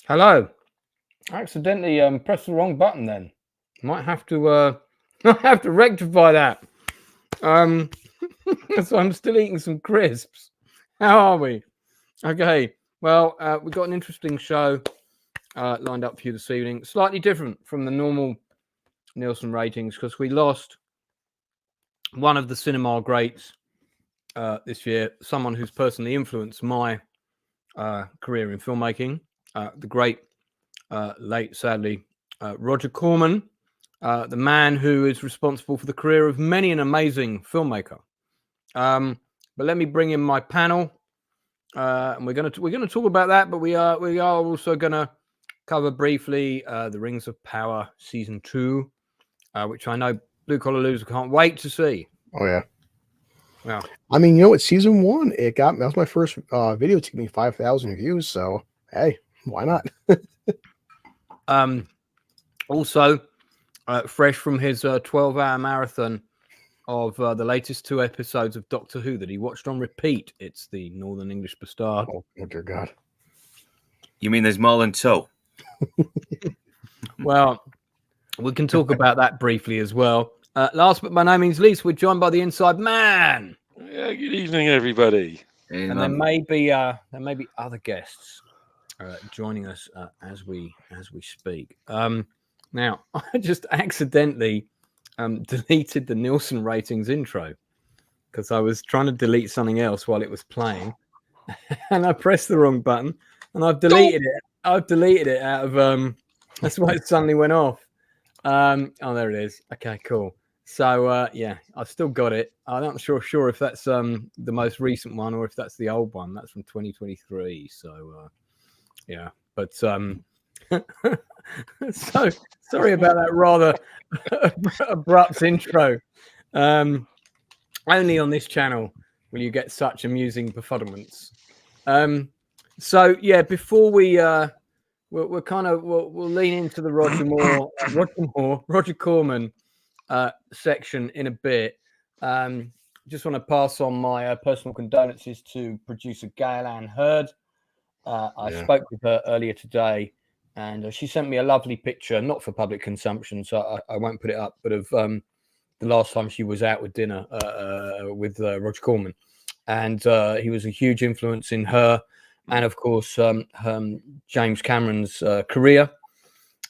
Hello. I accidentally pressed the wrong button then. Might have to I have to rectify that. So I'm still eating some crisps. How are we? Okay. Well, we've got an interesting show lined up for you this evening. Slightly different from the normal Nielsen ratings because we lost one of the cinema greats this year, someone who's personally influenced my career in filmmaking, the great late, sadly, Roger Corman, the man who is responsible for the career of many an amazing filmmaker. But let me bring in my panel, and we're gonna talk about that. But we are also gonna cover briefly the Rings of Power season 2, which I know Blue Collar Loser can't wait to see. Oh yeah. Yeah. I mean, it's season 1. That was my first video. It took me 5,000 views. So hey, why not? Also, fresh from his 12-hour marathon of the latest 2 episodes of Doctor Who that he watched on repeat. It's the Northern English Bastard. Oh dear God. You mean there's more than 2? Well, we can talk about that briefly as well. Last but by no means least, we're joined by the Inside Man. Yeah, good evening, everybody. And there may be other guests joining us as we speak. Now, I just accidentally deleted the Nielsen ratings intro because I was trying to delete something else while it was playing, and I pressed the wrong button, and I've deleted it. I've deleted it out of that's why it suddenly went off. Oh, there it is. Okay, cool. So yeah, I've still got it. I'm not sure if that's the most recent one or if that's the old one. That's from 2023. So yeah, but so sorry about that rather abrupt intro. Only on this channel will you get such amusing befuddlements. So yeah, before we we'll lean into the Roger Corman section in a bit. Just want to pass on my personal condolences to producer Gail Ann Hurd. I spoke with her earlier today, and she sent me a lovely picture, not for public consumption, so I won't put it up, but of the last time she was out with dinner with Roger Corman. And he was a huge influence in her and, of course, James Cameron's career.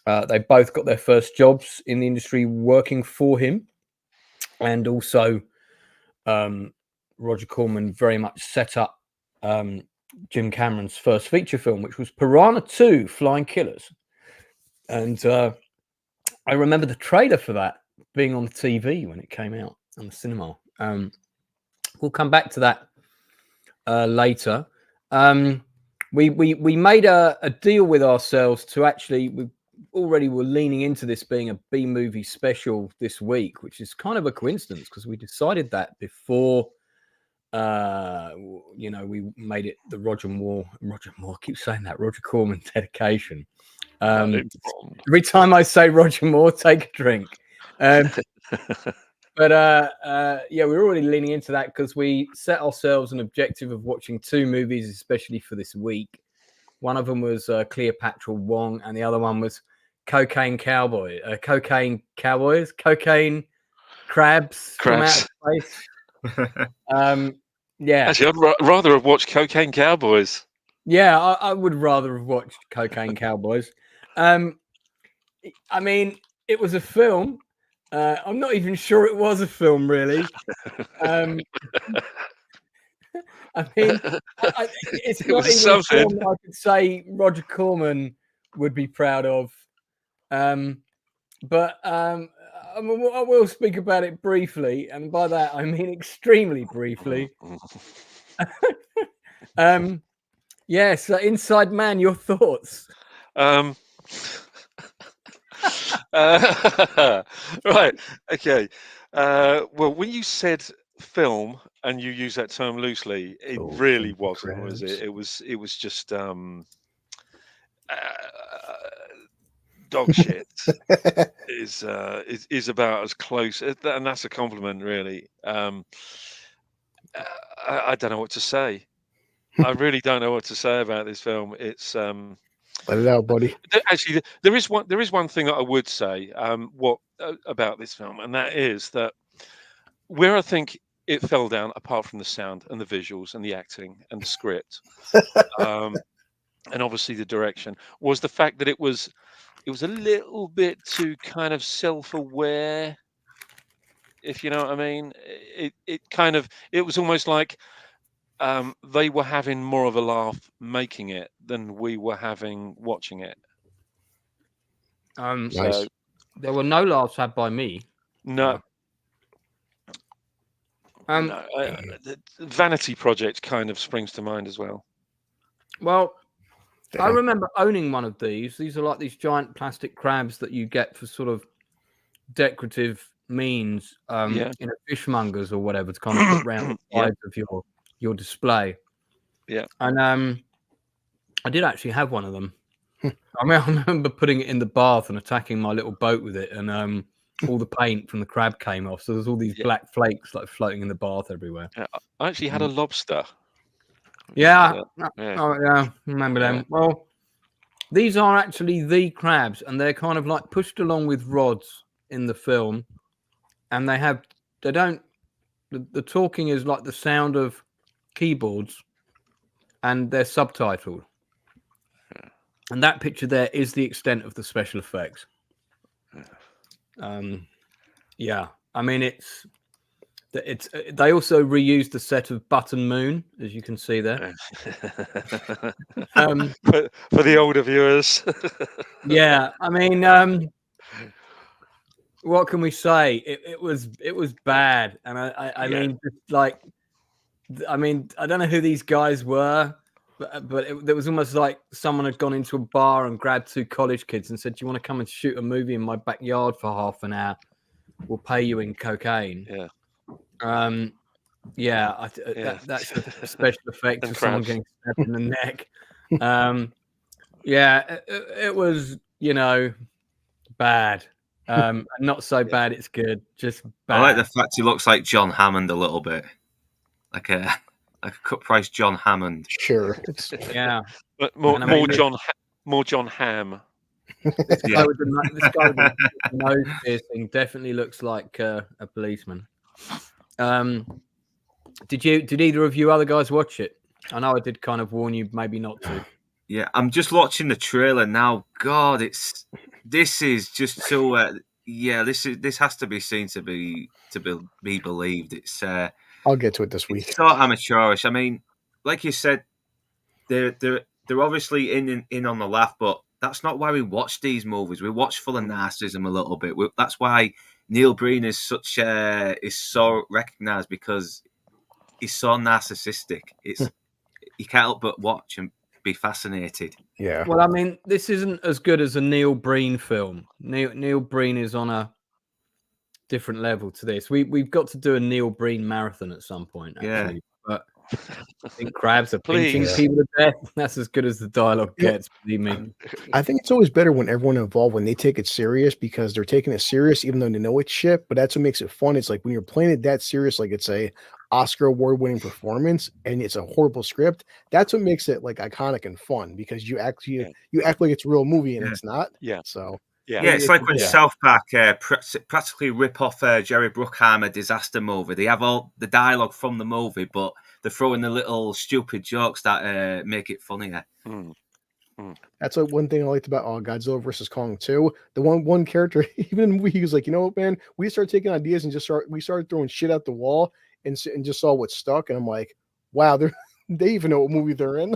They both got their first jobs in the industry working for him. And also, Roger Corman very much set up Jim Cameron's first feature film, which was Piranha 2 Flying Killers. And I remember the trailer for that being on the TV when it came out on the cinema. We'll come back to that later. We made a deal with ourselves to actually, we already were leaning into this being a B-movie special this week, which is kind of a coincidence because we decided that before we made it the Roger Moore, I keep saying that, Roger Corman dedication. Every time I say Roger Moore, take a drink. But yeah, we're already leaning into that because we set ourselves an objective of watching 2 movies, especially for this week. One of them was Cleopatra Wong, and the other one was Cocaine Crabs from outer space. Yeah. Actually, I'd rather have watched Cocaine Cowboys. Yeah, I would rather have watched Cocaine Cowboys. I mean, it was a film. I'm not even sure it was a film, really. I mean, it's not even a film I could say Roger Corman would be proud of. But I will speak about it briefly, and by that I mean extremely briefly. Yeah, so Inside Man, your thoughts? Right. Okay. Well, when you said film and you use that term loosely, it really wasn't, was it? It was just dog shit. is about as close, and that's a compliment, really. I don't know what to say. I really don't know what to say about this film. It's Let it out, buddy. Actually, there is one thing that I would say about this film, and that is that where I think it fell down, apart from the sound and the visuals and the acting and the script, and obviously the direction, was the fact that it was a little bit too kind of self-aware, if you know what I mean. It was almost like they were having more of a laugh making it than we were having watching it. Nice. So there were no laughs had by me. no. The Vanity Project kind of springs to mind as well. Well, Damn. I remember owning one of these. These are like these giant plastic crabs that you get for sort of decorative means in a fishmongers or whatever to kind of put round the sides of your display. Yeah. And I did actually have one of them. I mean, I remember putting it in the bath and attacking my little boat with it, and all the paint from the crab came off. So there's all these black flakes like floating in the bath everywhere. Yeah, I actually had a lobster. Yeah. Remember them. Well, these are actually the crabs, and they're kind of like pushed along with rods in the film, and the talking is like the sound of keyboards, and they're subtitled. And that picture there is the extent of the special effects. Yeah, I mean it's they also reused the set of Button Moon, as you can see there. For the older viewers. Yeah, I mean, what can we say? It was bad, and I mean, just like, I mean, I don't know who these guys were. But it was almost like someone had gone into a bar and grabbed two college kids and said, "Do you want to come and shoot a movie in my backyard for half an hour? We'll pay you in cocaine." That's a special effect of someone getting stabbed in the neck. It was, bad. Not so bad it's good, just bad. I like the fact he looks like John Hammond a little bit, like a cut price John Hammond. Sure. But more John Hamm. This guy with the nose piercing definitely looks like a policeman. Did either of you other guys watch it? I know I did kind of warn you maybe not to. Yeah, I'm just watching the trailer now. God, this is just so. This has to be seen to be believed. It's. I'll get to it this week. It's so amateurish. I mean, like you said, they're obviously in on the laugh, but that's not why we watch these movies. We watch for the narcissism a little bit. That's why Neil Breen is so recognised, because he's so narcissistic. You can't help but watch and be fascinated. Yeah. Well, I mean, this isn't as good as a Neil Breen film. Neil Breen is on a different level to this. We've got to do a Neil Breen marathon at some point, actually. But I think crabs are pinching people to death. That's as good as the dialogue gets, believe me. I think it's always better when everyone involved, when they take it serious, because they're taking it serious even though they know it's shit. But that's what makes it fun. It's like when you're playing it that serious, like it's a Oscar award-winning performance and it's a horrible script. That's what makes it like iconic and fun, because you act like it's a real movie and it's not. Yeah. So. Yeah, it's like when South Park practically rip off Jerry Bruckheimer disaster movie. They have all the dialogue from the movie, but they're throwing the little stupid jokes that make it funnier. That's like one thing I liked about Godzilla vs. Kong 2. The one character, even in the movie, he was like, you know what, man? We started taking ideas and we started throwing shit out the wall and just saw what stuck. And I'm like, wow, they even know what movie they're in.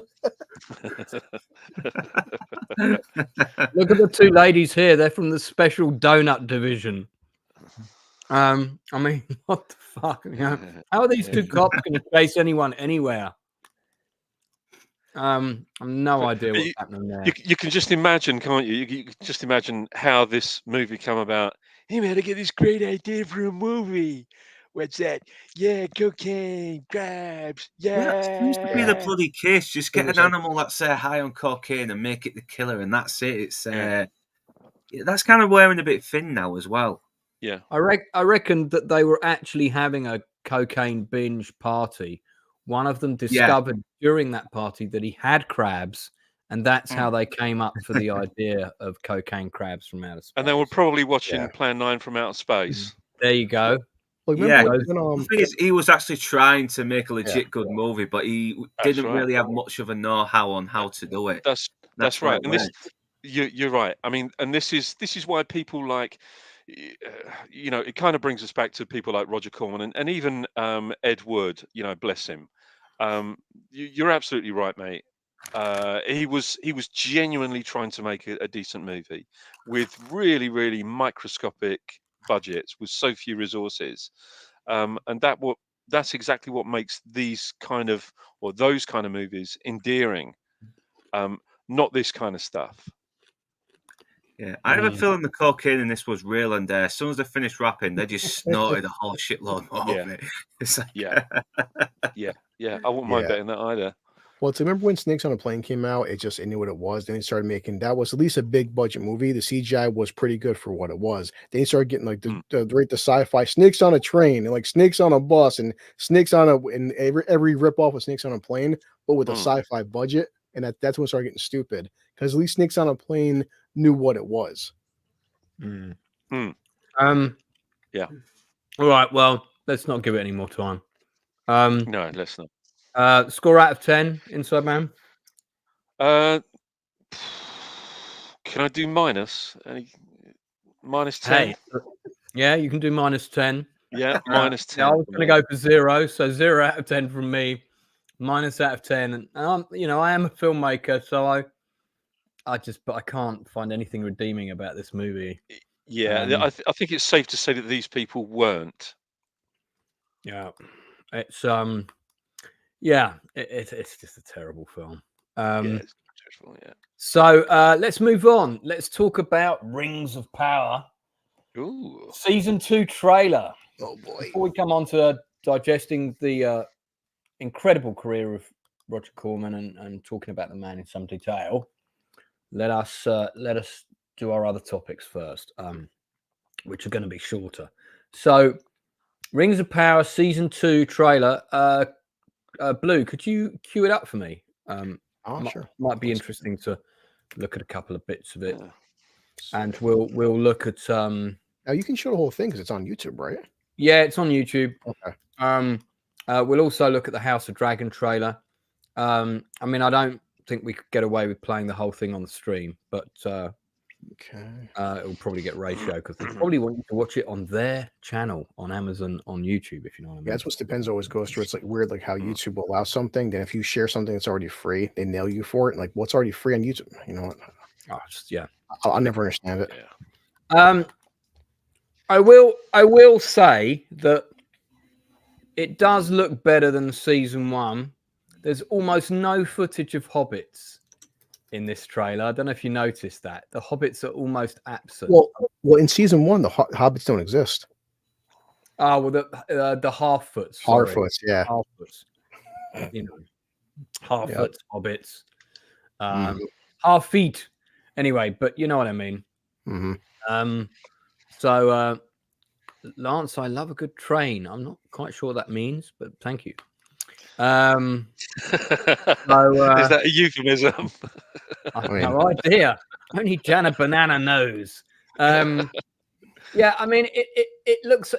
Look at the two ladies here. They're from the special donut division. I mean, what the fuck? How are these two cops going to chase anyone anywhere? I've no idea what's happening there. You can just imagine, can't you? You can just imagine how this movie come about. Hey man, I get this great idea for a movie. What's that? Yeah, cocaine, crabs. Yeah, that seems to be the bloody case. Just get an animal that's high on cocaine and make it the killer, and that's it. It's that's kind of wearing a bit thin now as well. Yeah, I reckon that they were actually having a cocaine binge party. One of them discovered during that party that he had crabs, and that's how they came up for the idea of cocaine crabs from outer space. And they were probably watching Plan 9 from outer space. There you go. Well, Yeah, remember the thing is, he was actually trying to make a legit good movie, but he didn't really have much of a know-how on how to do it. That's right. And this, you're right. I mean, and this is why people like, it kind of brings us back to people like Roger Corman and even Ed Wood. Bless him. You're absolutely right, mate. He was genuinely trying to make a decent movie with really, really microscopic budgets with so few resources, and that's exactly what makes those kind of movies endearing. Not this kind of stuff. Yeah, I have a feeling the cocaine in this was real, and as soon as they finished rapping, they just snorted a whole shitload of it. It's like, yeah. I wouldn't mind betting that either. Well, to remember when Snakes on a Plane came out, it knew what it was. Then it started making, that was at least a big budget movie. The CGI was pretty good for what it was. Then you started getting like the sci-fi snakes on a train and like snakes on a bus and snakes on and every rip off of Snakes on a Plane, but with a sci-fi budget. And that's when it started getting stupid, because at least Snakes on a Plane knew what it was. Yeah. All right. Well, let's not give it any more time. No, let's not. Score out of 10, Inside Man. Can I do minus? Minus 10? Hey, yeah, you can do minus 10. Yeah, minus 10. I was going to go for 0, so 0 out of 10 from me. Minus out of 10, and I am a filmmaker, so I can't find anything redeeming about this movie. Yeah, I think it's safe to say that these people weren't. Yeah, it's it's just a terrible film. It's dreadful, yeah. So let's move on. Let's talk about Rings of Power. Ooh. Season 2 trailer. Oh boy! Before we come on to digesting the incredible career of Roger Corman and talking about the man in some detail, let us do our other topics first, which are going to be shorter. So, Rings of Power Season 2 trailer. Blue, could you cue it up for me? Sure. Might be interesting to look at a couple of bits of it, and we'll look at. Now you can show the whole thing because it's on YouTube, right? Yeah, it's on YouTube. Okay. We'll also look at the House of Dragon trailer. I mean, I don't think we could get away with playing the whole thing on the stream, but it'll probably get ratio because they probably want you to watch it on their channel on Amazon on YouTube, if you know what I mean. Yeah, that's what Depends always goes through. It's like weird, like how YouTube will allow something. Then if you share something that's already free, they nail you for it. Like what's already free on YouTube? You know what? I'll never understand it. Yeah. I will say that it does look better than season 1. There's almost no footage of hobbits in this trailer. I don't know if you noticed that. The hobbits are almost absent. Well, in season 1, the hobbits don't exist. Oh, well, the half-foots. Half-foots, yeah. Half-foots. Half-foots, hobbits. Half-feet. Anyway, but you know what I mean. Mm-hmm. So, Lance, I love a good train. I'm not quite sure what that means, but thank you. So, is that a euphemism? I have no idea. Only Janet Banana knows. Yeah, I mean, it looks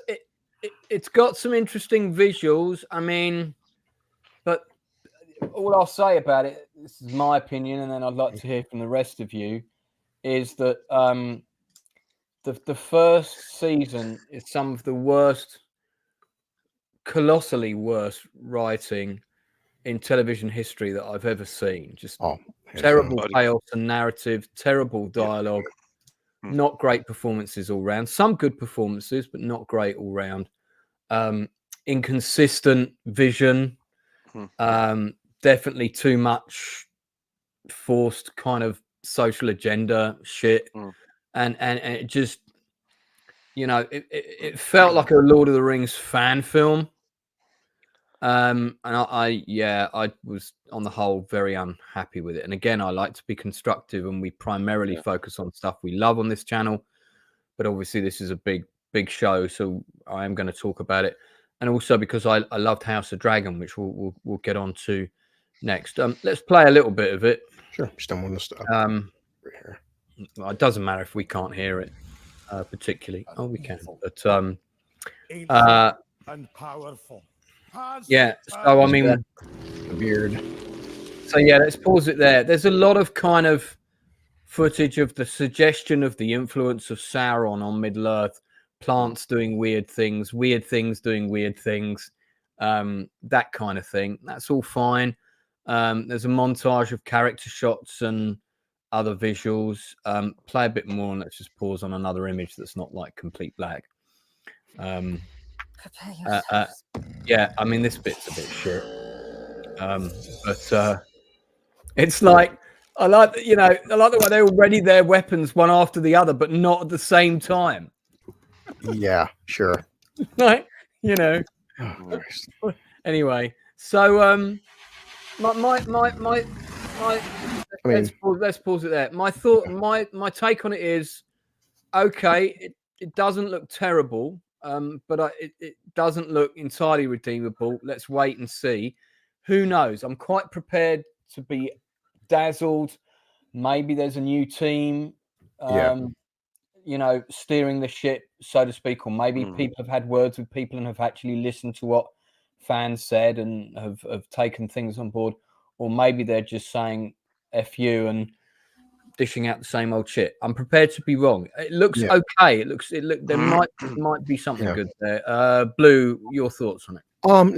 it's got some interesting visuals. I mean, but all I'll say about it, this is my opinion, and then I'd like to hear from the rest of you, is that the first season is some of the worst, colossally worst writing in television history that I've ever seen. Just terrible chaos and narrative, terrible dialogue, not great performances all round. Some good performances, but not great all round. Inconsistent vision, definitely too much forced kind of social agenda shit. And it just, it felt like a Lord of the Rings fan film. And I was on the whole very unhappy with it. And again, I like to be constructive, and we primarily focus on stuff we love on this channel. But obviously, this is a big show, so I am going to talk about it. And also because I loved House of Dragon, which we'll get on to next. Let's play a little bit of it. Sure. Just don't want to stop. Right here. Well, it doesn't matter if we can't hear it particularly. Oh, we can. But and powerful. yeah. So I mean, The beard. so yeah, let's pause it there. There's a lot of kind of footage of the suggestion of the influence of Sauron on Middle-earth, plants doing weird things doing weird things, that kind of thing. That's all fine. There's a montage of character shots and other visuals. Play a bit more and let's just pause on another image that's not like complete black. Yeah, I mean, this bit's a bit shit. But it's like, I like the way they all ready their weapons one after the other, but not at the same time. Yeah, sure. Like, you know. Oh, Anyway, so let's pause it there. My thought, my take on it is, okay, it doesn't look terrible, but it doesn't look entirely redeemable. Let's wait and see. Who knows? I'm quite prepared to be dazzled. Maybe there's a new team, steering the ship, so to speak, or maybe people have had words with people and have actually listened to what fans said and have taken things on board, or maybe they're just saying F you and dishing out the same old shit. I'm prepared to be wrong. It looks okay. There might be something good there. Blue, your thoughts on it?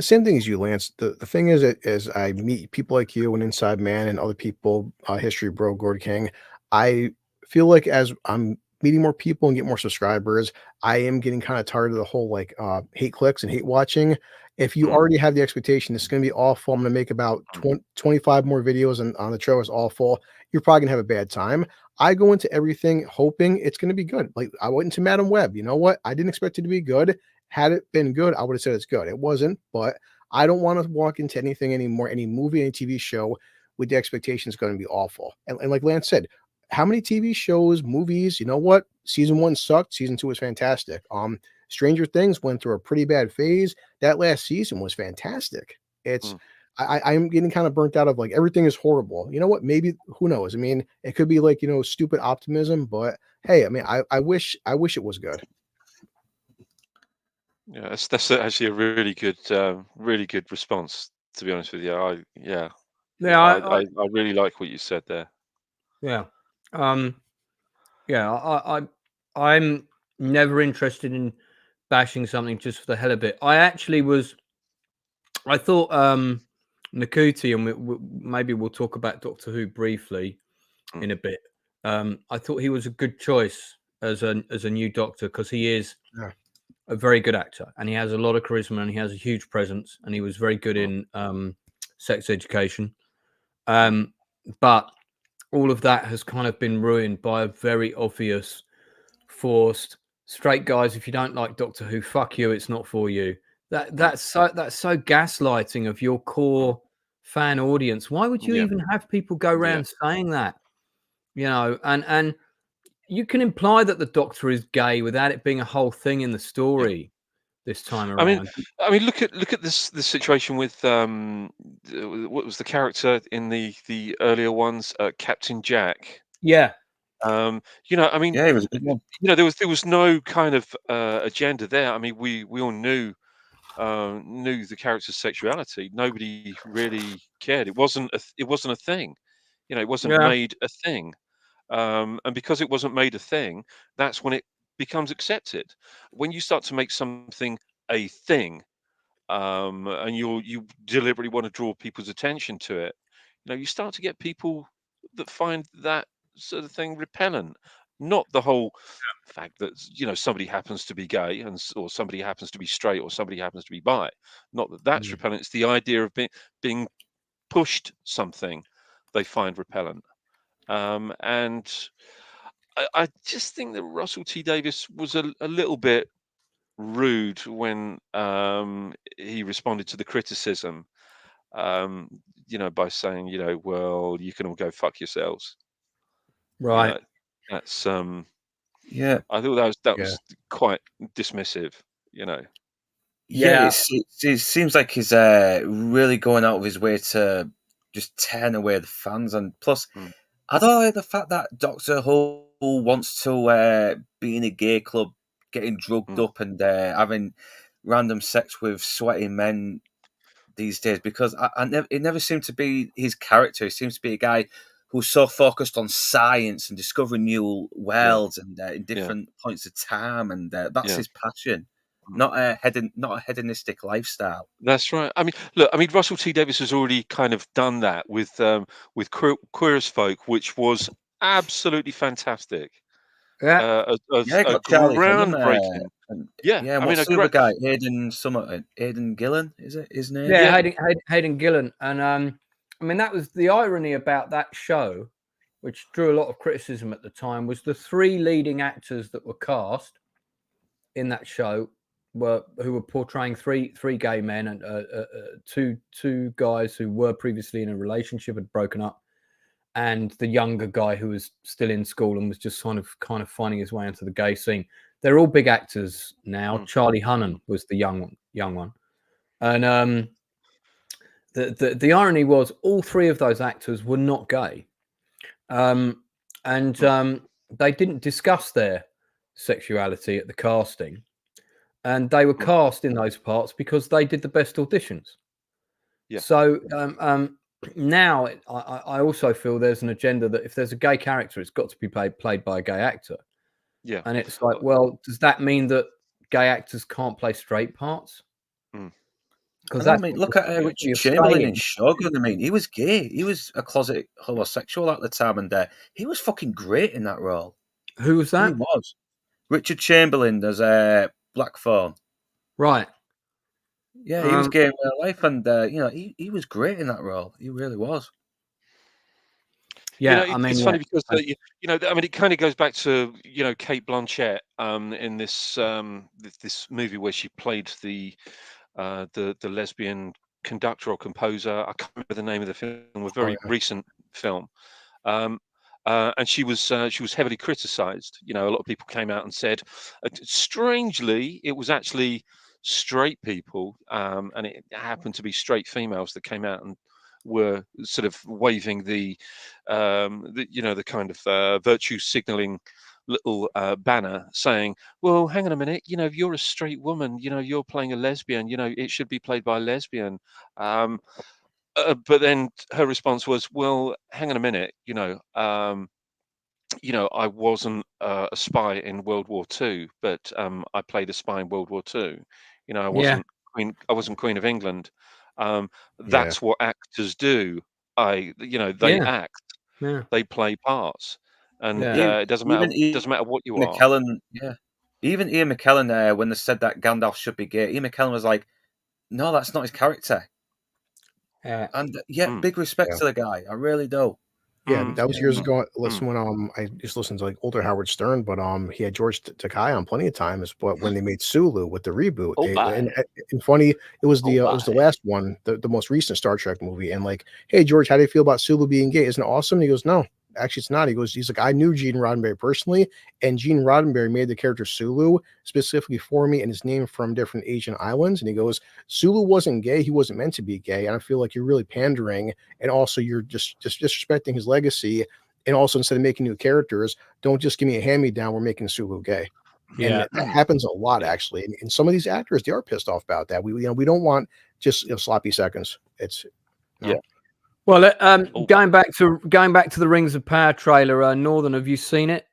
Same thing as you, Lance. The thing is, as I meet people like you and Inside Man and other people, History Bro, Gord King, I feel like as I'm meeting more people and get more subscribers, I am getting kind of tired of the whole like hate clicks and hate watching. If you already have the expectation it's going to be awful, I'm going to make about 25 more videos on the show is awful, you're probably going to have a bad time. I go into everything hoping it's going to be good. Like I went into Madam Web. You know what? I didn't expect it to be good. Had it been good, I would have said it's good. It wasn't, but I don't want to walk into anything anymore, any movie, any TV show with the expectation it's going to be awful. And like Lance said, how many TV shows, movies, you know what? Season 1 sucked. Season 2 was fantastic. Stranger Things went through a pretty bad phase. That last season was fantastic. It's I'm getting kind of burnt out of like everything is horrible. You know what? Maybe who knows? I mean, it could be like, stupid optimism, but hey, I mean, I wish it was good. Yeah, that's actually a really good response. To be honest with you, I really like what you said there. Yeah, I'm never interested in bashing something just for the hell of it. I thought Nakuti, and maybe we'll talk about Doctor Who briefly in a bit. I thought he was a good choice as a new Doctor because he is a very good actor and he has a lot of charisma and he has a huge presence and he was very good in Sex Education. But all of that has kind of been ruined by a very obvious, forced, straight guys. If you don't like Doctor Who, fuck you. It's not for you. That's so gaslighting of your core fan audience. Why would you even have people go around saying that? And you can imply that the Doctor is gay without it being a whole thing in the story this time around. I mean, look at this situation with what was the character in the earlier ones, Captain Jack. Yeah. I mean, Yeah, it was a good one. There was no kind of agenda there. I mean, we all knew the character's sexuality. Nobody really cared. It wasn't a thing. It wasn't made a thing. And because it wasn't made a thing, that's when it becomes accepted. When you start to make something a thing, and you deliberately want to draw people's attention to it, you start to get people that find that sort of thing repellent. Not the whole fact that somebody happens to be gay or somebody happens to be straight or somebody happens to be bi. Not that that's repellent. It's the idea of being pushed something they find repellent. And I just think that Russell T Davies was a little bit rude when he responded to the criticism, by saying, well, you can all go fuck yourselves. Right. That's Yeah. I thought that was quite dismissive. Yeah, it seems like he's really going out of his way to just tearing away the fans. And plus, I don't like the fact that Doctor Who wants to be in a gay club, getting drugged up and having random sex with sweaty men these days, because it never seemed to be his character. He seems to be a guy who's so focused on science and discovering new worlds and in different points of time, and that's his passion. Not a hedonistic lifestyle. That's right. I mean, look. I mean, Russell T Davies has already kind of done that with Queer as Folk, which was absolutely fantastic. Yeah, Got Charlie Hunnam, groundbreaking. I mean, a guy, Aidan Gillen, is it his name? Yeah, Hayden Gillen, and I mean, that was the irony about that show, which drew a lot of criticism at the time, was the 3 leading actors that were cast in that show who were portraying three gay men and two guys who were previously in a relationship, had broken up, and the younger guy who was still in school and was just kind of finding his way into the gay scene. They're all big actors now. Charlie Hunnam was the young one, and the irony was all 3 of those actors were not gay, and they didn't discuss their sexuality at the casting. And they were cast in those parts because they did the best auditions. Yeah. So now I also feel there's an agenda that if there's a gay character, it's got to be played by a gay actor. Yeah. And it's like, well, does that mean that gay actors can't play straight parts? Because I mean, look at Richard Chamberlain in Shogun. I mean, he was gay. He was a closet homosexual at the time, and he was fucking great in that role. Who was that? He was Richard Chamberlain. There's a Blackthorn. Right. Yeah, he was gay in real life, and he was great in that role. He really was. Yeah, I mean, it's funny because I mean, it kind of goes back to Cate Blanchett in this this movie where she played the lesbian conductor or composer. I can't remember the name of the film. A very recent film. And she was heavily criticised. A lot of people came out and said, strangely, it was actually straight people, and it happened to be straight females that came out and were sort of waving the kind of virtue signalling little banner, saying, "Well, hang on a minute, you're a straight woman, you're playing a lesbian, it should be played by a lesbian." But then her response was, "Well, hang on a minute, I wasn't a spy in World War II, but I played a spy in World War II. I wasn't Queen. I wasn't Queen of England. That's what actors do. They act. Yeah. They play parts, and it doesn't matter. It doesn't matter what you are." Even Ian McKellen, when they said that Gandalf should be gay, Ian McKellen was like, "No, that's not his character." And big respect to the guy. I really do. Yeah, that was years ago. Listen, when I just listened to like older Howard Stern, but he had George Takei on plenty of times. But when they made Sulu with the reboot, and funny, it was the last one, the most recent Star Trek movie. And like, hey George, how do you feel about Sulu being gay? Isn't it awesome? And he goes, no. Actually, it's not. He's like, I knew Gene Roddenberry personally, and Gene Roddenberry made the character Sulu specifically for me, and his name from different Asian islands. And he goes, Sulu wasn't gay. He wasn't meant to be gay. And I feel like you're really pandering, and also you're just disrespecting his legacy. And also, instead of making new characters, don't just give me a hand-me-down. We're making Sulu gay. Yeah, and that happens a lot actually. And some of these actors, they are pissed off about that. We don't want just sloppy seconds. It's Well, going back to the Rings of Power trailer, Northern, have you seen it?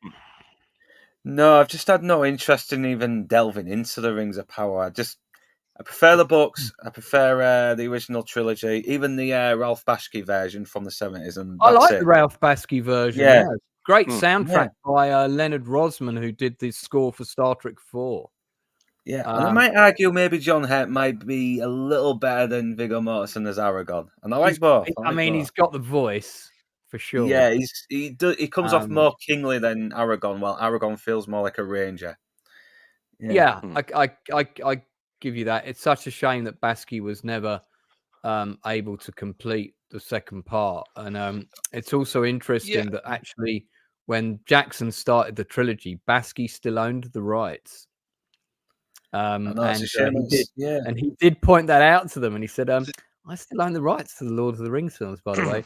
No, I've just had no interest in even delving into the Rings of Power. I prefer the books. I prefer the original trilogy, even the Ralph Bakshi version from the 70s. And I like the Ralph Bakshi version. Yeah, great soundtrack by Leonard Rosman, who did the score for Star Trek 4. Yeah, and I might argue maybe John Hurt might be a little better than Viggo Mortensen as Aragorn, and I like both. He's got the voice for sure. Yeah, he comes off more kingly than Aragorn, while Aragorn feels more like a ranger. Yeah, I give you that. It's such a shame that Bakshi was never able to complete the second part, and it's also interesting that actually when Jackson started the trilogy, Bakshi still owned the rights. And he did point that out to them, and he said, I still own the rights to the Lord of the Rings films, by the way.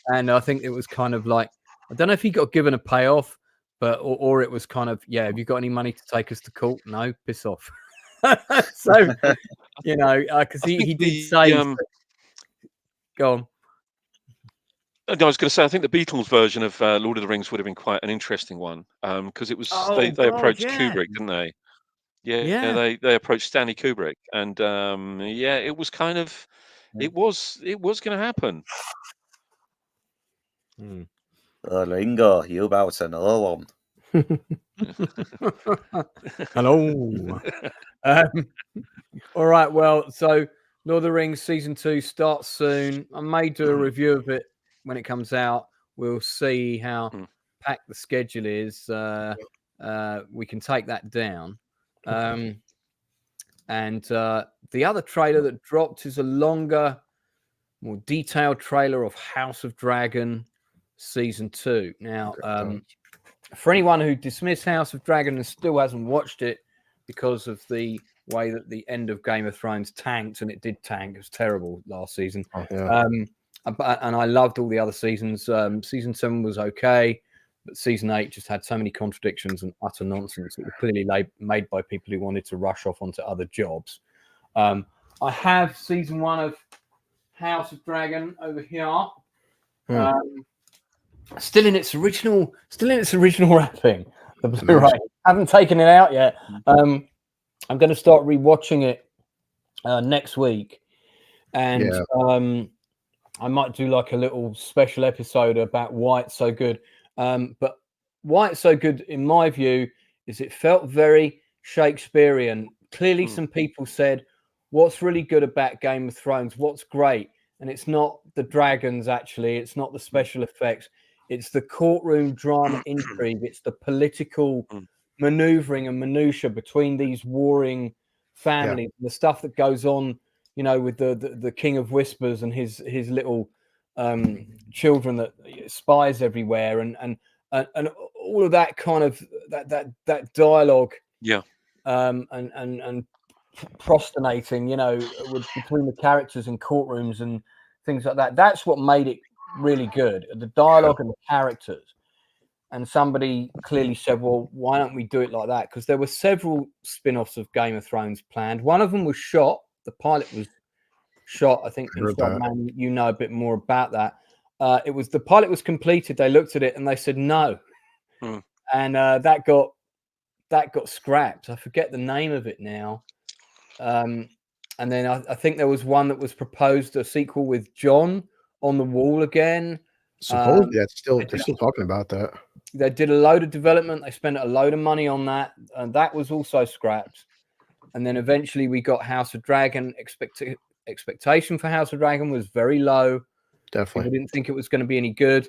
And I think it was kind of like, I don't know if he got given a payoff, but or it was kind of, yeah, have you got any money to take us to court? No, piss off. So, you know, because he did say, go on. I was going to say, I think the Beatles version of Lord of the Rings would have been quite an interesting one, because it was they approached Kubrick, didn't they? Yeah. They approached Stanley Kubrick, and it was kind of it was going to happen. Ringo, you about another one? Hello. All right. Well, so Lord of the Rings season 2 starts soon. I may do a review of it when it comes out. We'll see how packed the schedule is. We can take that down. And the other trailer that dropped is a longer, more detailed trailer of House of Dragon season 2. Now, for anyone who dismissed House of Dragon and still hasn't watched it because of the way that the end of Game of Thrones tanked, and it did tank, it was terrible last season. And I loved all the other seasons. Season 7 was okay, but season 8 just had so many contradictions and utter nonsense. It was clearly made by people who wanted to rush off onto other jobs. I have season 1 of House of Dragon over here. Still in its original wrapping. The Blu-ray. Haven't taken it out yet. I'm going to start rewatching it next week, and I might do like a little special episode about why it's so good. But why it's so good, in my view, is it felt very Shakespearean. Clearly, some people said, "What's really good about Game of Thrones? What's great?" And it's not the dragons. Actually, it's not the special effects. It's the courtroom drama intrigue. It's the political maneuvering and minutia between these warring families, the stuff that goes on, you know, with the King of Whispers and his little children that spies everywhere, and all of that kind of that dialogue, and prostinating, you know, between the characters in courtrooms and things like that. That's what made it really good, the dialogue and the characters. And somebody clearly said, well, why don't we do it like that? Because there were several spin-offs of Game of Thrones planned. One of them was shot. The pilot was shot. I think man, you know a bit more about that. The pilot was completed. They looked at it and they said no. And that got scrapped. I forget the name of it now. And then I think there was one that was proposed, a sequel with John on the wall again. Supposedly they're still talking about that. They did a load of development. They spent a load of money on that, and that was also scrapped. And then eventually we got House of Dragon. Expectation for House of Dragon was very low. Definitely. People didn't think it was going to be any good.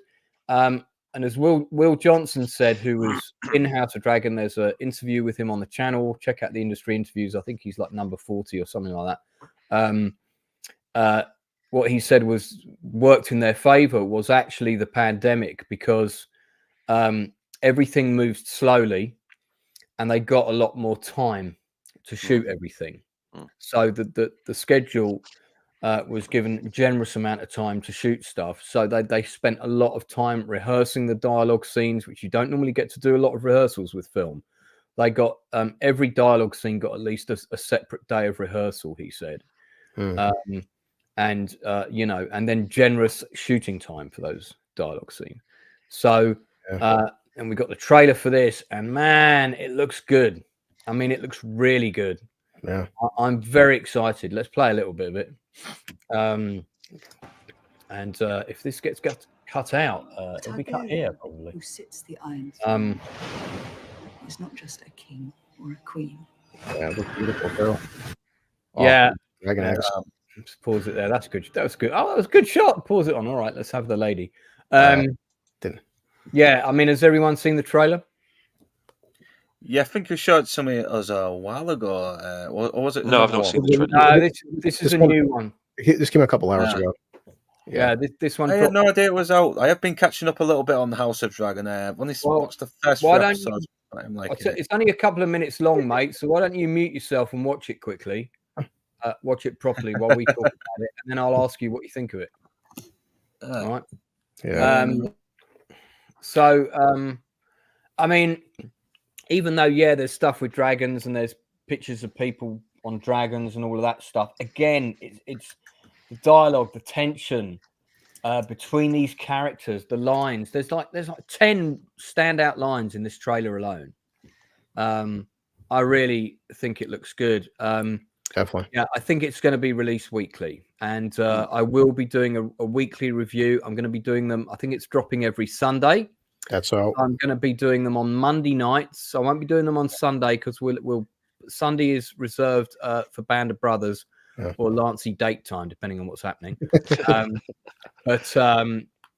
And as Wil Johnson said, who was in House of Dragon, there's an interview with him on the channel. Check out the industry interviews. I think he's like number 40 or something like that. What he said was worked in their favor was actually the pandemic, because everything moved slowly and they got a lot more time to shoot everything. So the schedule was given a generous amount of time to shoot stuff. So they spent a lot of time rehearsing the dialogue scenes, which you don't normally get to do a lot of rehearsals with film. They got every dialogue scene got at least a separate day of rehearsal, he said. And you know, and then generous shooting time for those dialogue scenes. So and we got the trailer for this, and man, it looks good. I mean, it looks really good. Yeah, I'm very excited. Let's play a little bit of it. And if this gets cut out, it'll be cut here probably. Who sits the Iron Throne is not just a king or a queen. Yeah, look beautiful girl. Dragon Axe. Just pause it there. That's good. That was good. Oh, that was a good shot. Pause it on. All right, let's have the lady. Yeah, I mean, has everyone seen the trailer? Yeah, I think you showed something us a while ago. Or was it? No, I've not seen the trailer. This is a new one. This came a couple hours ago. Yeah, this one. I had no idea it was out. I have been catching up a little bit on the House of Dragon. I've only watched the first few episodes. It's only a couple of minutes long, mate. So why don't you mute yourself and watch it quickly? watch it properly while we talk about it, and then I'll ask you what you think of it. All right. Yeah. I mean, even though there's stuff with dragons and there's pictures of people on dragons and all of that stuff. Again, it's the dialogue, the tension between these characters, the lines. There's like 10 standout lines in this trailer alone. I really think it looks good. Definitely. Yeah, I think it's going to be released weekly, and I will be doing a weekly review. I'm going to be doing them. I think it's dropping every Sunday. That's all. I'm going to be doing them on Monday nights. I won't be doing them on Sunday because Sunday is reserved for Band of Brothers or Lancey date time, depending on what's happening.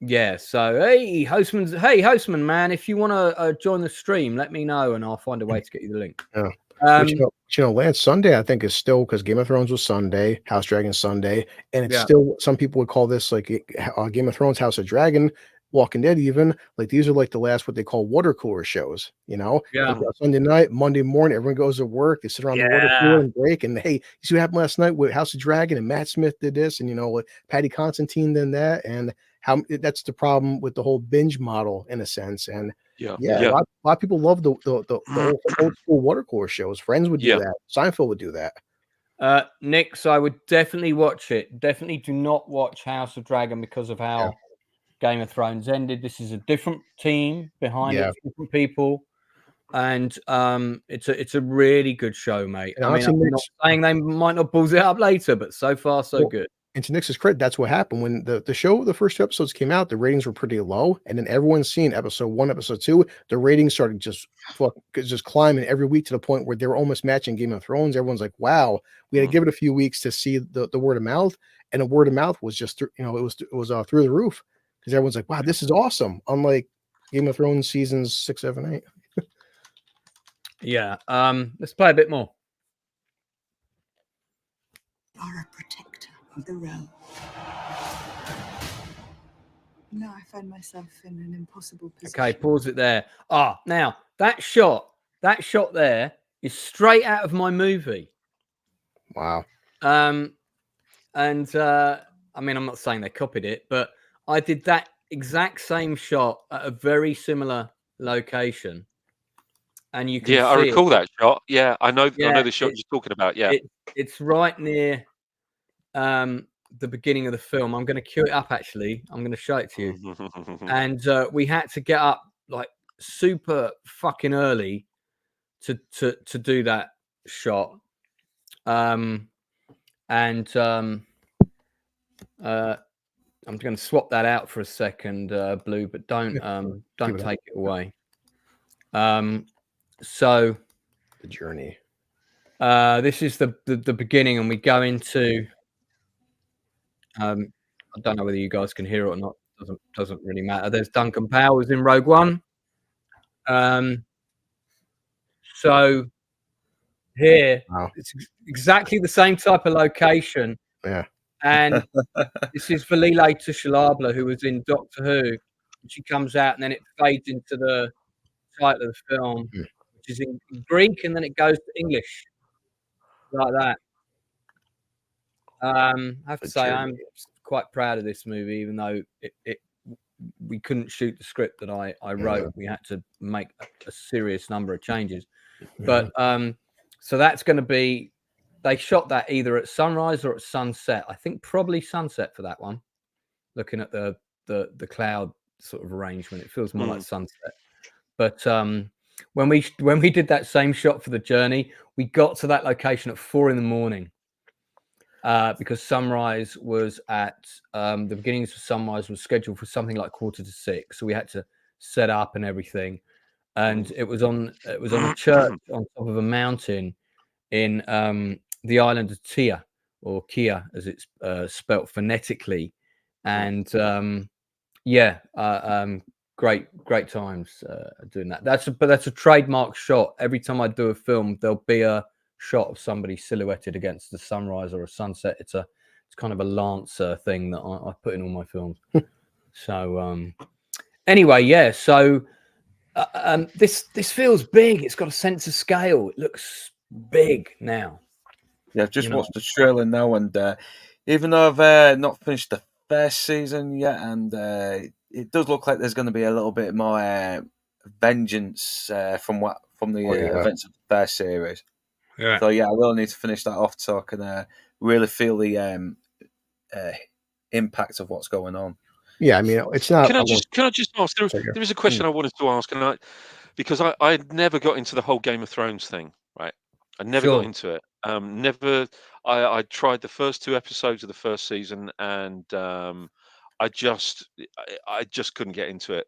Yeah. So hey, Hostman, man, if you want to join the stream, let me know, and I'll find a way to get you the link. Yeah. But you know, Lance, Sunday I think is still, because Game of Thrones was Sunday, House Dragon Sunday, and it's still, some people would call this like Game of Thrones, House of Dragon, Walking Dead, even like these are like the last what they call water cooler shows. You know, like Sunday night, Monday morning, everyone goes to work, they sit around the water cooler and break, and hey, you see what happened last night with House of Dragon, and Matt Smith did this, and you know, like Patty Constantine did that, and how that's the problem with the whole binge model in a sense. And a lot of people love the old school water cooler shows. Friends would do that. Seinfeld would do that. Nick, so I would definitely watch it. Definitely do not watch House of Dragon because of how Game of Thrones ended. This is a different team behind it, different people, and it's a really good show, mate. And I mean, I'm not saying they might not balls it up later, but so far so good. And to Nick's credit, that's what happened when the show, the first two episodes came out, the ratings were pretty low, and then everyone's seen episode 1, episode 2, the ratings started just climbing every week to the point where they were almost matching Game of Thrones. Everyone's like, "Wow!" We had to give it a few weeks to see the word of mouth, and the word of mouth was just it was through the roof, because everyone's like, "Wow, this is awesome!" Unlike Game of Thrones seasons 6, 7, 8. Yeah. Let's play a bit more. Are a protector of the realm. Now I find myself in an impossible position. Okay, pause it there. Now that shot there is straight out of my movie. Wow. And I mean, I'm not saying they copied it, but I did that exact same shot at a very similar location. And you can see I recall that shot. Yeah, I know the shot you're talking about. Yeah. It's right near the beginning of the film. I'm going to cue it up, actually. I'm going to show it to you. And we had to get up like super fucking early to do that shot. I'm going to swap that out for a second, Blue, but don't take it away. So the journey. This is the beginning, and we go into. I don't know whether you guys can hear it or not. Doesn't really matter. There's Duncan Pow in Rogue One. So here, it's exactly the same type of location. Yeah. And this is Valile Tushalabla, who was in Doctor Who. And she comes out, and then it fades into the title of the film, which is in Greek, and then it goes to English, like that. I have to say, I'm quite proud of this movie, even though we couldn't shoot the script that I wrote. We had to make a serious number of changes. But so that's going to be, they shot that either at sunrise or at sunset. I think probably sunset for that one. Looking at the cloud sort of arrangement, it feels more like sunset. But when we did that same shot for the journey, we got to that location at 4 a.m. Because sunrise was at the beginnings of sunrise was scheduled for something like 5:45, so we had to set up and everything. And it was on a church on top of a mountain in the island of Tia, or Kia as it's spelt phonetically. And great times doing that. That's a trademark shot. Every time I do a film, there'll be a shot of somebody silhouetted against the sunrise or a sunset. It's kind of a Lancer thing that I put in all my films. So anyway, so this feels big. It's got a sense of scale. It looks big now. Yeah, I've just You know. watched the trailer now, and even though I've not finished the first season yet, and it does look like there's going to be a little bit more vengeance from the events of the first series. Yeah. So yeah, I will need to finish that off so I can really feel the impact of what's going on. Yeah, I mean, it's not. Can I just ask? There is a question I wanted to ask, and because I never got into the whole Game of Thrones thing, right? I never got into it. Never. I tried the first 2 episodes of the first season, and I just couldn't get into it.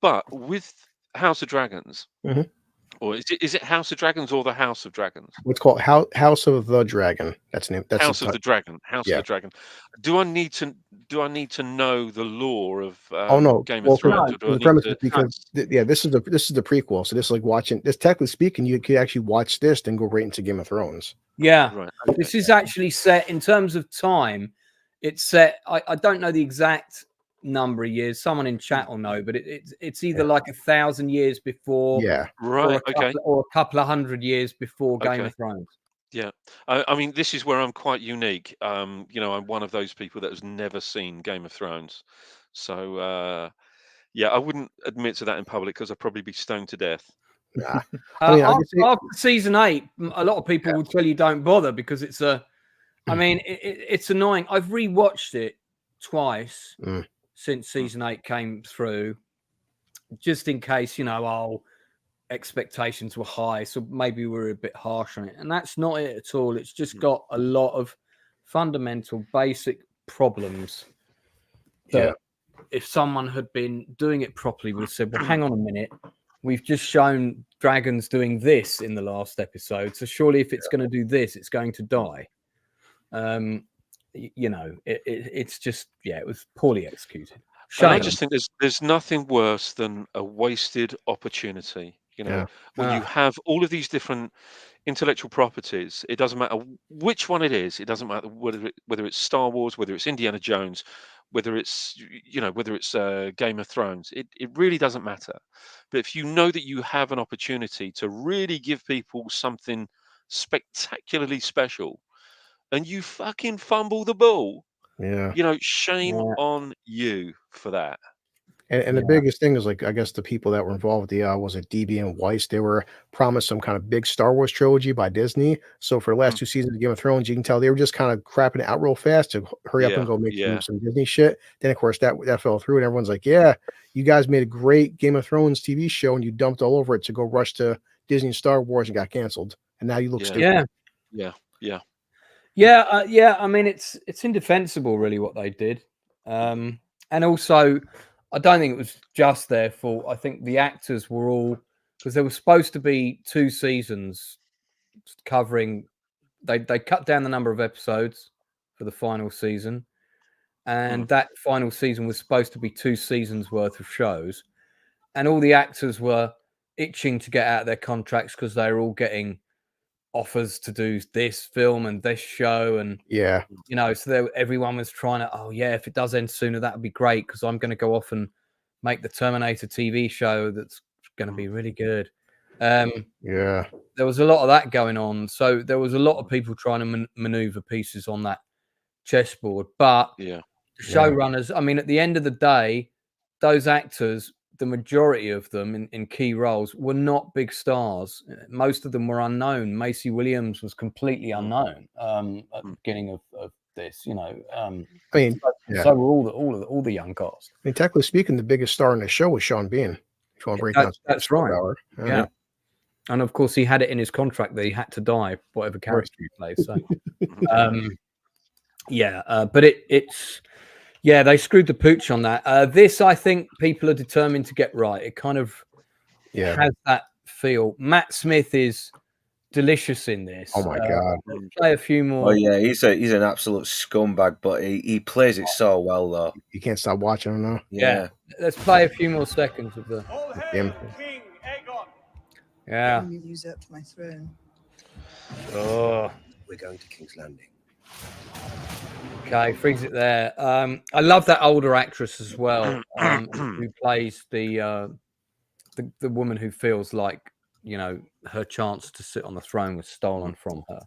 But with House of Dragons, Mhm. or is it House of Dragons or the House of Dragons? What's called House of the Dragon. That's the name. That's House of the Dragon. House Yeah. of the Dragon. Do I need to know the lore of Oh no! Game Well, of Thrones? Or do I the need premise to- is because this is the prequel. So this is like watching this. Technically speaking, you could actually watch this, then go right into Game of Thrones. Yeah. Right. This is actually set in terms of time. It's set. I don't know the exact number of years. Someone in chat will know, but it's either like 1,000 years before, Yeah. Right. Okay. or a couple of hundred years before Game Okay. of Thrones. Yeah. I mean, this is where I'm quite unique. I'm one of those people that has never seen Game of Thrones. So, yeah, I wouldn't admit to that in public because I'd probably be stoned to death. Nah. I mean, I can say, after season 8, a lot of people will tell you don't bother because it's I mean, it's annoying. I've rewatched it twice since season 8 came through, just in case, expectations were high, so maybe we were a bit harsh on it, and that's not it at all. It's just got a lot of fundamental, basic problems that if someone had been doing it properly would have said, well, hang on a minute, we've just shown dragons doing this in the last episode, so surely if it's going to do this, it's going to die. It's just, it was poorly executed. And I just think there's nothing worse than a wasted opportunity. When you have all of these different intellectual properties, it doesn't matter which one it is. It doesn't matter whether it's Star Wars, whether it's Indiana Jones, whether it's Game of Thrones. It really doesn't matter. But if you know that you have an opportunity to really give people something spectacularly special, and you fucking fumble the ball, shame on you for that. and the biggest thing is, like, I guess the people that were involved, was it DB and Weiss? They were promised some kind of big Star Wars trilogy by Disney. So for the last 2 seasons of Game of Thrones, you can tell they were just kind of crapping it out real fast to hurry up and go make some Disney shit. Then of course that fell through, and everyone's like, "Yeah, you guys made a great Game of Thrones TV show, and you dumped all over it to go rush to Disney and Star Wars and got canceled, and now you look stupid." Yeah. I mean, it's indefensible, really, what they did. And also, I don't think it was just their fault. I think the actors were all, because there was supposed to be 2 seasons covering. They cut down the number of episodes for the final season, and that final season was supposed to be 2 seasons worth of shows, and all the actors were itching to get out of their contracts because they were all getting offers to do this film and this show, and so everyone was trying to, if it does end sooner, that would be great, because I'm going to go off and make the Terminator TV show that's going to be really good. There was a lot of that going on, so there was a lot of people trying to maneuver pieces on that chessboard, but the showrunners, I mean, at the end of the day, those actors, the majority of them in key roles, were not big stars. Most of them were unknown. Maisie Williams was completely unknown at the beginning of this. I mean, so were all the young cast. I mean, technically speaking, the biggest star in the show was Sean Bean. If you want to break down, that's right. Yeah, and of course he had it in his contract that he had to die, whatever character he plays. So, but it's. Yeah, they screwed the pooch on that. This, I think, people are determined to get right. It kind of has that feel. Matt Smith is delicious in this. Oh my god! Let's play a few more. Oh yeah, he's an absolute scumbag, but he plays it so well, though. You can't stop watching him now. Yeah. Let's play a few more seconds of the. Yeah. You usurped my throne. Oh, we're going to King's Landing. Okay, freeze it there. I love that older actress as well, who plays the woman who feels like her chance to sit on the throne was stolen from her.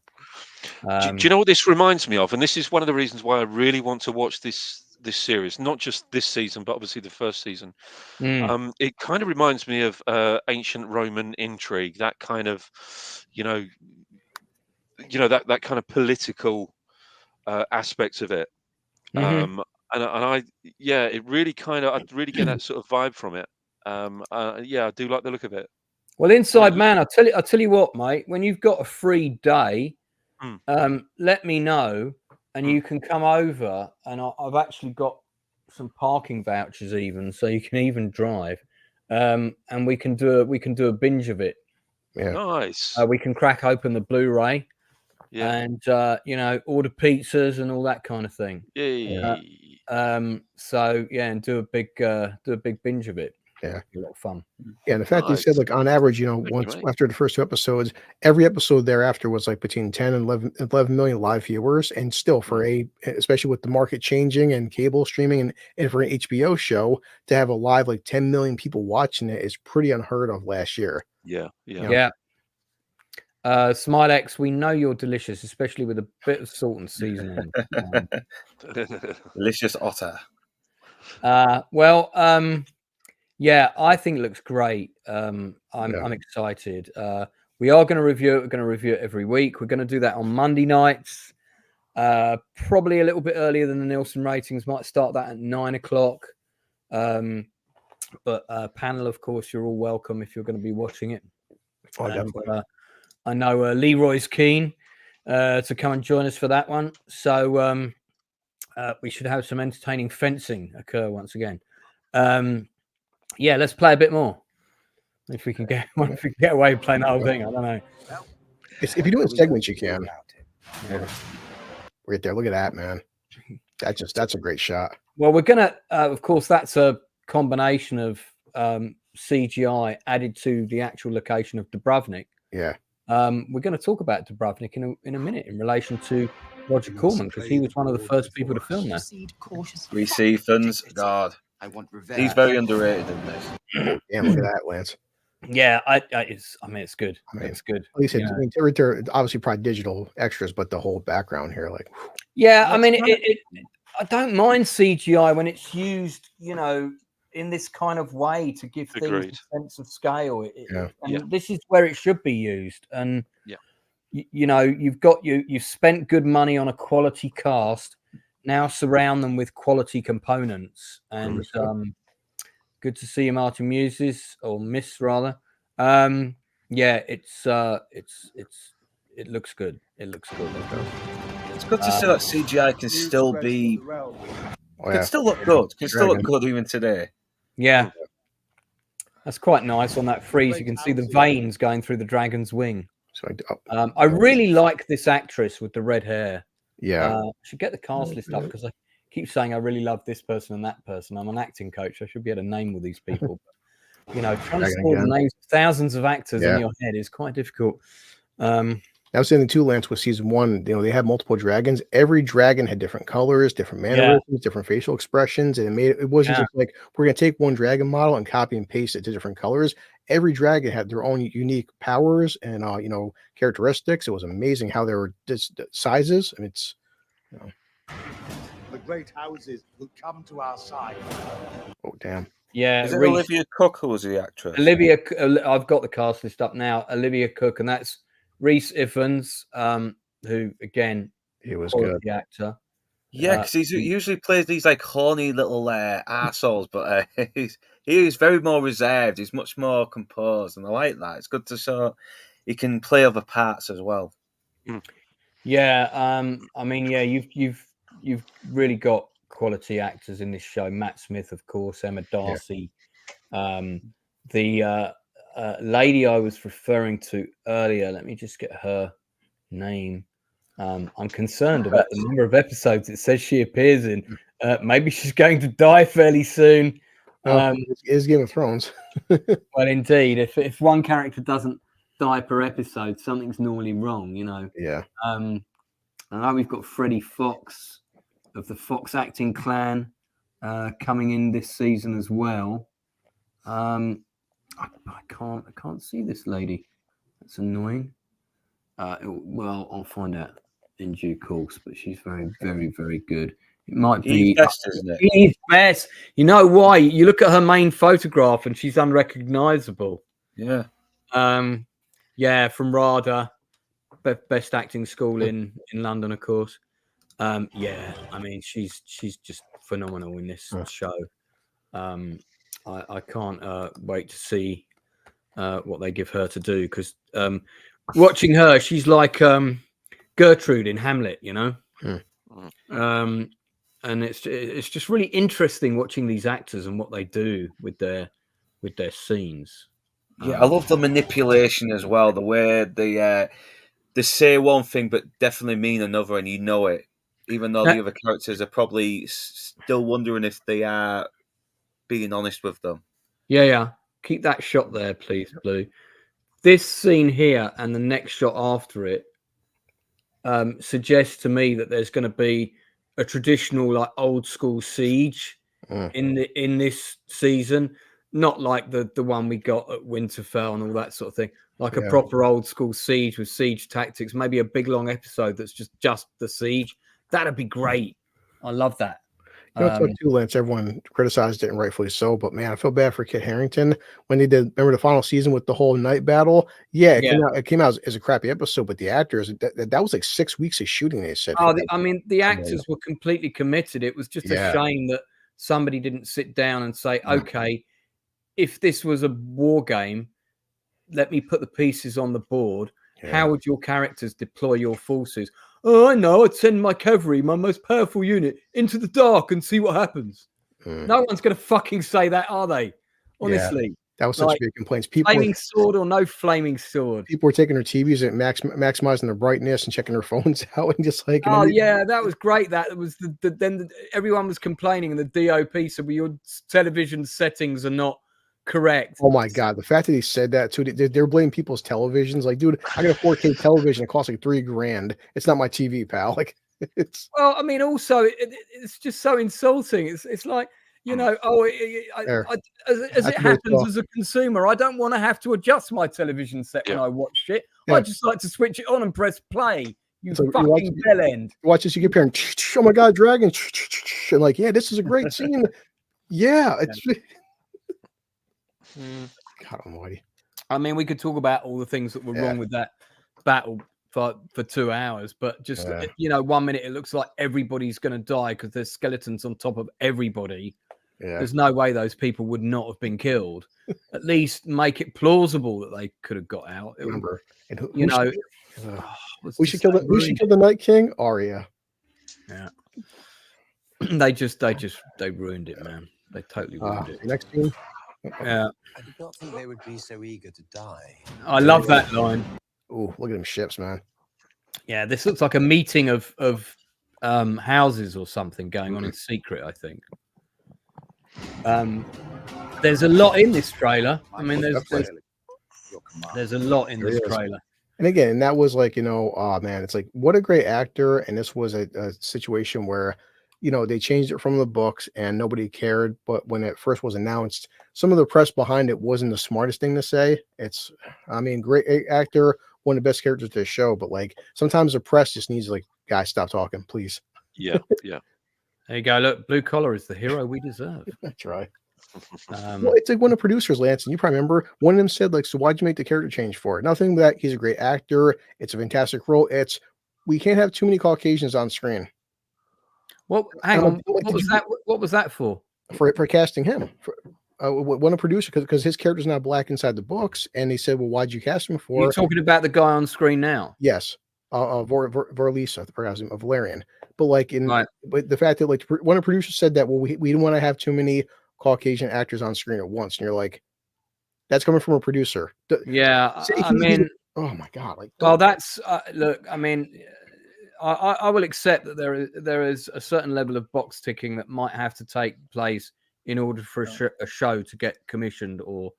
Do you know what this reminds me of? And this is one of the reasons why I really want to watch this series, not just this season, but obviously the first season. It kind of reminds me of ancient Roman intrigue, that kind of, that kind of political aspect of it. And I it really I'd really get that sort of vibe from it. I do like the look of it. Well, Inside Man, I'll tell you what, mate. When you've got a free day, let me know, and you can come over. And I've actually got some parking vouchers, even, so you can even drive. And we can do a binge of it. Yeah, nice. We can crack open the Blu-ray, and order pizzas and all that kind of thing. And do a big binge of it. Yeah, a lot of fun. Yeah, and the fact that you said, like, on average, once after the first 2 episodes, every episode thereafter was like between 10 and 11 million live viewers, and still especially with the market changing and cable streaming and for an HBO show to have a live like 10 million people watching it is pretty unheard of last year. Yeah. Smilex, we know you're delicious, especially with a bit of salt and seasoning. Delicious otter. Yeah, I think it looks great. I'm excited. We are going to review it. We're going to review it every week. We're going to do that on Monday nights, probably a little bit earlier than the Nielsen ratings. Might start that at 9 o'clock. But panel, of course, you're all welcome if you're going to be watching it. Oh, definitely. I know Leroy's keen to come and join us for that one. So we should have some entertaining fencing occur once again. Let's play a bit more. If we can get away playing the whole thing, I don't know. If you do it in segments, you can. Right there, look at that, man. That's a great shot. Well, we're gonna, of course, that's a combination of CGI added to the actual location of Dubrovnik. Yeah. We're going to talk about Dubrovnik in a minute in relation to Roger Corman, because he was one of the first people to film there. Reese Ifans, God. I want revenge. He's very underrated in this. Yeah, look at that, Lance. Yeah, it's good. It's good. At least they're obviously probably digital extras, but the whole background here, like. Yeah, I mean, I don't mind CGI when it's used, in this kind of way to give things a sense of scale. This is where it should be used. And you've spent good money on a quality cast. Now surround them with quality components, and good to see you, Martin Muses, or Miss rather. It looks good. It looks good. It's good to see that CGI can still be, can still look good. Can still look good even today. Yeah, that's quite nice on that frieze. You can see the veins going through the dragon's wing. I really like this actress with the red hair. Yeah, I should get the cast list up because I keep saying I really love this person and that person. I'm an acting coach. I should be able to name all these people. But, trying to store the names of thousands of actors in your head is quite difficult. That was the thing too, Lance, with season 1. They had multiple dragons. Every dragon had different colors, different mannerisms, different facial expressions, and it wasn't just like we're going to take one dragon model and copy and paste it to different colors. Every dragon had their own unique powers and characteristics. It was amazing how they were sizes. I mean, it's the great houses will come to our side. Oh damn! Yeah, is it Olivia Cook who was the actress? I've got the cast list up now. Olivia Cook, and that's Reese Ifans, who again, he was good, the actor. Yeah, because he usually plays these like horny little arseholes, but he is very more reserved. He's much more composed, and I like that. It's good to show he can play other parts as well. Yeah, I mean, you've really got quality actors in this show. Matt Smith, of course, Emma Darcy, the lady I was referring to earlier. Let me just get her name. I'm concerned about the number of episodes it says she appears in. Maybe she's going to die fairly soon. Is Game of Thrones. Well, indeed. If one character doesn't die per episode, something's normally wrong, Yeah. I know we've got Freddie Fox of the Fox acting clan coming in this season as well. I can't see this lady. That's annoying. Well, I'll find out in due course, but she's very, very, very good. It might be Best, isn't it? Eve Best. You know why? You look at her main photograph and she's unrecognizable. Yeah. Yeah, from RADA, best acting school in London, of course. Yeah, I mean she's just phenomenal in this show. I can't wait to see what they give her to do, because watching her, she's like Gertrude in Hamlet, you know. And it's just really interesting watching these actors and what they do with their scenes. Yeah, I love the manipulation as well. The way they say one thing but definitely mean another, and you know it, even though the other characters are probably still wondering if they are being honest with them. Yeah. Keep that shot there, please, Blue. This scene here and the next shot after it suggests to me that there's going to be a traditional, like, old school siege in this season. Not like the one we got at Winterfell and all that sort of thing. Like a proper old school siege with siege tactics. Maybe a big long episode that's just the siege. That'd be great. I love that. You know, too, Lance, everyone criticized it, and rightfully so. But man, I feel bad for Kit Harington when they did. Remember the final season with the whole night battle? Yeah, it came out as a crappy episode, but the actors that was like 6 weeks of shooting. They said. The actors were completely committed. It was just a shame that somebody didn't sit down and say, okay, if this was a war game, let me put the pieces on the board. Yeah. How would your characters deploy your forces? Oh, I know. I'd send my cavalry, my most powerful unit, into the dark and see what happens. No one's going to fucking say that, are they? Honestly. That was such big complaints. People flaming sword or no flaming sword. People were taking their TVs and maximizing their brightness and checking their phones out and just like. That was great. That was then everyone was complaining, and the DOP said, "Well, your television settings are not correct." Oh my god, the fact that he said that too, they're blaming people's televisions. Like, dude, I got a 4K television, it costs like $3,000. It's not my TV, pal. Like, it's also it's just so insulting. It's like, you know, as it happens as a consumer, I don't want to have to adjust my television set when I watch it. I just like to switch it on and press play. You fucking bellend. Watch this, you get here and oh my god, dragon, and like, yeah, this is a great scene. Yeah, it's. God almighty. I mean, we could talk about all the things that were wrong with that battle for 2 hours, but just, 1 minute it looks like everybody's going to die because there's skeletons on top of everybody. There's no way those people would not have been killed. At least make it plausible that they could have got out. Remember, and we should kill the Night King, Arya. Yeah. they ruined it, man. They totally ruined it. Next scene. Yeah. I did not think they would be so eager to die. I love that line. Oh, look at them ships, man. Yeah, this looks like a meeting of houses or something going on in secret, I think. There's a lot in this trailer. I mean, there's a lot in this trailer. And again, that was like, oh man, it's like, what a great actor. And this was a situation where, they changed it from the books and nobody cared. But when it first was announced, some of the press behind it wasn't the smartest thing to say. Great actor, one of the best characters to the show. But like, sometimes the press just needs like, guys, stop talking, please. Yeah. There you go. Look, blue collar is the hero we deserve. That's right. It's like one of the producers, Lance, and you probably remember, one of them said, like, so why'd you make the character change for it? Nothing but that he's a great actor. It's a fantastic role. We can't have too many Caucasians on screen. Well, hang on. What was that for? For casting him. One of the producers, because his character's not black inside the books, and they said, well, why'd you cast him for? You're talking about the guy on screen now? Yes. Vorlisa, the person of Valerian. But like but the fact that like one of the producers said that, well, we didn't want to have too many Caucasian actors on screen at once, and you're like, that's coming from a producer. Yeah, I mean, oh my god, like, well, that's look, I mean, I will accept that there is a certain level of box ticking that might have to take place in order for a show to get commissioned or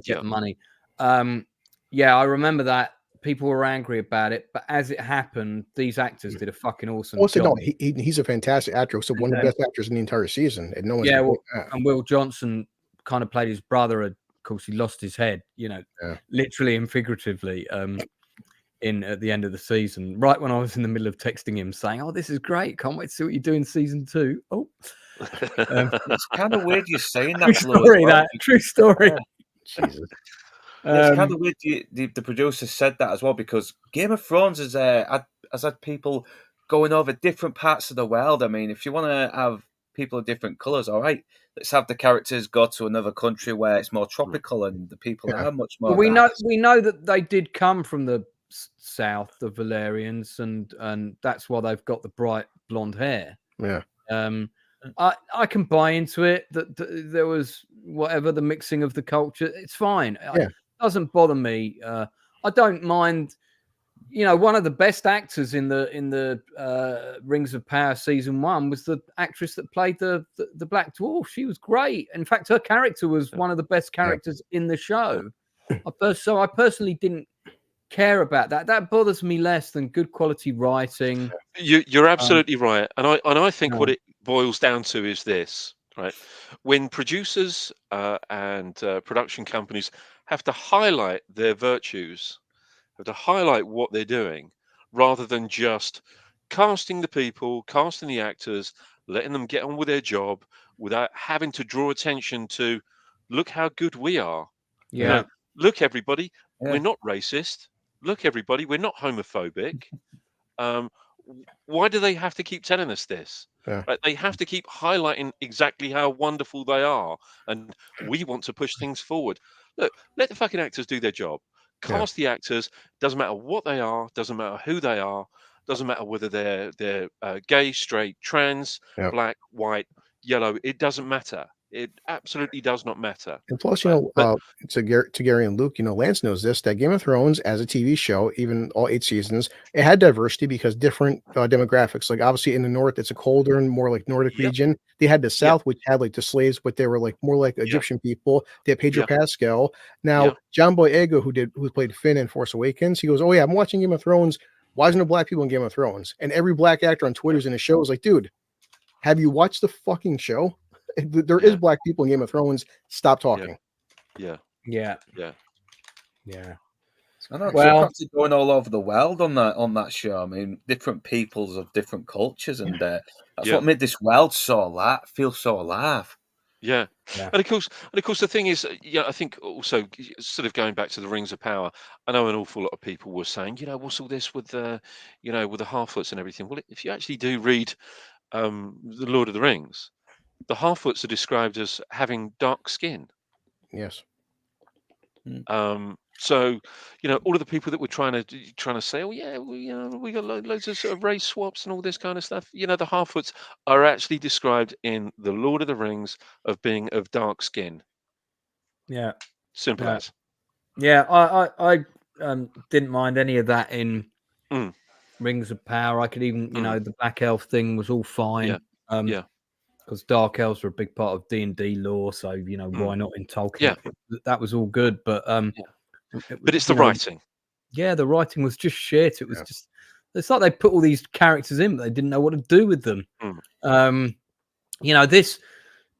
get money. I remember that. People were angry about it, but as it happened, these actors did a fucking awesome job. No, he's a fantastic actor. So one of the best actors in the entire season, and no one. And Wil Johnson kind of played his brother a course, he lost his head, literally and figuratively, at the end of the season, right when I was in the middle of texting him saying, "Oh, this is great! Can't wait to see what you do in season 2." Oh, it's kind of weird you're saying true that. story. True story. Yeah. Jesus. It's kind of weird the producer said that as well, because Game of Thrones has had people going over different parts of the world. I mean, if you want to have people of different colours, all right, let's have the characters go to another country where it's more tropical and the people are much more. Well, we know that they did come from the south, the Valerians, and that's why they've got the bright blonde hair. Yeah. I can buy into it that there was whatever the mixing of the culture. It's fine. Yeah. It doesn't bother me. I don't mind. One of the best actors in the Rings of Power season 1 was the actress that played the Black Dwarf. She was great. In fact, her character was one of the best characters in the show. I personally didn't care about that. That bothers me less than good quality writing. You're absolutely right, and I think what it boils down to is this, right? When producers and production companies have to highlight their virtues, have to highlight what they're doing, rather than just casting the people, casting the actors, letting them get on with their job without having to draw attention to, look how good we are. Yeah. Look, everybody, we're not racist. Look, everybody, we're not homophobic. Why do they have to keep telling us this? Yeah. Right? They have to keep highlighting exactly how wonderful they are, and we want to push things forward. Look, let the fucking actors do their job. Cast the actors. Doesn't matter what they are. Doesn't matter who they are. Doesn't matter whether they're gay, straight, trans, black, white, yellow. It doesn't matter. It absolutely does not matter. And plus, to Gary and Luke, Lance knows this, that Game of Thrones as a TV show, even all 8 seasons, it had diversity because different demographics. Like obviously in the north, it's a colder and more like Nordic region. They had the south, which had like the slaves, but they were like more like Egyptian people. They had Pedro Pascal. Now, John Boyega, who played Finn in Force Awakens, he goes, "Oh yeah, I'm watching Game of Thrones. Why isn't there black people in Game of Thrones?" And every black actor on Twitter's in the show is like, "Dude, have you watched the fucking show? There is black people in Game of Thrones. Stop talking." Yeah. I know, well, going all over the world on that show. I mean, different peoples of different cultures, and that's what made this world feel so alive. Yeah. And of course, the thing is, I think also sort of going back to the Rings of Power, I know an awful lot of people were saying, what's all this with the, with the Half-Foots and everything. Well, if you actually do read the Lord of the Rings, the Half-Foots are described as having dark skin. Yes. So, all of the people that were trying to say, "Oh yeah, we got loads of sort of race swaps and all this kind of stuff," the Half-Foots are actually described in the Lord of the Rings of being of dark skin. Yeah. Simple as. Yeah, I didn't mind any of that in Rings of Power. I could even, the Black Elf thing was all fine. Because Dark Elves are a big part of D&D lore, so why not in Tolkien? Yeah. That was all good, but but it's the writing. Yeah, the writing was just shit. It was just, it's like they put all these characters in, but they didn't know what to do with them. This,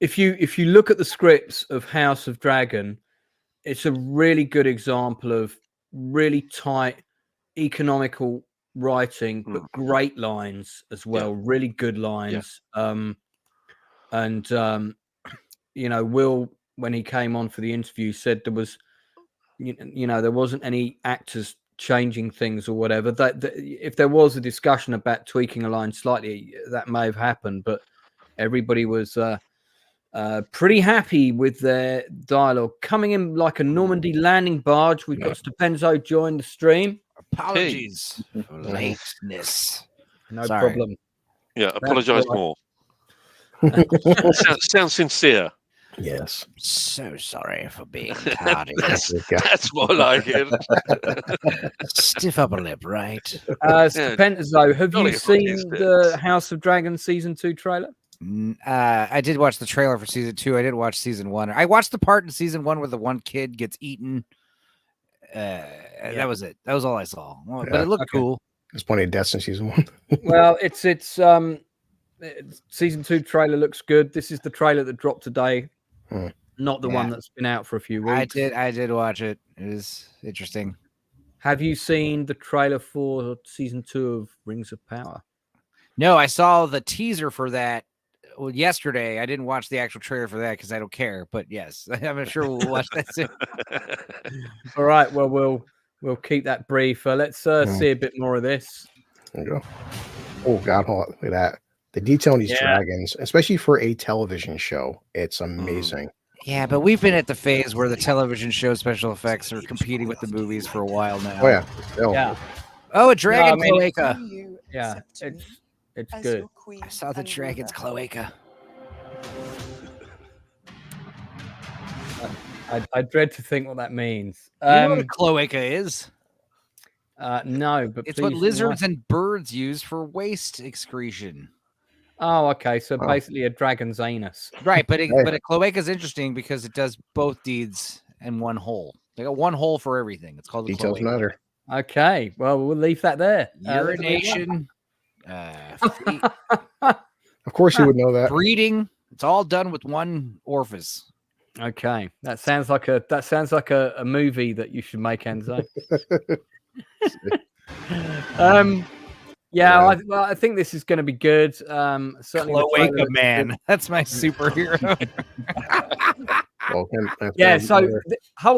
if you look at the scripts of House of Dragon, it's a really good example of really tight, economical writing, but great lines as well. Really good lines. Will, when he came on for the interview, said there was, there wasn't any actors changing things or whatever. That if there was a discussion about tweaking a line slightly, that may have happened, but everybody was pretty happy with their dialogue. Coming in like a Normandy landing barge, we've got Stupenzo join the stream. Apologies for lateness. No problem. Yeah, apologize more. Sounds sincere. Yes. So sorry for being tardy. That's more like it. Stiff upper lip, right? Stupenzo, have you seen the House of Dragon season 2 trailer? I did watch the trailer for season 2. I didn't watch season 1. I watched the part in season 1 where the one kid gets eaten. That was it. That was all I saw. But it looked cool. There's plenty of deaths in season 1. Well, it's season 2 trailer looks good. This is the trailer that dropped today. not the one that's been out for a few weeks. I did watch it. It was interesting. Have you seen the trailer for season 2 of Rings of Power? No, I saw the teaser for that yesterday. I didn't watch the actual trailer for that because I don't care. But yes, I'm sure we'll watch that soon. All right. Well, we'll keep that brief. Let's see a bit more of this. There you go. Oh God, hold on. Look at that. The detail on these dragons, especially for a television show, it's amazing. Yeah, but we've been at the phase where the television show special effects are competing with the movies for a while now. Oh yeah. Yeah. Oh, a dragon cloaca. Yeah, it's good. I saw the dragon's cloaca. I dread to think what that means. You know what a cloaca is? No, but it's what please lizards and birds use for waste excretion. Oh, okay. So basically a dragon's anus. Right, but a cloaca is interesting because it does both deeds in one hole. They got one hole for everything. It's called a Details cloaca. matter. Okay. Well, we'll leave that there. Urination. Of course, you would know that. Breeding. It's all done with one orifice. Okay, that sounds like a movie that you should make, Enzo. I think this is going to be good. Certainly, Cloaca Man. That's my superhero. Hold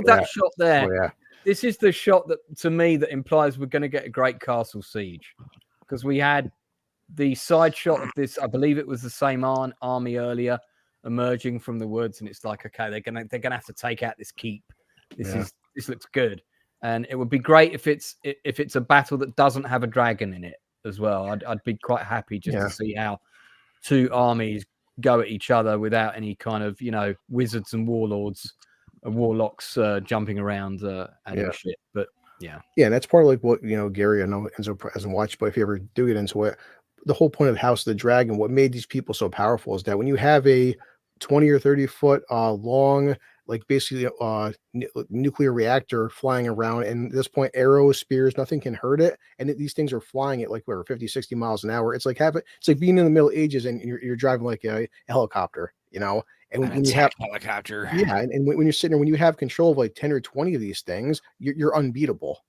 that shot there. Oh, yeah. This is the shot that, to me, that implies we're going to get a great castle siege, because we had the side shot of this. I believe it was the same army earlier, emerging from the woods, and it's like, okay, they're gonna have to take out this keep. This looks good, and it would be great if it's a battle that doesn't have a dragon in it as well. I'd be quite happy just to see how two armies go at each other without any kind of wizards and warlocks jumping around and shit. But and that's part of like what Gary, I know Enzo hasn't watched, but if you ever do get into it, the whole point of House of the Dragon, what made these people so powerful is that when you have a 20 or 30 foot long, like basically nuclear reactor flying around, and at this point arrows, spears, nothing can hurt it, and these things are flying at like 50, 60 miles an hour. It's like being in the Middle Ages and you're driving like a helicopter, and when you have helicopter, and when you're sitting there, when you have control of like 10 or 20 of these things, you're unbeatable.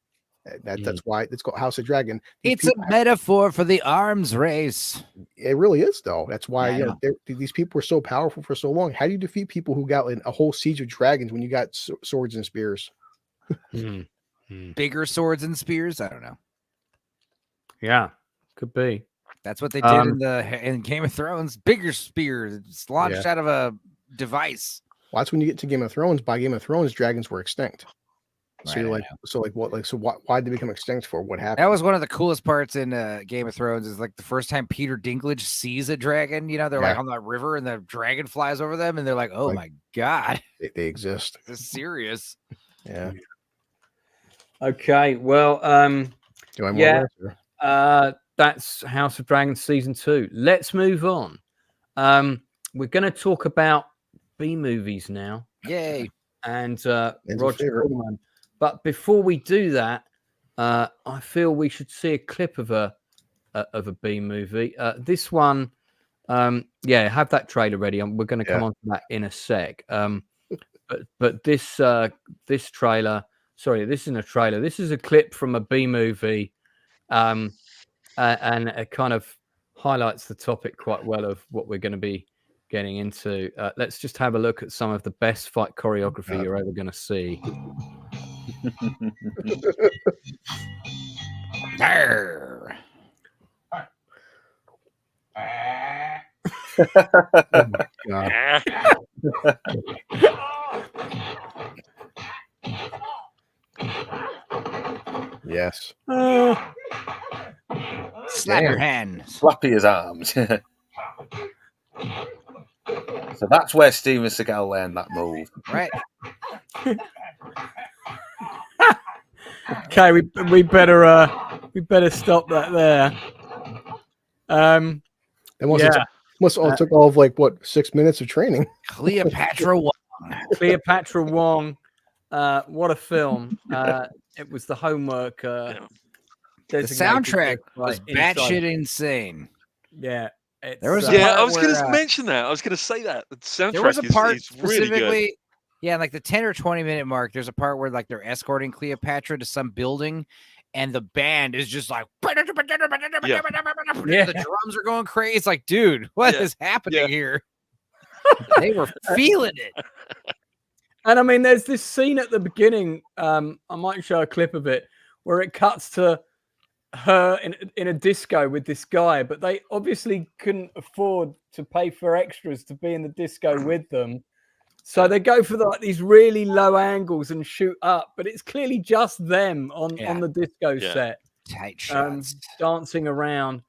That's why it's called House of Dragon. It's a metaphor for the arms race. It really is, though. That's why these people were so powerful for so long. How do you defeat people who got a whole siege of dragons when you got swords and spears? Bigger swords and spears? I don't know. Yeah, could be. That's what they did in Game of Thrones. Bigger spears. It's launched out of a device. Well, that's when you get to Game of Thrones. By Game of Thrones, dragons were extinct. So Right, why did they become extinct for? What happened? That was one of the coolest parts in Game of Thrones. Is like the first time Peter Dinklage sees a dragon. They're like on that river, and the dragon flies over them, and they're like, "Oh my god, they exist." This is serious. Yeah. Okay. Well. Do I more? That's House of Dragons season 2. Let's move on. We're going to talk about B movies now. Yay! And Roger Corman. But before we do that, I feel we should see a clip of a B movie. This one, have that trailer ready. We're going to come on to that in a sec. But this trailer, sorry, this isn't a trailer. This is a clip from a B movie, and it kind of highlights the topic quite well of what we're going to be getting into. Let's just have a look at some of the best fight choreography you're ever going to see. Yes. Slap your hand. Slappy his arms. So that's where Steven Seagal learned that move. Right. Okay, we better stop that there. It must all took all of 6 minutes of training. Cleopatra Wong. What a film. It was the homework. The soundtrack was batshit insane. Yeah. There was a Yeah, I part was going where, to mention that. I was going to say that. The soundtrack there was a part is really good. specifically, yeah, like the 10 or 20 minute mark. There's a part where like they're escorting Cleopatra to some building, and the band is just like, Yeah. the drums are going crazy. It's like, dude, what is happening here? They were feeling it. And I mean, there's this scene at the beginning. I might show a clip of it where it cuts to her in a disco with this guy, but they obviously couldn't afford to pay for extras to be in the disco with them. So they go for like these really low angles and shoot up, but it's clearly just them on the disco set, tight shots, dancing around.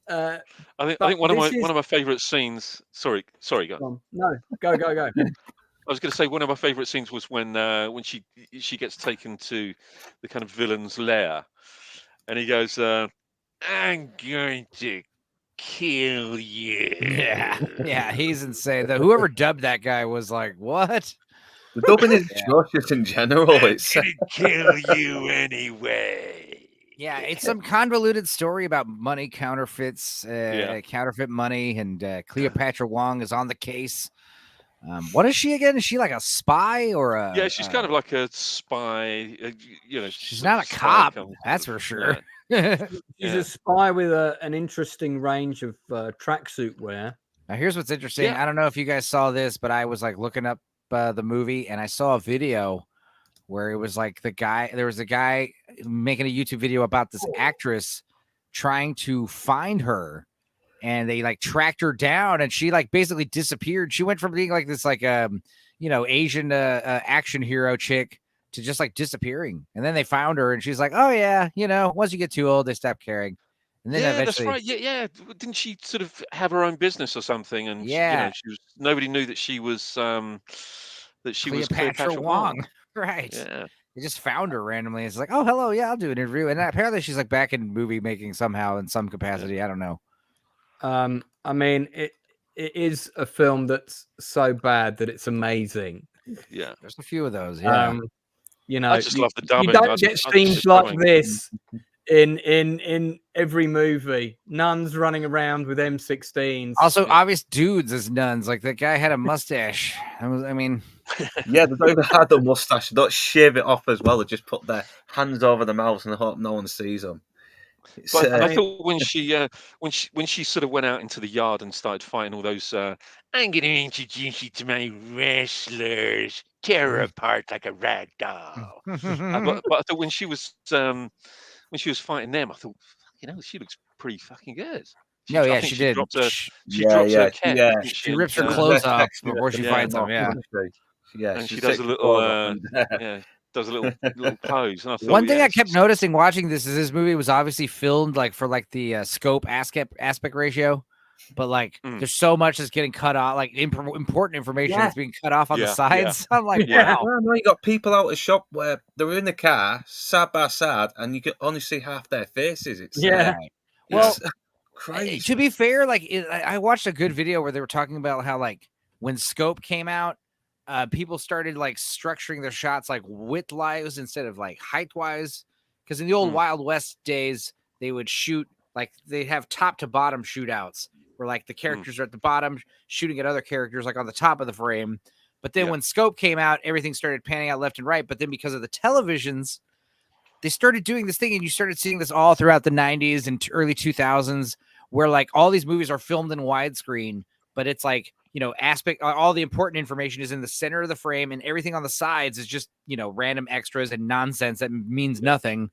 I think one of my favorite scenes. Sorry, go. No, go. I was going to say one of my favorite scenes was when she gets taken to the kind of villain's lair, and he goes, "I'm going to kill you." Yeah, he's insane. Whoever dubbed that guy was like, what? The dubbing is atrocious in general. It's gonna kill you anyway. Yeah, it's some convoluted story about money counterfeits, counterfeit money, and Cleopatra Wong is on the case. What is she again? Is she like a spy or a? Yeah, she's kind of like a spy. She's not a cop. That's for sure. She's a spy with an interesting range of tracksuit wear. Now, here's what's interesting. I don't know if you guys saw this, but I was like looking up the movie, and I saw a video where it was like there was a guy making a YouTube video about this actress trying to find her, and they like tracked her down, and she like basically disappeared. She went from being like this like Asian action hero chick to just like disappearing. And then they found her, and she's like, oh yeah, once you get too old, they stop caring. And then eventually, that's right. Yeah. Didn't she sort of have her own business or something? And nobody knew that she was Cleopatra Wong. Right. Yeah. They just found her randomly. It's like, oh, hello. Yeah, I'll do an interview. And apparently she's like back in movie making somehow in some capacity. I don't know. I mean, it is a film that's so bad that it's amazing. Yeah. There's a few of those. Yeah. I just love the dubbing. You don't get scenes like this in every movie. Nuns running around with M16s. Also, obvious dudes as nuns. Like that guy had a mustache. Yeah, they don't even have the mustache. They don't shave it off as well. They just put their hands over their mouths and hope no one sees them. But I thought when she sort of went out into the yard and started fighting all those, I'm going to introduce you to my wrestlers, tear her apart like a rag doll. But I thought when she was fighting them, I thought, she looks pretty fucking good. She did. She drops her cap. She rips her clothes off before she fights them. Yeah. Yeah, and she does a little does a little pose. And I thought, one thing I kept noticing watching this movie was obviously filmed like for like the scope aspect ratio, but like there's so much that's getting cut off, like important information that's being cut off on the sides. I'm like, wow. No, you got people out of shop where they're in the car side by side, and you can only see half their faces. It's well, crazy. To be fair, like I watched a good video where they were talking about how like when scope came out, people started like structuring their shots like width-wise instead of like height-wise. Because in the old Wild West days, they would shoot like they'd have top to bottom shootouts where like the characters are at the bottom shooting at other characters like on the top of the frame. But then when scope came out, everything started panning out left and right. But then because of the televisions, they started doing this thing, and you started seeing this all throughout the 90s and early 2000s where like all these movies are filmed in widescreen, but it's like, all the important information is in the center of the frame, and everything on the sides is just, random extras and nonsense that means nothing.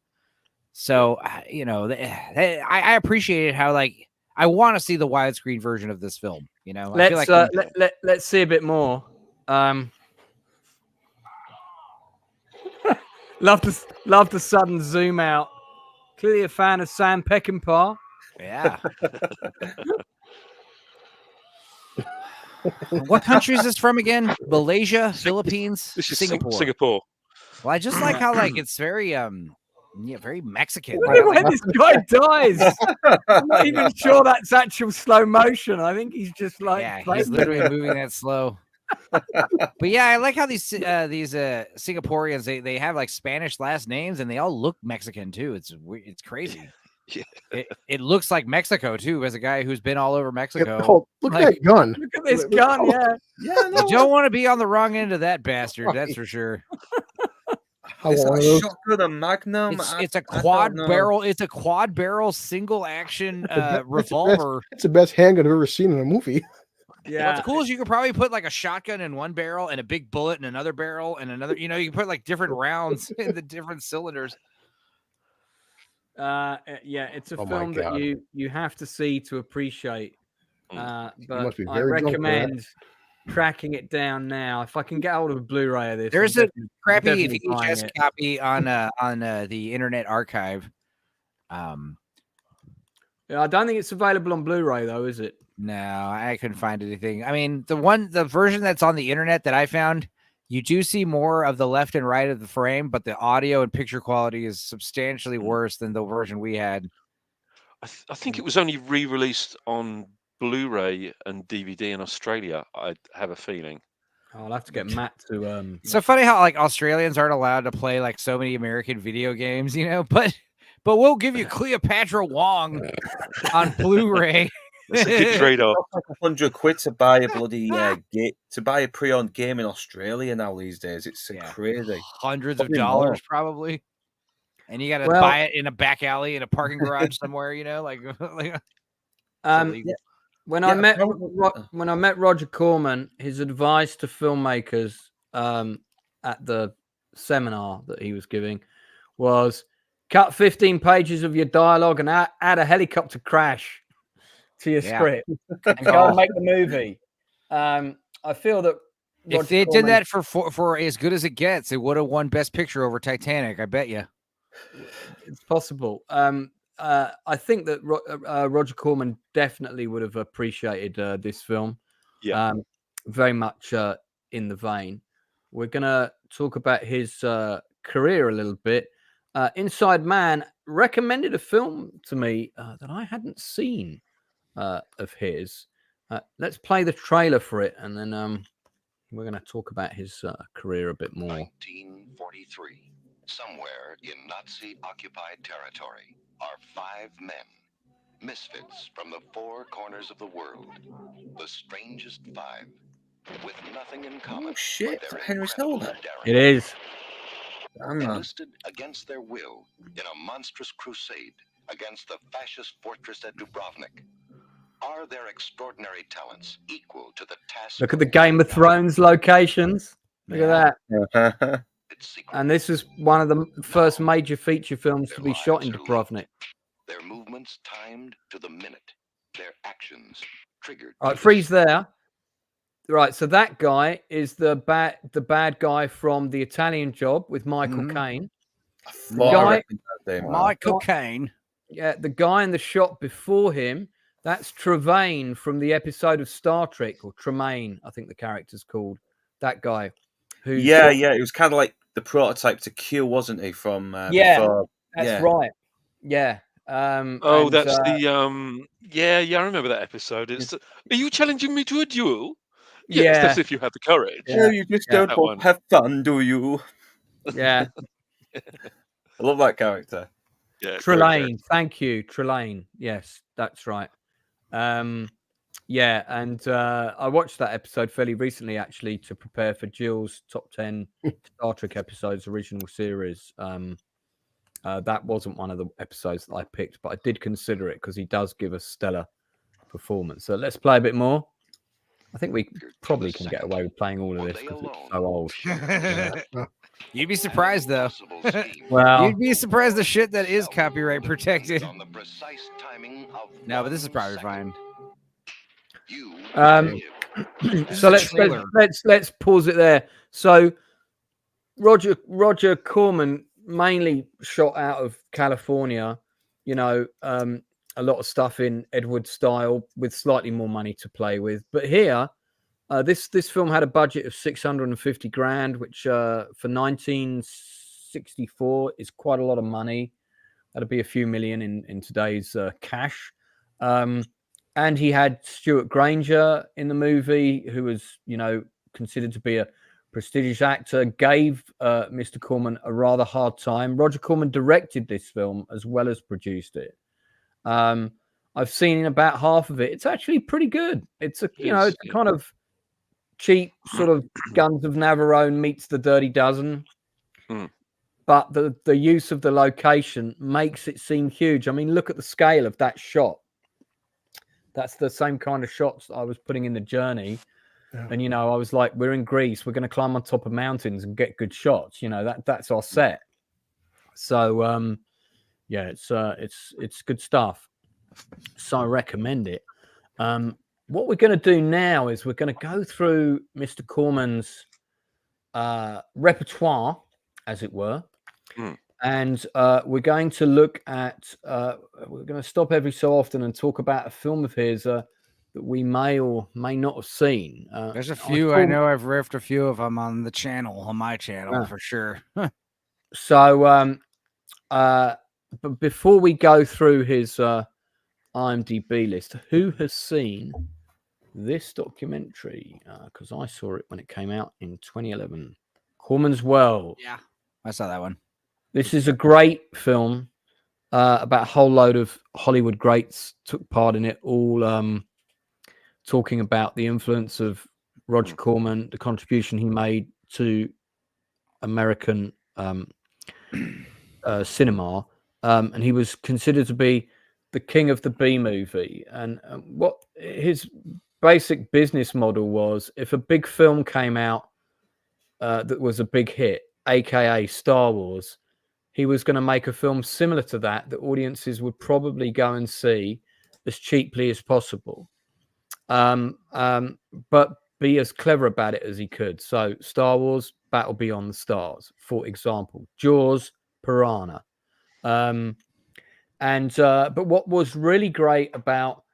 So, I appreciated how, like, I want to see the widescreen version of this film. Let's see a bit more. Love the sudden zoom out. Clearly a fan of Sam Peckinpah. Yeah. What country is this from again? Malaysia, Philippines, Singapore. Singapore. Well, I just like how like it's very very Mexican. When this guy dies, I'm not even sure that's actual slow motion. I think he's just like he's literally moving that slow. But yeah, I like how these Singaporeans they have like Spanish last names, and they all look Mexican too. It's crazy. It looks like Mexico too, as a guy who's been all over Mexico. Oh, look at that gun. Look at this gun, yeah. Yeah, You don't want to be on the wrong end of that bastard, that's for sure. I Is want one that of a those. shotgun, a Magnum? It's a I don't quad know. barrel. It's a quad barrel single action That's revolver. It's the best handgun I've ever seen in a movie. Yeah. What's cool is you could probably put like a shotgun in one barrel and a big bullet in another barrel and another. You know, you can put like different rounds in the different cylinders. Yeah, it's a Oh my film that God. you have to see to appreciate. must But be I very drunk for that. recommend tracking it down now. If I can get hold of a Blu-ray of this, There's I'm a definitely crappy definitely buying VHS it. copy on the Internet Archive. Yeah, I don't think it's available on Blu-ray though, is it? No, I couldn't find anything. I mean, the version that's on the internet that I found, you do see more of the left and right of the frame, but the audio and picture quality is substantially worse than the version we had. I think it was only re-released on Blu-ray and DVD in Australia. I have a feeling. I'll have to get Matt to. It's so funny how like Australians aren't allowed to play like so many American video games, you know, but we'll give you Cleopatra Wong on Blu-ray. It's a good trade-off. Like £100 to buy a bloody to buy a pre-owned game in Australia now these days. It's crazy. Hundreds Probably of dollars, more. probably. And you got to Well- buy it in a back alley in a parking garage somewhere, you know, like it's illegal. When Yeah, I met apparently- when I met Roger Corman, his advice to filmmakers at the seminar that he was giving was cut 15 pages of your dialogue and add a helicopter crash to your Yeah. script and go and make the movie. I feel that If they did that for as good as it gets, it would have won Best Picture over Titanic. I bet you. it's possible. I think that Roger Corman definitely would have appreciated this film. Yeah. Very much in the vein. We're gonna talk about his career a little bit. Inside Man recommended a film to me that I hadn't seen of his. Let's play the trailer for it, and then we're going to talk about his career a bit more. 1943, somewhere in Nazi-occupied territory, are 5 men, misfits from the 4 corners of the world, the strangest 5, with nothing in common. Oh shit! but their Henry incredible Silver. daring. It is. Enlisted against their will in a monstrous crusade against the fascist fortress at Dubrovnik. Are their extraordinary talents equal to the task? Look at the Game of Thrones locations. Look at that. Its secret, And this is one of the first major feature films to be shot in lives are Dubrovnik. their movements timed to the minute, their actions triggered. All right, to the freeze there. Right, so that guy is the bad guy from The Italian Job with Michael Caine. Guy, Michael Caine. Yeah, the guy in the shot before him, that's Tremaine from the episode of Star Trek, or Tremaine, I think the character's called. That guy. Who's yeah, it was kind of like the prototype to Q, wasn't he? From before? That's right. Yeah. Oh, that's the I remember that episode. It's are you challenging me to a duel? Yes, that's if you have the courage. Yeah, you just don't want to have fun, do you? Yeah. I love that character. Yeah, Trelane, thank you, Trelane. Yes, that's right. Yeah, and I watched that episode fairly recently, actually, to prepare for Jill's top 10 Star Trek episodes, original series. That wasn't one of the episodes that I picked, but I did consider it because he does give a stellar performance. So let's play a bit more. I think we probably can get away with playing all of this because it's so old. You'd be surprised, though. Well, you'd be surprised the shit that is copyright protected. No, but this is probably fine. So let's pause it there. So Roger Corman mainly shot out of California. You know, a lot of stuff in Edward style with slightly more money to play with. But here, this film had a budget of $650,000, which for 1964 is quite a lot of money. That'd be a few million in today's cash. And he had Stuart Granger in the movie, who was, you know, considered to be a prestigious actor, gave Mr. Corman a rather hard time. Roger Corman directed this film as well as produced it. I've seen about half of it. It's actually pretty good. It's a it's a kind of cheap sort of Guns of Navarone meets the Dirty Dozen. But the use of the location makes it seem huge. I mean, look at the scale of that shot. That's the same kind of shots I was putting in The Journey. Yeah. And, I was like, we're in Greece. We're going to climb on top of mountains and get good shots. That's our set. So, it's good stuff. So I recommend it. What we're going to do now is we're going to go through Mr. Corman's repertoire, as it were. And we're going to look at, we're going to stop every so often and talk about a film of his that we may or may not have seen. There's a few. I know I've riffed a few of them on the channel, on my channel, for sure. So, but before we go through his IMDb list, who has seen this documentary? Because I saw it when it came out in 2011. Corman's World. Yeah, I saw that one. This is a great film about a whole load of Hollywood greats took part in it, all talking about the influence of Roger Corman, the contribution he made to American cinema. And he was considered to be the king of the B-movie. And what his basic business model was, if a big film came out that was a big hit, aka Star Wars, he was going to make a film similar to that audiences would probably go and see as cheaply as possible, but be as clever about it as he could. So Star Wars, Battle Beyond the Stars, for example. Jaws, Piranha. But what was really great about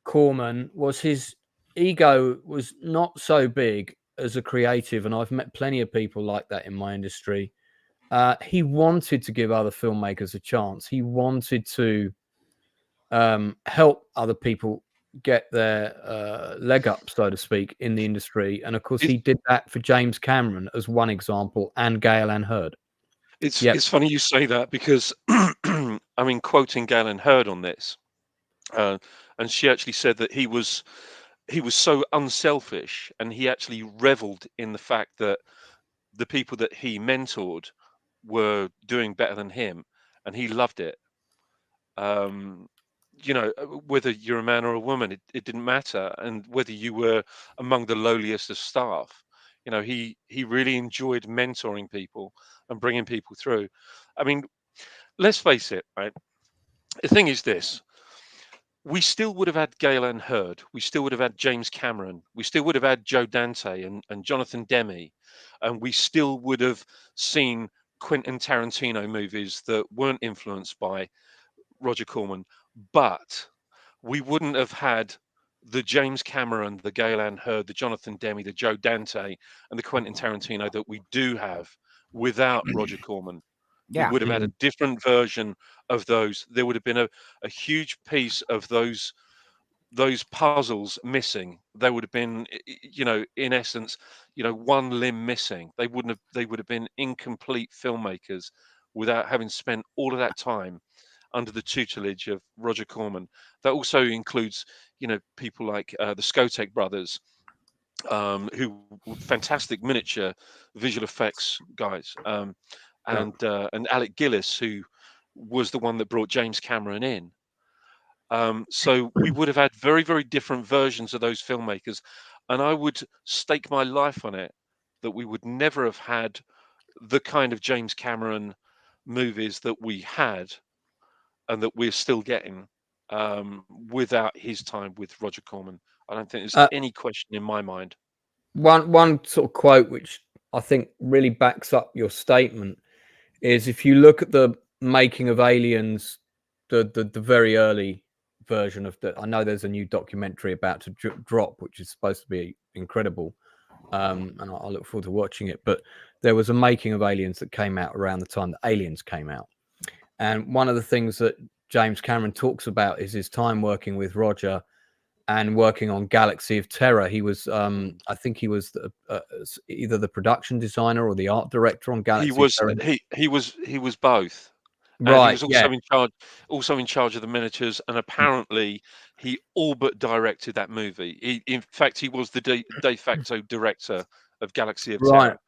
Corman was his ego was not so big as a creative, and I've met plenty of people like that in my industry. He wanted to give other filmmakers a chance. He wanted to help other people get their leg up, so to speak, in the industry. And of course, he did that for James Cameron as one example, and Gail Ann Hurd. It's funny you say that, because I mean, quoting Gail Ann Hurd on this, and she actually said that he was so unselfish, and he actually reveled in the fact that the people that he mentored were doing better than him, and he loved it. Whether you're a man or a woman, it didn't matter, and whether you were among the lowliest of staff, he really enjoyed mentoring people and bringing people through. I mean, let's face it, right? The thing is this: we still would have had Gail Ann Hurd, we still would have had James Cameron, we still would have had Joe Dante and Jonathan Demme, and we still would have seen Quentin Tarantino movies that weren't influenced by Roger Corman, but we wouldn't have had the James Cameron, the Gail Ann Hurd, the Jonathan Demme, the Joe Dante, and the Quentin Tarantino that we do have without Roger Corman. Yeah. We would have had a different version of those. There would have been a huge piece of those puzzles missing. There would have been, in essence, one limb missing. They would have been incomplete filmmakers without having spent all of that time under the tutelage of Roger Corman. That also includes, people like the Skotek brothers, who were fantastic miniature visual effects guys, and Alec Gillis, who was the one that brought James Cameron in. So we would have had very, very different versions of those filmmakers, and I would stake my life on it that we would never have had the kind of James Cameron movies that we had and that we're still getting without his time with Roger Corman. I don't think there's any question in my mind. One sort of quote which I think really backs up your statement is, if you look at the making of Aliens, the very early version of I know there's a new documentary about to drop, which is supposed to be incredible, and I look forward to watching it. But there was a making of Aliens that came out around the time that Aliens came out, and one of the things that James Cameron talks about is his time working with Roger and working on Galaxy of Terror. He was, I think he was either the production designer or the art director on Galaxy of Terror. He was both. And he Right. was Yeah. also in charge of the miniatures, and apparently he all but directed that movie. In fact, he was the de facto director of Galaxy of Right. Terror.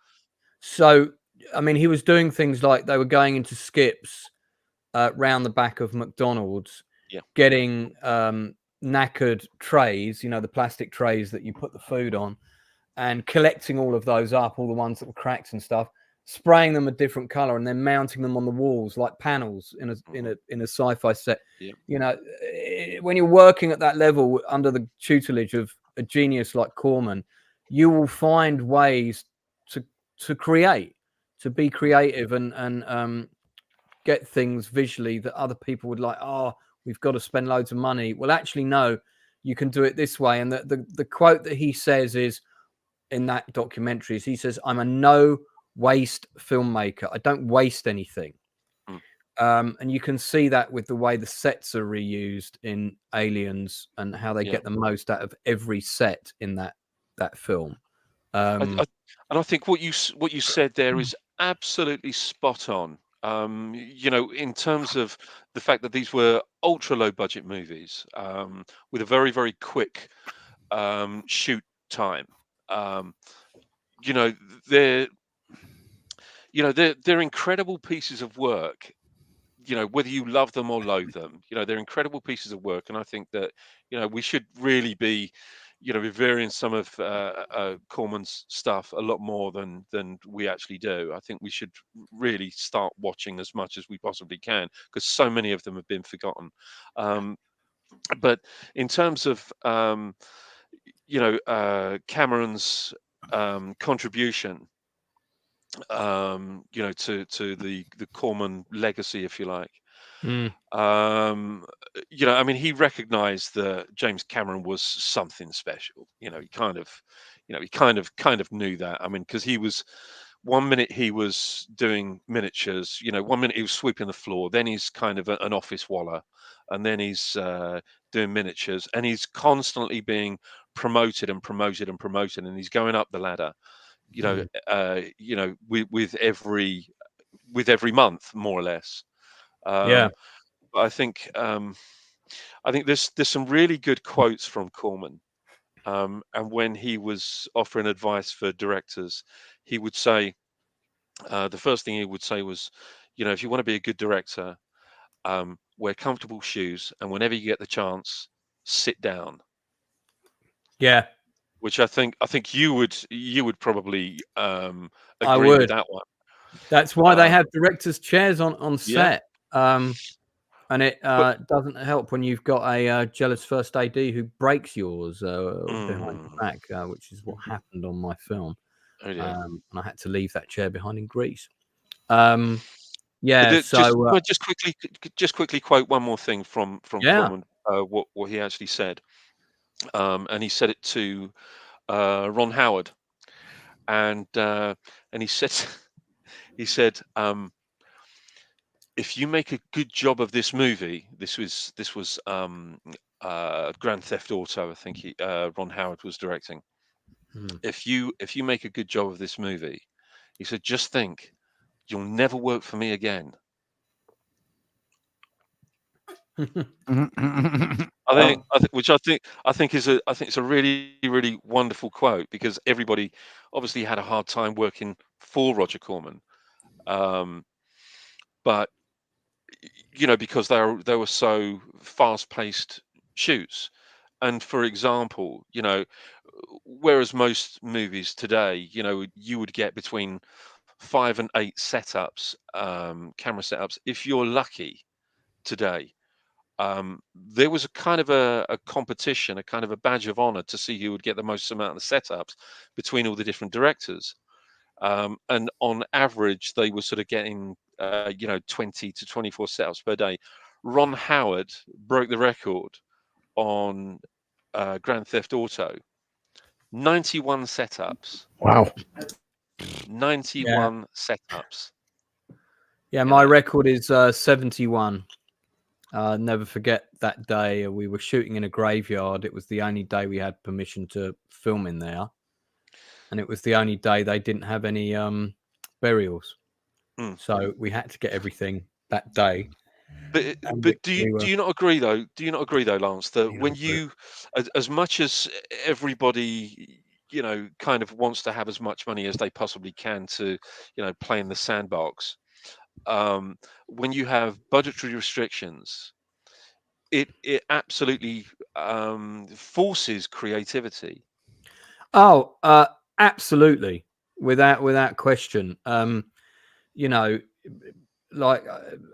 So, I mean, he was doing things like they were going into skips round the back of McDonald's, Yeah. getting knackered trays, you know, the plastic trays that you put the food on, and collecting all of those up, all the ones that were cracked and stuff, spraying them a different color, and then mounting them on the walls like panels in a sci-fi set. Yeah. You know, when you're working at that level under the tutelage of a genius like Corman, you will find ways to create, to be creative, and get things visually that other people would like. Oh, we've got to spend loads of money. Well, actually, no, you can do it this way. And the quote that he says is in that documentary is, he says, "I'm a no waste filmmaker. I don't waste anything." And you can see that with the way the sets are reused in Aliens and how they get the most out of every set in that film. And I think what you said there is absolutely spot on. You know, in terms of the fact that these were ultra low budget movies with a very, very quick shoot time. You know, they're incredible pieces of work. You know, whether you love them or loathe them, you know, they're incredible pieces of work. And I think that, you know, we should really be, you know, revering some of Corman's stuff a lot more than we actually do. I think we should really start watching as much as we possibly can, because so many of them have been forgotten. But in terms of, you know, Cameron's contribution, you know, to the Corman legacy, if you like. You know, I mean, he recognized that James Cameron was something special. You know, he kind of knew that. I mean, because he was, one minute he was doing miniatures, you know, one minute he was sweeping the floor, then he's kind of an office waller, and then he's doing miniatures, and he's constantly being promoted and promoted and promoted, and he's going up the ladder. You know, with every month, more or less. Yeah. But I think there's some really good quotes from Corman. And when he was offering advice for directors, he would say, the first thing he would say was, you know, if you want to be a good director, wear comfortable shoes, and whenever you get the chance, sit down. Yeah. Which I think you would probably I agree would. with that one. That's why they have directors' chairs on Yeah. set. And it doesn't help when you've got a jealous first AD who breaks yours behind your back, which is what happened on my film. Oh, yeah. And I had to leave that chair behind in Greece. Yeah. Just quickly quote one more thing from Corman, what he actually said, and he said it to Ron Howard, and he said, if you make a good job of this movie, this was Grand Theft Auto, I think Ron Howard was directing. If you make a good job of this movie, he said, just think, you'll never work for me again. I think it's a really, really wonderful quote, because everybody obviously had a hard time working for Roger Corman, but you know, because they were so fast-paced shoots. And for example, you know, whereas most movies today, you know, you would get between 5 and 8 setups, camera setups, if you're lucky today. There was a kind of a competition, a kind of a badge of honor to see who would get the most amount of setups between all the different directors. And on average, they were sort of getting, you know, 20 to 24 setups per day. Ron Howard broke the record on Grand Theft Auto. 91 setups. Wow. 91 setups. Yeah, my record is 71. Never forget that day. We were shooting in a graveyard. It was the only day we had permission to film in there. And it was the only day they didn't have any burials. So we had to get everything that day. But do you not agree though? Do you not agree though, Lance, that when you, as much as everybody, kind of wants to have as much money as they possibly can to, play in the sandbox, when you have budgetary restrictions, it absolutely forces creativity. Oh, absolutely, without question. Like,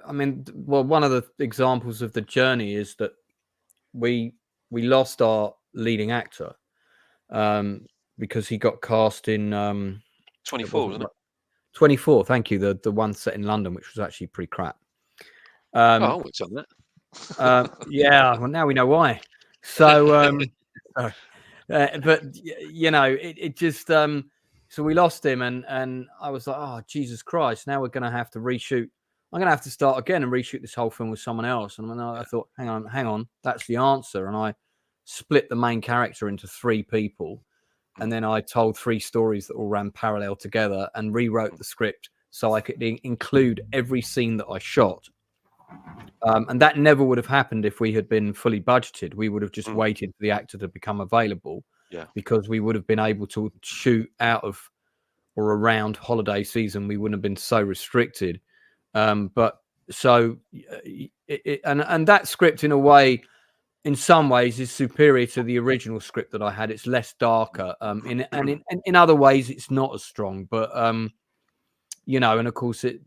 I mean, well, one of the examples of the journey is that we lost our leading actor because he got cast in 24, wasn't it? 24. Thank you. The one set in London, which was actually pretty crap. Oh, it's on that. Yeah. Well, now we know why. So, but it just so we lost him, and I was like, oh Jesus Christ! Now we're going to have to reshoot. I'm going to have to start again and reshoot this whole film with someone else. And I thought, hang on, that's the answer. And I split the main character into 3 people. And then I told 3 stories that all ran parallel together and rewrote the script so I could include every scene that I shot. And that never would have happened if we had been fully budgeted. We would have just waited for the actor to become available, because we would have been able to shoot out of or around holiday season. We wouldn't have been so restricted. But so, and that script in a way, in some ways, is superior to the original script that I had. It's less darker. In other ways, it's not as strong. But and of course, it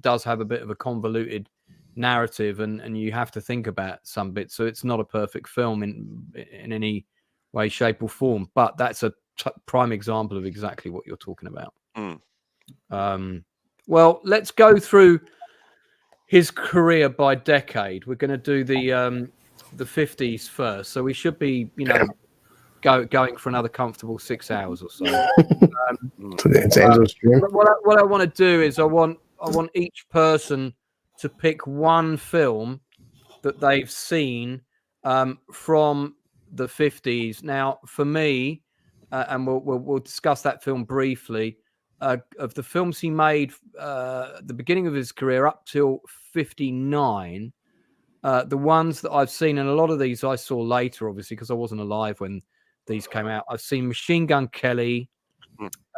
does have a bit of a convoluted narrative, and you have to think about some bits. So it's not a perfect film in any way, shape, or form. But that's a prime example of exactly what you're talking about. Well, let's go through his career by decade. We're going to do the 50s first, so we should be, going for another comfortable 6 hours or so. What I want to do is I want each person to pick one film that they've seen from the 50s. Now, for me, and we'll discuss that film briefly. Of the films he made the beginning of his career up till 59, the ones that I've seen, and a lot of these I saw later, obviously, because I wasn't alive when these came out. I've seen Machine Gun Kelly.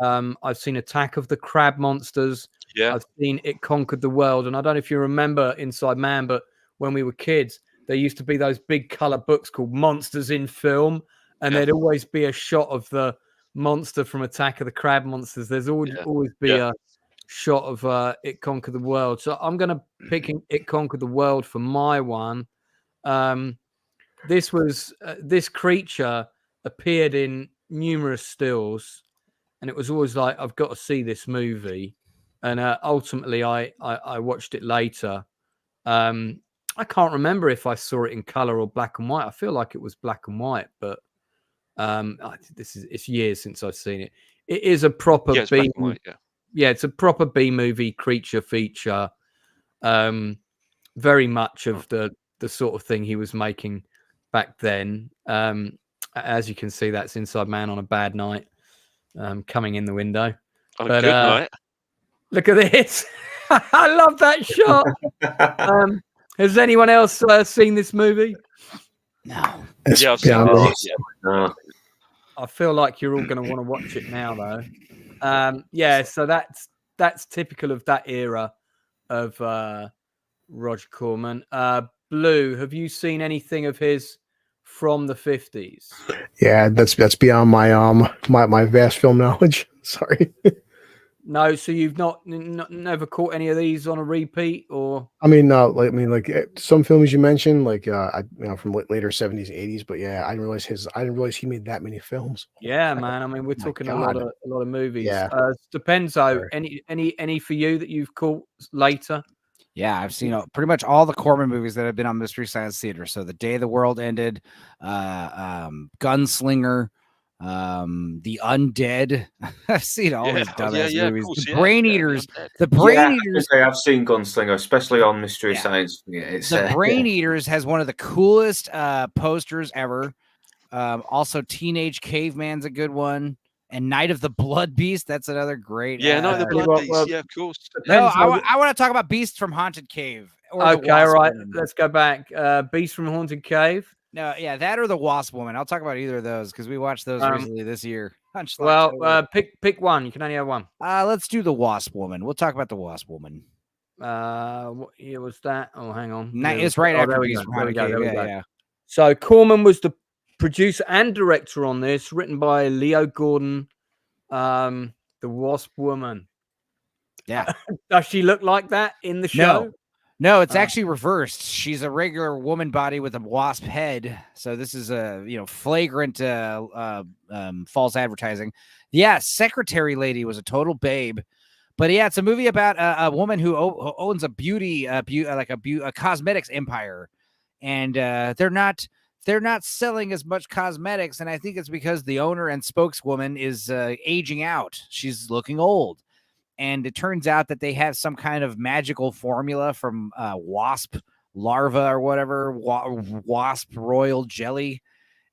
I've seen Attack of the Crab Monsters. Yeah. I've seen It Conquered the World. And I don't know if you remember Inside Man, but when we were kids, there used to be those big color books called Monsters in Film. And there'd always be a shot of the monster from Attack of the Crab Monsters. There's always be a shot of It Conquered the World. So I'm going to pick It Conquered the World for my one. This creature appeared in numerous stills, and it was always like, I've got to see this movie. And ultimately I watched it later. I can't remember if I saw it in color or black and white. I feel like it was black and white, but it's years since I've seen it. It is a proper B. It's a proper B movie creature feature. Very much of the sort of thing he was making back then. As you can see, that's Inside Man on a Bad Night, coming in the window. On a good night. Look at this. I love that shot. Has anyone else seen this movie? No. Yeah, I've seen it. No. I feel like you're all going to want to watch it now, though. So that's typical of that era of Roger Corman. Blue, have you seen anything of his from the 50s? Yeah, that's beyond my vast film knowledge. Sorry. No, so you've never caught any of these on a repeat, or? I mean, some films you mentioned, from later 70s, 80s, but yeah, I didn't realize he made that many films. Yeah, man. I mean, we're talking a lot of movies. Yeah. Depenzo, any for you that you've caught later? Yeah, I've seen pretty much all the Corman movies that have been on Mystery Science Theater. So The Day the World Ended, Gunslinger, The Undead. I've seen all these dumbass movies. Course, the Brain Eaters. The Brain Eaters. I've seen Gunslinger, especially on Mystery Science. The Brain Eaters has one of the coolest posters ever. Also, Teenage Caveman's a good one. and Night of the Blood Beast. That's another great. Yeah, no, the Tell you Blood what, Beast. well, Yeah, of course. No, depends how I want to talk about Beast from Haunted Cave. Or the okay, all Wasp right. Woman. Let's go back. Beast from Haunted Cave. No, yeah, that or the Wasp Woman. I'll talk about either of those because we watched those recently this year. Well, pick one. You can only have one. Let's do the Wasp Woman. We'll talk about the Wasp Woman. What year was that? Oh, hang on. It's right after there we Beast go. from There we Haunted go. Cave. There we go. Yeah. So Corman was the producer and director on this, written by Leo Gordon. The Wasp Woman. Yeah. Does she look like that in the show? No, it's actually reversed. She's a regular woman body with a wasp head. So this is a flagrant false advertising. Yeah, Secretary Lady was a total babe. But yeah, it's a movie about a woman who owns a cosmetics empire, and they're not selling as much cosmetics, and I think it's because the owner and spokeswoman is aging out. She's looking old, and it turns out that they have some kind of magical formula from wasp larva or whatever, wasp royal jelly,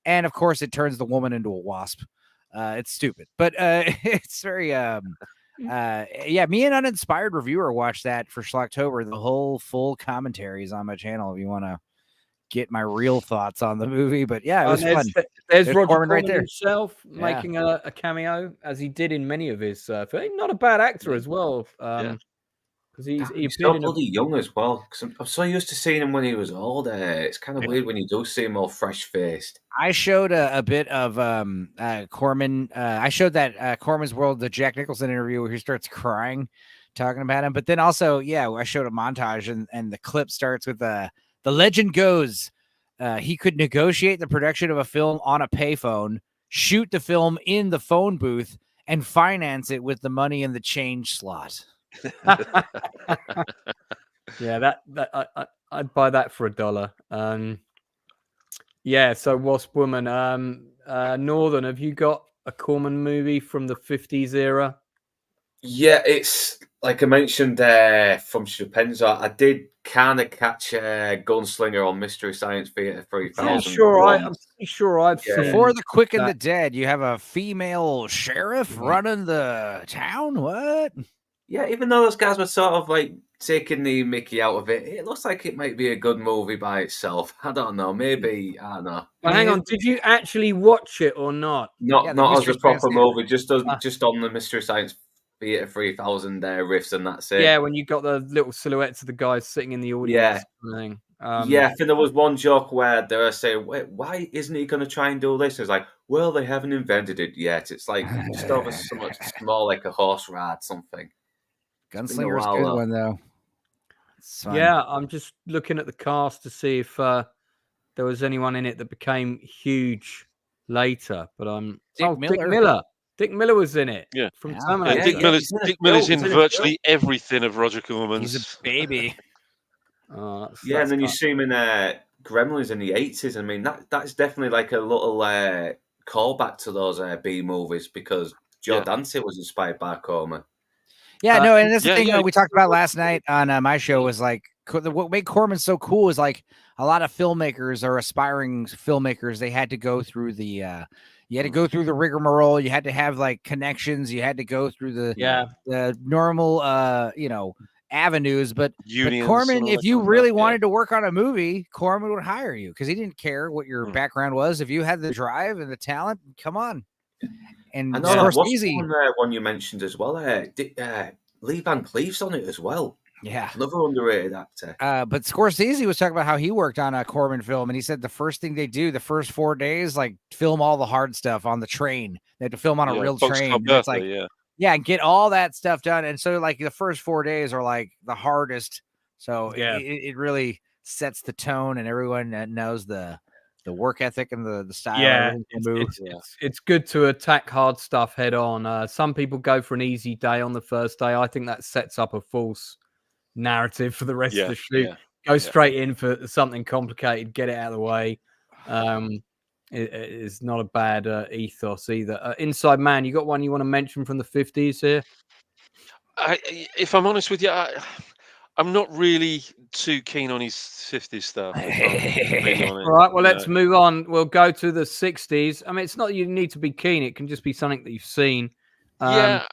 and of course it turns the woman into a wasp. It's stupid, but it's very me and Uninspired Reviewer watched that for Schlocktober. The whole full commentary is on my channel if you want to get my real thoughts on the movie. But yeah, it was fun. There's Roger Corman Corman himself making a cameo, as he did in many of his films. Not a bad actor as well. Because he's so bloody young as well. Because I'm so used to seeing him when he was older. It's kind of weird when you do see him all fresh faced. I showed a bit of Corman. I showed that Corman's World, the Jack Nicholson interview where he starts crying, talking about him. But then also, I showed a montage, and the clip starts with the legend goes, he could negotiate the production of a film on a payphone, shoot the film in the phone booth, and finance it with the money in the change slot. Yeah, I'd buy that for $1. So Wasp Woman. Northern, have you got a Corman movie from the 50s era? Yeah, it's like I mentioned from Shapenza. I did kind of catch Gunslinger on Mystery Science Theater 3000. I'm pretty sure I've seen. Before The Quick and the Dead, you have a female sheriff running the town. What? Yeah, even though those guys were sort of like taking the mickey out of it, it looks like it might be a good movie by itself. I don't know. Maybe, I don't know. Well, hang on. Did you actually watch it or not? Not as a proper movie, just on the Mystery Science Theater 3000 riffs, and that's it. Yeah, when you got the little silhouettes of the guys sitting in the audience. I think there was one joke where they were saying, "Wait, why isn't he going to try and do this?" It's like, well, they haven't invented it yet. It's like just over so much small, like a horse ride, something. Gunslinger's a good one, though. Yeah, I'm just looking at the cast to see if there was anyone in it that became huge later. But Dick Miller. Dick Miller was in it. Yeah, from Terminator. Dick Miller's in virtually everything of Roger Corman's. He's a baby. And then you see him in Gremlins in the 80s. I mean, that's definitely like a little callback to those B movies because Joe Dante was inspired by Corman. Yeah, no, and that's the thing we talked about last night on my show was like what made Corman so cool is like a lot of filmmakers or aspiring filmmakers. They had to go through the rigmarole. You had to have like connections. You had to go through the normal avenues. But Corman, if you really wanted to work on a movie, Corman would hire you because he didn't care what your background was. If you had the drive and the talent, come on. And I know Scorsese, one you mentioned as well. Lee Van Cleef's on it as well. Yeah, another underrated actor. But Scorsese was talking about how he worked on a Corman film, and he said the first thing they do, the first 4 days, like film all the hard stuff on the train. They had to film on a real train. It's like, and get all that stuff done. And so, like the first 4 days are like the hardest. So it really sets the tone, and everyone knows the work ethic and the style. Yeah, it's good to attack hard stuff head on. Some people go for an easy day on the first day. I think that sets up a false narrative for the rest of the shoot. Go straight in for something complicated, get it out of the way. It is not a bad ethos either. Inside Man, you got one you want to mention from the 50s here? If I'm honest with you, I'm not really too keen on his 50s stuff. If I'm completely honest. All right, well, No. let's move on. We'll go to the 60s. I mean, it's not you need to be keen. It can just be something that you've seen. Yeah,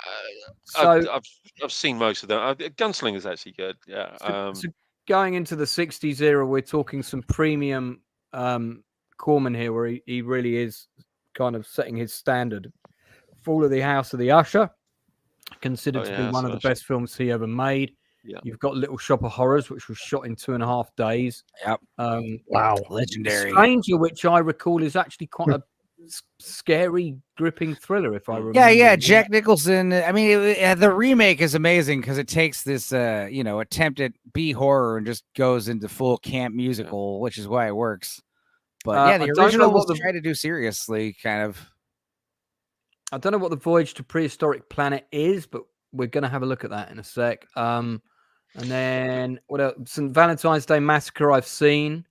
So, I've seen most of them. Gunslinger's actually good. Yeah. so going into the 60s era, we're talking some premium Corman here, where he really is kind of setting his standard. Fall of the House of the Usher, considered to be one of the best films he ever made. Yeah. You've got Little Shop of Horrors, which was shot in 2.5 days. Yep. Wow. Legendary. Stranger, which I recall is actually quite a scary, gripping thriller, if I remember. Yeah. Jack Nicholson. I mean, the remake is amazing because it takes this, attempt at B horror and just goes into full camp musical, which is why it works. But the original was tried to do seriously, kind of. I don't know what the Voyage to Prehistoric Planet is, but we're going to have a look at that in a sec. And then what else? St. Valentine's Day Massacre I've seen.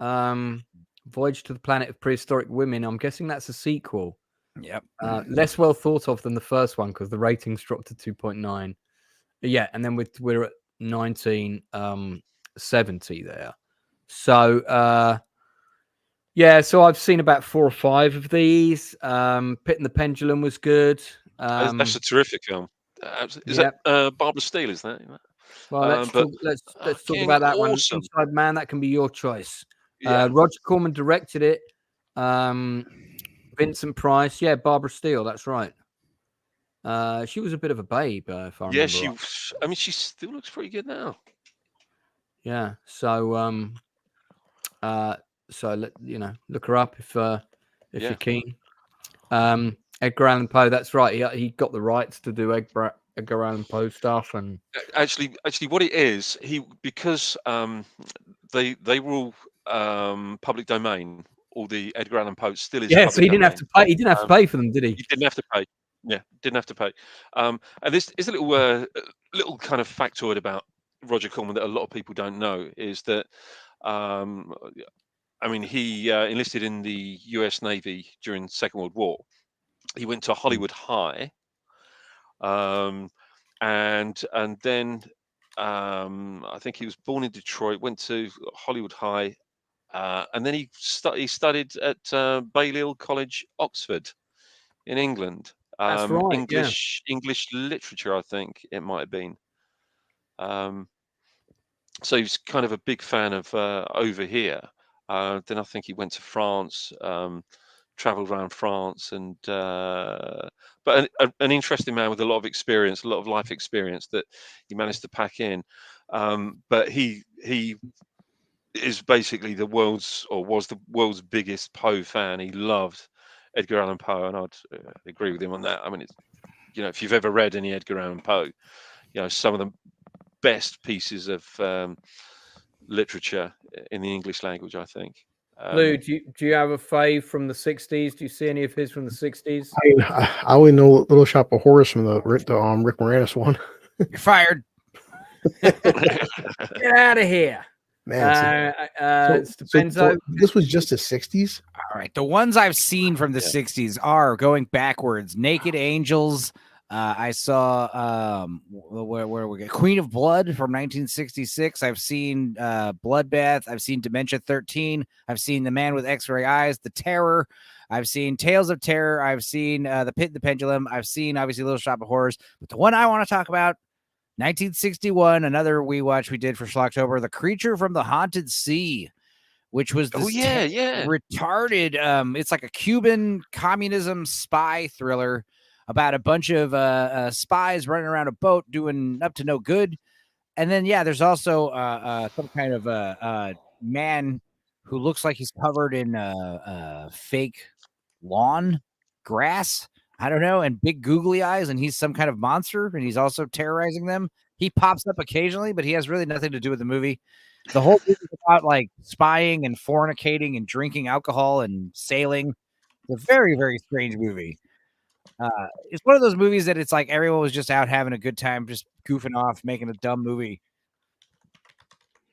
Voyage to the Planet of Prehistoric Women. I'm guessing that's a sequel. Yep. Less well thought of than the first one because the ratings dropped to 2.9. Yeah, and then we're at 1970 there. So so I've seen about 4 or 5 of these. Pit and the Pendulum was good. That's a terrific film. Is that Barbara Steele? Is that? Well, let's talk about that awesome. one. Inside Man, that can be your choice. Yeah. Roger Corman directed it. Vincent Price, Barbara Steele, that's right. She was a bit of a babe, if I remember. Yeah, right. she still looks pretty good now. Yeah, so look her up if you're keen. Edgar Allan Poe, that's right. He got the rights to do Edgar Allan Poe stuff, and actually, what it is, because they were all public domain. All the Edgar Allan Poe still is. Yeah, so he didn't have to pay. He didn't have to pay for them, did he? He didn't have to pay. Yeah, didn't have to pay. And this is a little kind of factoid about Roger Corman that a lot of people don't know is that. He enlisted in the U.S. Navy during the Second World War. He went to Hollywood High, and then I think he was born in Detroit. Went to Hollywood High, and then he studied at Balliol College, Oxford, in England. That's right. English literature, I think it might have been. So he was kind of a big fan of over here. Then I think he went to France, traveled around France, and but an interesting man with a lot of experience, a lot of life experience that he managed to pack in. But he is basically was the world's biggest Poe fan. He loved Edgar Allan Poe, and I'd agree with him on that. I mean, if you've ever read any Edgar Allan Poe, some of the best pieces of literature in the English language, I think. Lou, do you have a fave from the 60s? Do you see any of his from the 60s? I only know Little Shop of Horrors from the Rick Moranis one. You're fired. Get out of here. Man, so this was just the 60s? All right. The ones I've seen from the 60s are going backwards. Naked Angels. I saw where we get Queen of Blood from 1966. I've seen Bloodbath. I've seen Dementia 13. I've seen The Man with X-Ray Eyes, The Terror. I've seen Tales of Terror. I've seen The Pit and the Pendulum. I've seen obviously Little Shop of Horrors. But the one I want to talk about, 1961, another we did for Schlocktober, The Creature from the Haunted Sea, which was this retarded. It's like a Cuban communism spy thriller about a bunch of spies running around a boat doing up to no good. And then, there's also some kind of man who looks like he's covered in fake lawn grass. I don't know. And big googly eyes. And he's some kind of monster. And he's also terrorizing them. He pops up occasionally, but he has really nothing to do with the movie. The whole movie is about like spying and fornicating and drinking alcohol and sailing. It's a very, very strange movie. It's one of those movies that it's like everyone was just out having a good time, just goofing off, making a dumb movie.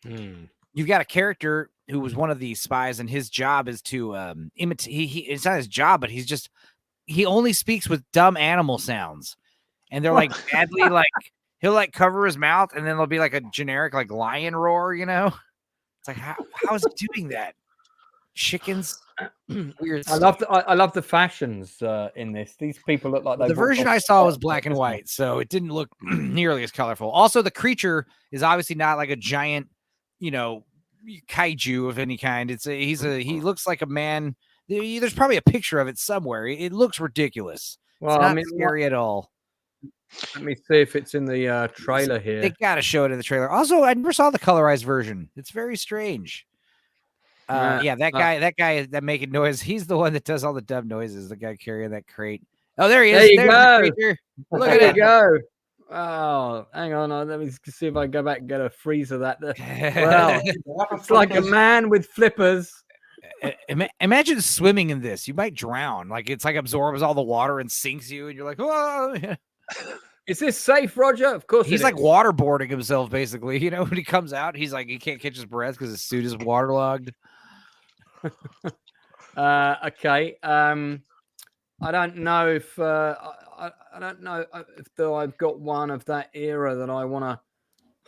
You've got a character who was one of the spies, and his job is to imitate. It's not his job, but he only speaks with dumb animal sounds, and they're like badly like he'll like cover his mouth, and then there'll be like a generic like lion roar. It's like how is he doing that? Chickens, weird. I love the fashions in this. These people look like The they version I saw was black and white, so it didn't look nearly as colorful. Also, the creature is obviously not like a giant, kaiju of any kind. He looks like a man. There's probably a picture of it somewhere. It looks ridiculous. Well, It's not scary at all. Let me see if it's in the trailer here. They gotta show it in the trailer. Also, I never saw the colorized version. It's very strange. That guy that making noise, he's the one that does all the dumb noises. The guy carrying that crate. Oh, there he is. There you There's go. the creature. Look There at you it. go. Oh, hang on. Let me see if I can go back and get a freeze of that. Well, it's like a man with flippers. Imagine swimming in this. You might drown. Like it's like absorbs all the water and sinks you, and you're like, whoa. Is this safe, Roger? Of course. He's like waterboarding himself, basically. When he comes out, he's like he can't catch his breath because his suit is waterlogged. Okay. I don't know if I don't know if though I've got one of that era that I want to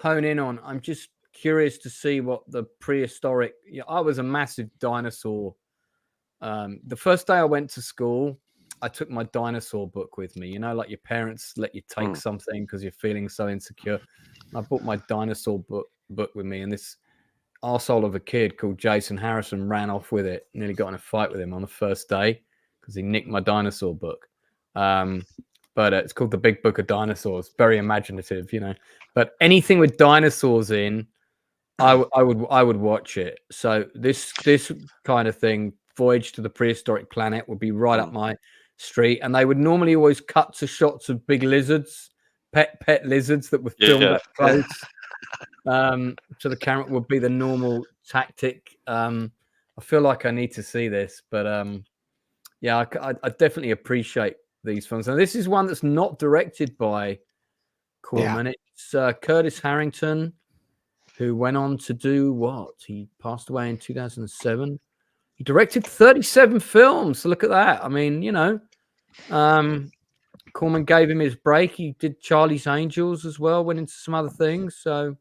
hone in on. I'm just curious to see what the prehistoric. I was a massive dinosaur. The first day I went to school, I took my dinosaur book with me. Like your parents let you take something because you're feeling so insecure. I bought my dinosaur book with me, and this arsehole of a kid called Jason Harrison ran off with it. Nearly got in a fight with him on the first day because he nicked my dinosaur book. But it's called The Big Book of Dinosaurs. Very imaginative, But anything with dinosaurs in, I would watch it. So this kind of thing, Voyage to the Prehistoric Planet, would be right up my street. And they would normally always cut to shots of big lizards, pet lizards that were filmed up close. So the camera would be the normal tactic. I feel like I need to see this, but I definitely appreciate these films. And this is one that's not directed by Corman. Yeah. It's Curtis Harrington, who went on to do what? He passed away in 2007. He directed 37 films. So look at that. I mean, Corman gave him his break. He did Charlie's Angels as well, went into some other things. So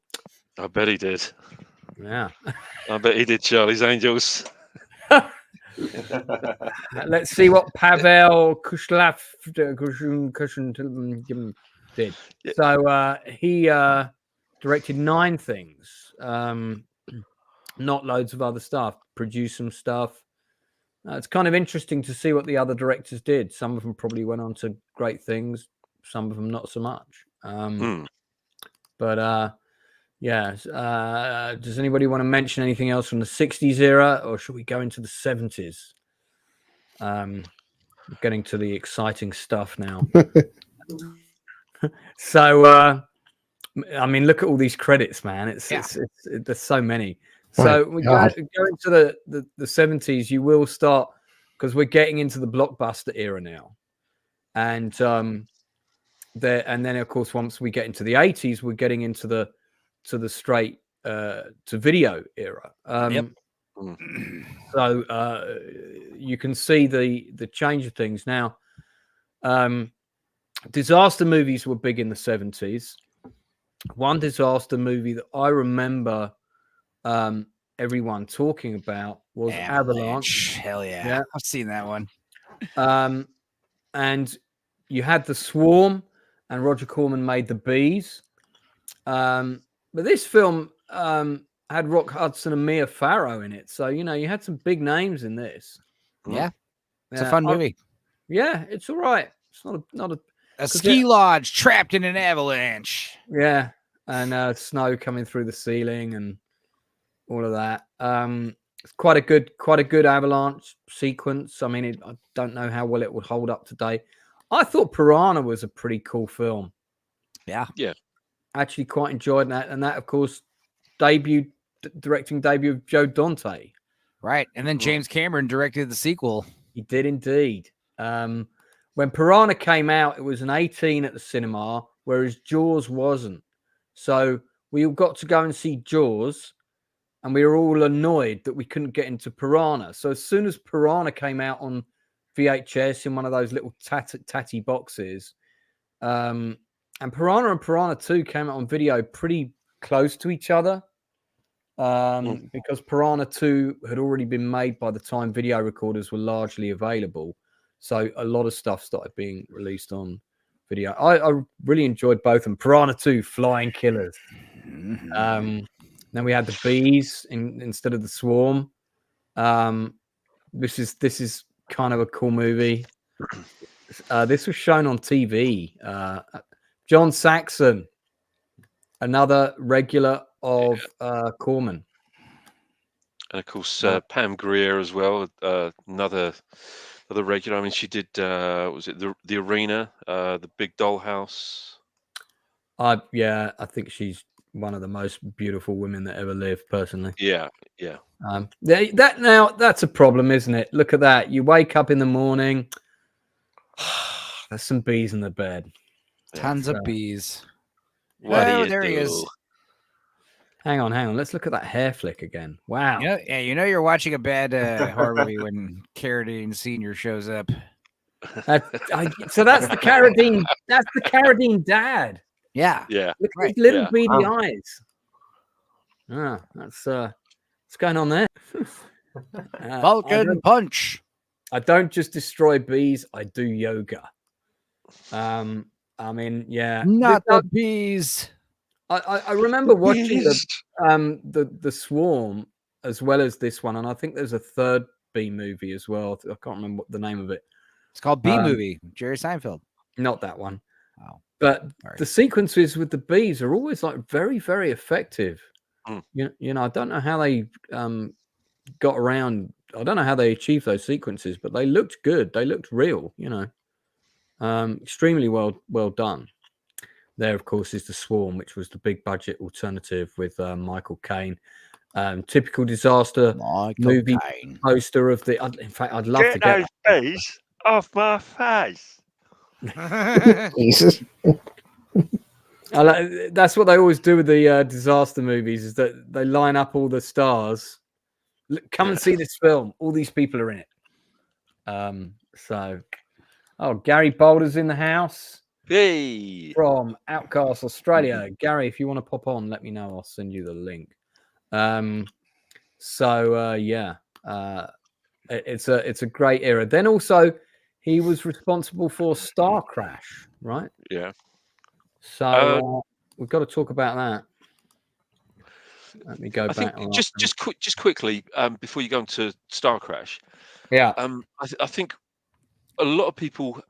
I bet he did. Yeah. I bet he did Charlie's Angels. Let's see what Pavel Kushlav did. So he directed 9 things, not loads of other stuff, produced some stuff. It's kind of interesting to see what the other directors did. Some of them probably went on to great things, some of them not so much. But does anybody want to mention anything else from the 60s era, or should we go into the 70s? Getting to the exciting stuff now. So, I mean, look at all these credits, man. It's there's so many. So we go into the 70s. You will start, because we're getting into the blockbuster era now, and then of course once we get into the 80s, we're getting into the straight to video era. So you can see the change of things now. Disaster movies were big in the 70s. One disaster movie that I remember everyone talking about was Avalanche. Hell yeah. I've seen that one. And you had The Swarm, and Roger Corman made The Bees. But this film had Rock Hudson and Mia Farrow in it. So, you had some big names in this. Yeah. It's a fun movie. Yeah, it's all right. It's not a ski lodge trapped in an avalanche. Yeah. And snow coming through the ceiling and all of that. It's quite a good avalanche sequence. I mean, I don't know how well it would hold up today. I thought Piranha was a pretty cool film. Yeah. Yeah. Actually quite enjoyed that. And that, of course, directing debut of Joe Dante. Right. And then James Cameron directed the sequel. He did indeed. When Piranha came out, it was an 18 at the cinema, whereas Jaws wasn't. So we all got to go and see Jaws, and we were all annoyed that we couldn't get into Piranha. So as soon as Piranha came out on VHS in one of those little tatty boxes, And Piranha 2 came out on video pretty close to each other. Because Piranha 2 had already been made by the time video recorders were largely available. So a lot of stuff started being released on video. I really enjoyed both of them. Piranha 2, Flying Killers. Then we had the bees instead of the swarm. This is kind of a cool movie. This was shown on TV. John Saxon, another regular of CORMAN. And of course, Pam Grier as well, another regular. I mean, she did, was it the Arena, the Big Dollhouse? Yeah, I think she's one of the most beautiful women that ever lived, personally. Yeah. That's a problem, isn't it? Look at that. You wake up in the morning, there's some bees in the bed. Tons of bees. What do you there he do? is. Hang on. Let's look at that hair flick again. Wow. You know you're watching a bad horror movie when Carradine Sr. shows up. So that's the Carradine. That's the Carradine dad. Yeah. Look at his little beady eyes. That's what's going on there. Vulcan punch. I don't just destroy bees. I do yoga. I mean, yeah. Not the bees. I remember watching the Swarm as well as this one, and I think there's a third bee movie as well. I can't remember what the name of it. It's called Bee Movie. Jerry Seinfeld. Not that one. Oh, but sorry. The sequences with the bees are always like very, very effective. You know, I don't know how they got around. I don't know how they achieved those sequences, but they looked good. They looked real. You know, extremely well done. There, of course, is The Swarm, which was the big budget alternative with Michael Caine. Typical disaster movie poster of the. In fact, I'd love to get those bees off my face. Jesus. That's what they always do with the disaster movies, is that they line up all the stars. Come and see this film. All these people are in it. Gary Boulder's in the house. Hey, from Outcast Australia. Gary, if you want to pop on, let me know. I'll send you the link. It's a great era. Then also he was responsible for Star Crash, right? Yeah. So we've got to talk about that. Let me go back. Just quickly before you go into Star Crash. Yeah. I think a lot of people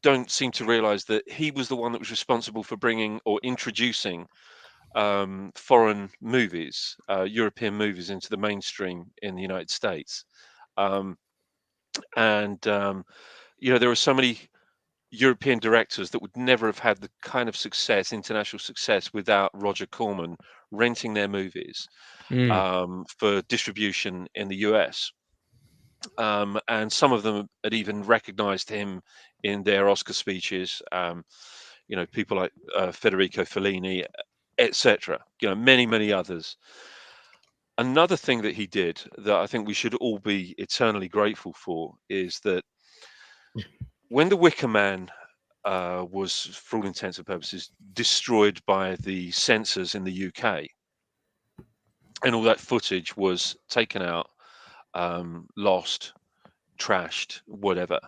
don't seem to realize that he was the one that was responsible for bringing or introducing foreign movies, European movies, into the mainstream in the United States. You know, there are so many European directors that would never have had the kind of success, international success, without Roger Corman renting their movies for distribution in the US. And some of them had even recognized him in their Oscar speeches. You know, people like Federico Fellini, etc. You know, many others. Another thing that he did that I think we should all be eternally grateful for is that when The Wicker Man was, for all intents and purposes, destroyed by the censors in the UK, and all that footage was taken out, lost, trashed, whatever.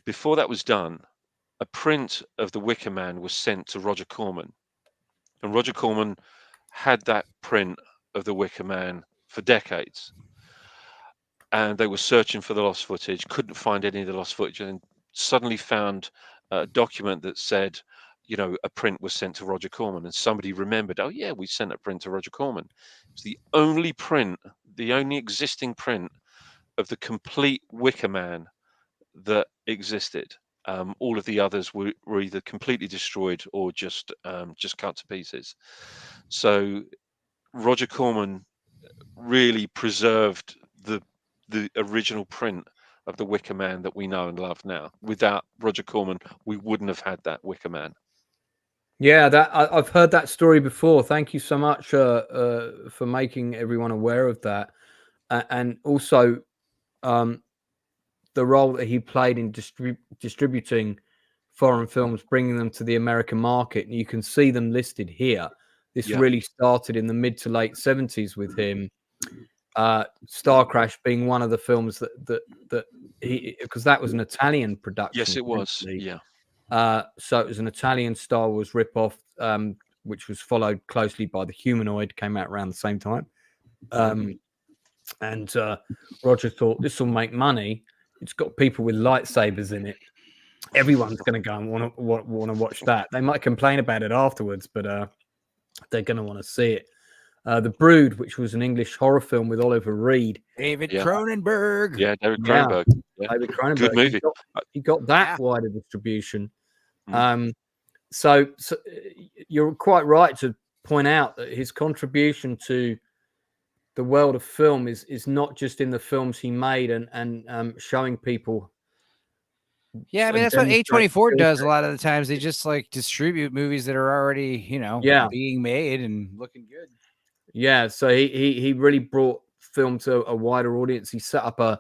Before that was done, a print of The Wicker Man was sent to Roger Corman, and Roger Corman had that print of The Wicker Man for decades. And they were searching for the lost footage, couldn't find any of the lost footage, and suddenly found a document that said, you know, a print was sent to Roger Corman, and somebody remembered, oh yeah, we sent a print to Roger Corman. It's the only print, the only existing print of the complete Wicker Man that existed. All of the others were either completely destroyed or just cut to pieces. So Roger Corman really preserved the original print of the Wicker Man that we know and love now. Without Roger Corman, we wouldn't have had that Wicker Man. Yeah, I've heard that story before. Thank you so much for making everyone aware of that, and also the role that he played in distributing foreign films, bringing them to the American market, and you can see them listed here. This really started in the mid to late 70s with him. Star Crash being one of the films that he, because that was an Italian production. Yes, it was. Yeah. So it was an Italian Star Wars ripoff, which was followed closely by The Humanoid, came out around the same time. And Roger thought, this will make money. It's got people with lightsabers in it. Everyone's going to go and want to watch that. They might complain about it afterwards, but they're going to want to see it. The Brood, which was an English horror film with Oliver Reed. David Cronenberg. Yeah, David Cronenberg. Yeah. David Cronenberg. Good movie. He got that wider distribution. So you're quite right to point out that his contribution to the world of film is not just in the films he made and showing people. Yeah, I mean, that's what A24 does a lot of the times. They just like distribute movies that are already, being made and looking good. Yeah, so he really brought film to a wider audience. He set up a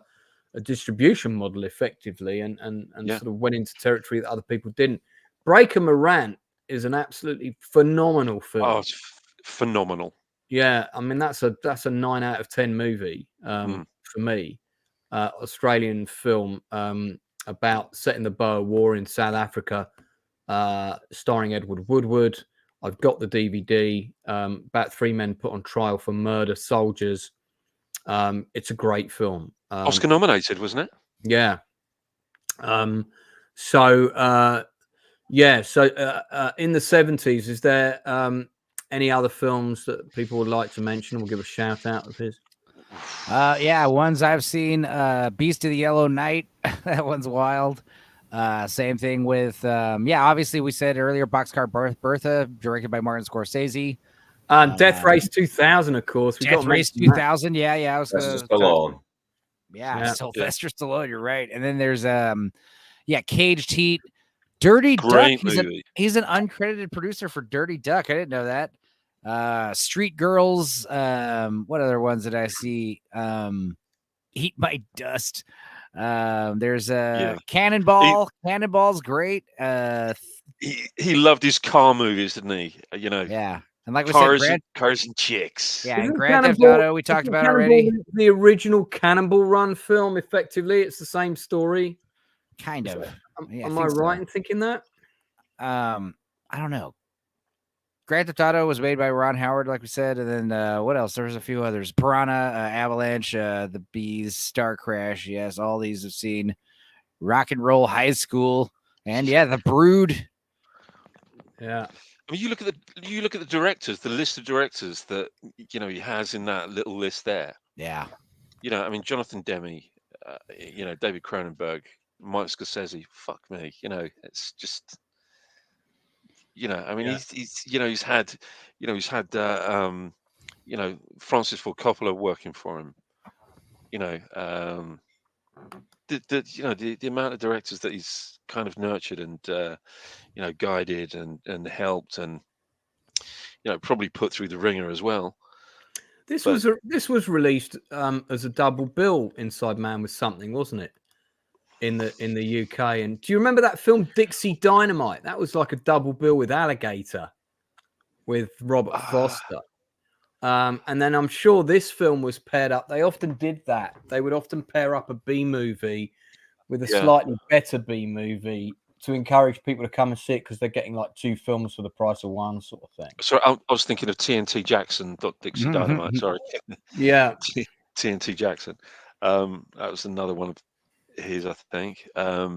distribution model effectively and sort of went into territory that other people didn't. Breaker Morant is an absolutely phenomenal film. Oh, it's phenomenal. Yeah, I mean that's a 9 out of 10 movie for me. Australian film about set in the Boer War in South Africa, starring Edward Woodward. I've got the DVD. About 3 men put on trial for murder soldiers. It's a great film. Oscar nominated, wasn't it? Yeah. So in the 70s, is there any other films that people would like to mention? We'll give a shout out of his. Ones I've seen. Beast of the Yellow Night. That one's wild. Same thing with obviously we said earlier, Boxcar Bertha, directed by Martin Scorsese. Death Race 2000, of course. Death Race 2000. I was Stallone. Sylvester Stallone. You're right. And then there's Caged Heat, Dirty Great Duck. movie. He's an uncredited producer for Dirty Duck. I didn't know that. Street Girls. What other ones did I see? Heat by Dust. There's Cannonball. Cannonball's great. He loved his car movies, didn't he? Yeah. And like we said, cars and chicks. Yeah, and Grand Theft Auto we talked about already. The original Cannonball Run film, effectively, it's the same story. Kind of. Am I right in thinking that? I don't know. Grand Theft Auto was made by Ron Howard, like we said, and then what else? There was a few others: Piranha, Avalanche, The Bees, Star Crash. Yes, all these I've seen. Rock and Roll High School, and The Brood. Yeah. I mean, you look at the directors, the list of directors that he has in that little list there. Yeah. I mean, Jonathan Demme, David Cronenberg, Mike Scorsese. Fuck me, it's just. I mean, he's had Francis Ford Coppola working for him. The amount of directors that he's kind of nurtured and guided and helped and probably put through the ringer as well. This was released as a double bill, Inside Man with Something, wasn't it? In the UK. And do you remember that film Dixie Dynamite? That was like a double bill with Alligator with Robert Foster. And then I'm sure this film was paired up. They often did that. They would often pair up a B movie with a slightly better B movie to encourage people to come and see it because they're getting like 2 films for the price of one, sort of thing. So I was thinking of TNT Jackson, Dixie Dynamite. Sorry. Yeah. TNT Jackson. That was another one of his, I think. I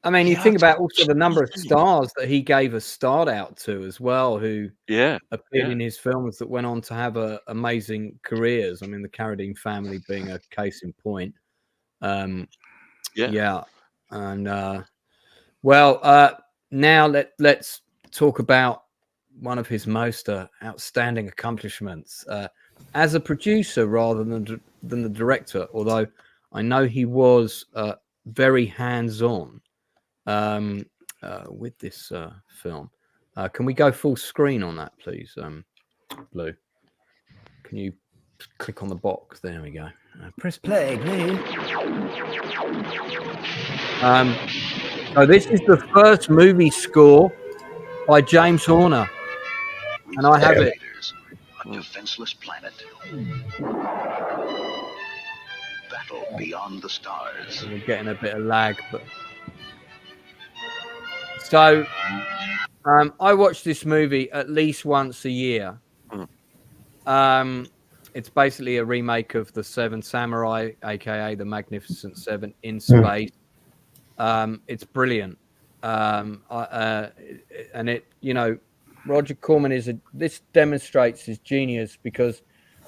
mean, you think about also the number of stars that he gave a start out to as well, who appeared in his films that went on to have amazing careers. I mean, the Carradine Family being a case in point. And now let's talk about one of his most outstanding accomplishments as a producer rather than the director, although I know he was very hands-on with this film. Can we go full screen on that, please, Blue? Can you click on the box? There we go. Press play, please. So this is the first movie score by James Horner, and I have it. A defenseless planet. Battle beyond the stars. We're getting a bit of lag, but so I watch this movie at least once a year. It's basically a remake of the Seven Samurai, aka the Magnificent Seven, in space. It's brilliant, and it, Roger Corman this demonstrates his genius, because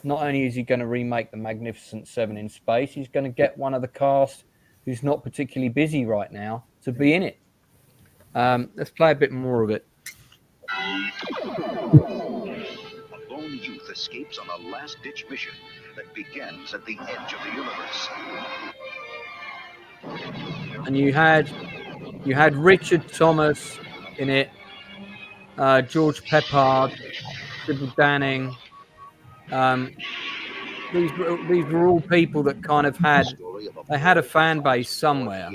not only is he going to remake the Magnificent Seven in space, he's going to get one of the cast who's not particularly busy right now to be in it. Let's play a bit more of it. A lone youth escapes on a last-ditch mission that begins at the edge of the universe. And you had Richard Thomas in it, George Peppard, Sybil Danning. These were all people that kind of had a fan base somewhere.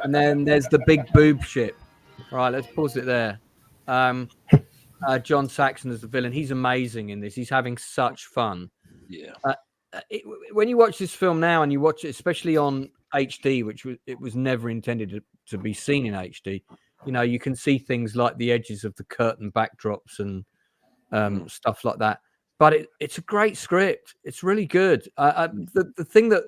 And then there's the big boob shit. Right, let's pause it there. John Saxon as the villain. He's amazing in this. He's having such fun. Yeah. When you watch this film now, and you watch it especially on HD, which it was never intended to be seen in HD, you can see things like the edges of the curtain backdrops and stuff like that. But it's a great script. It's really good. The thing that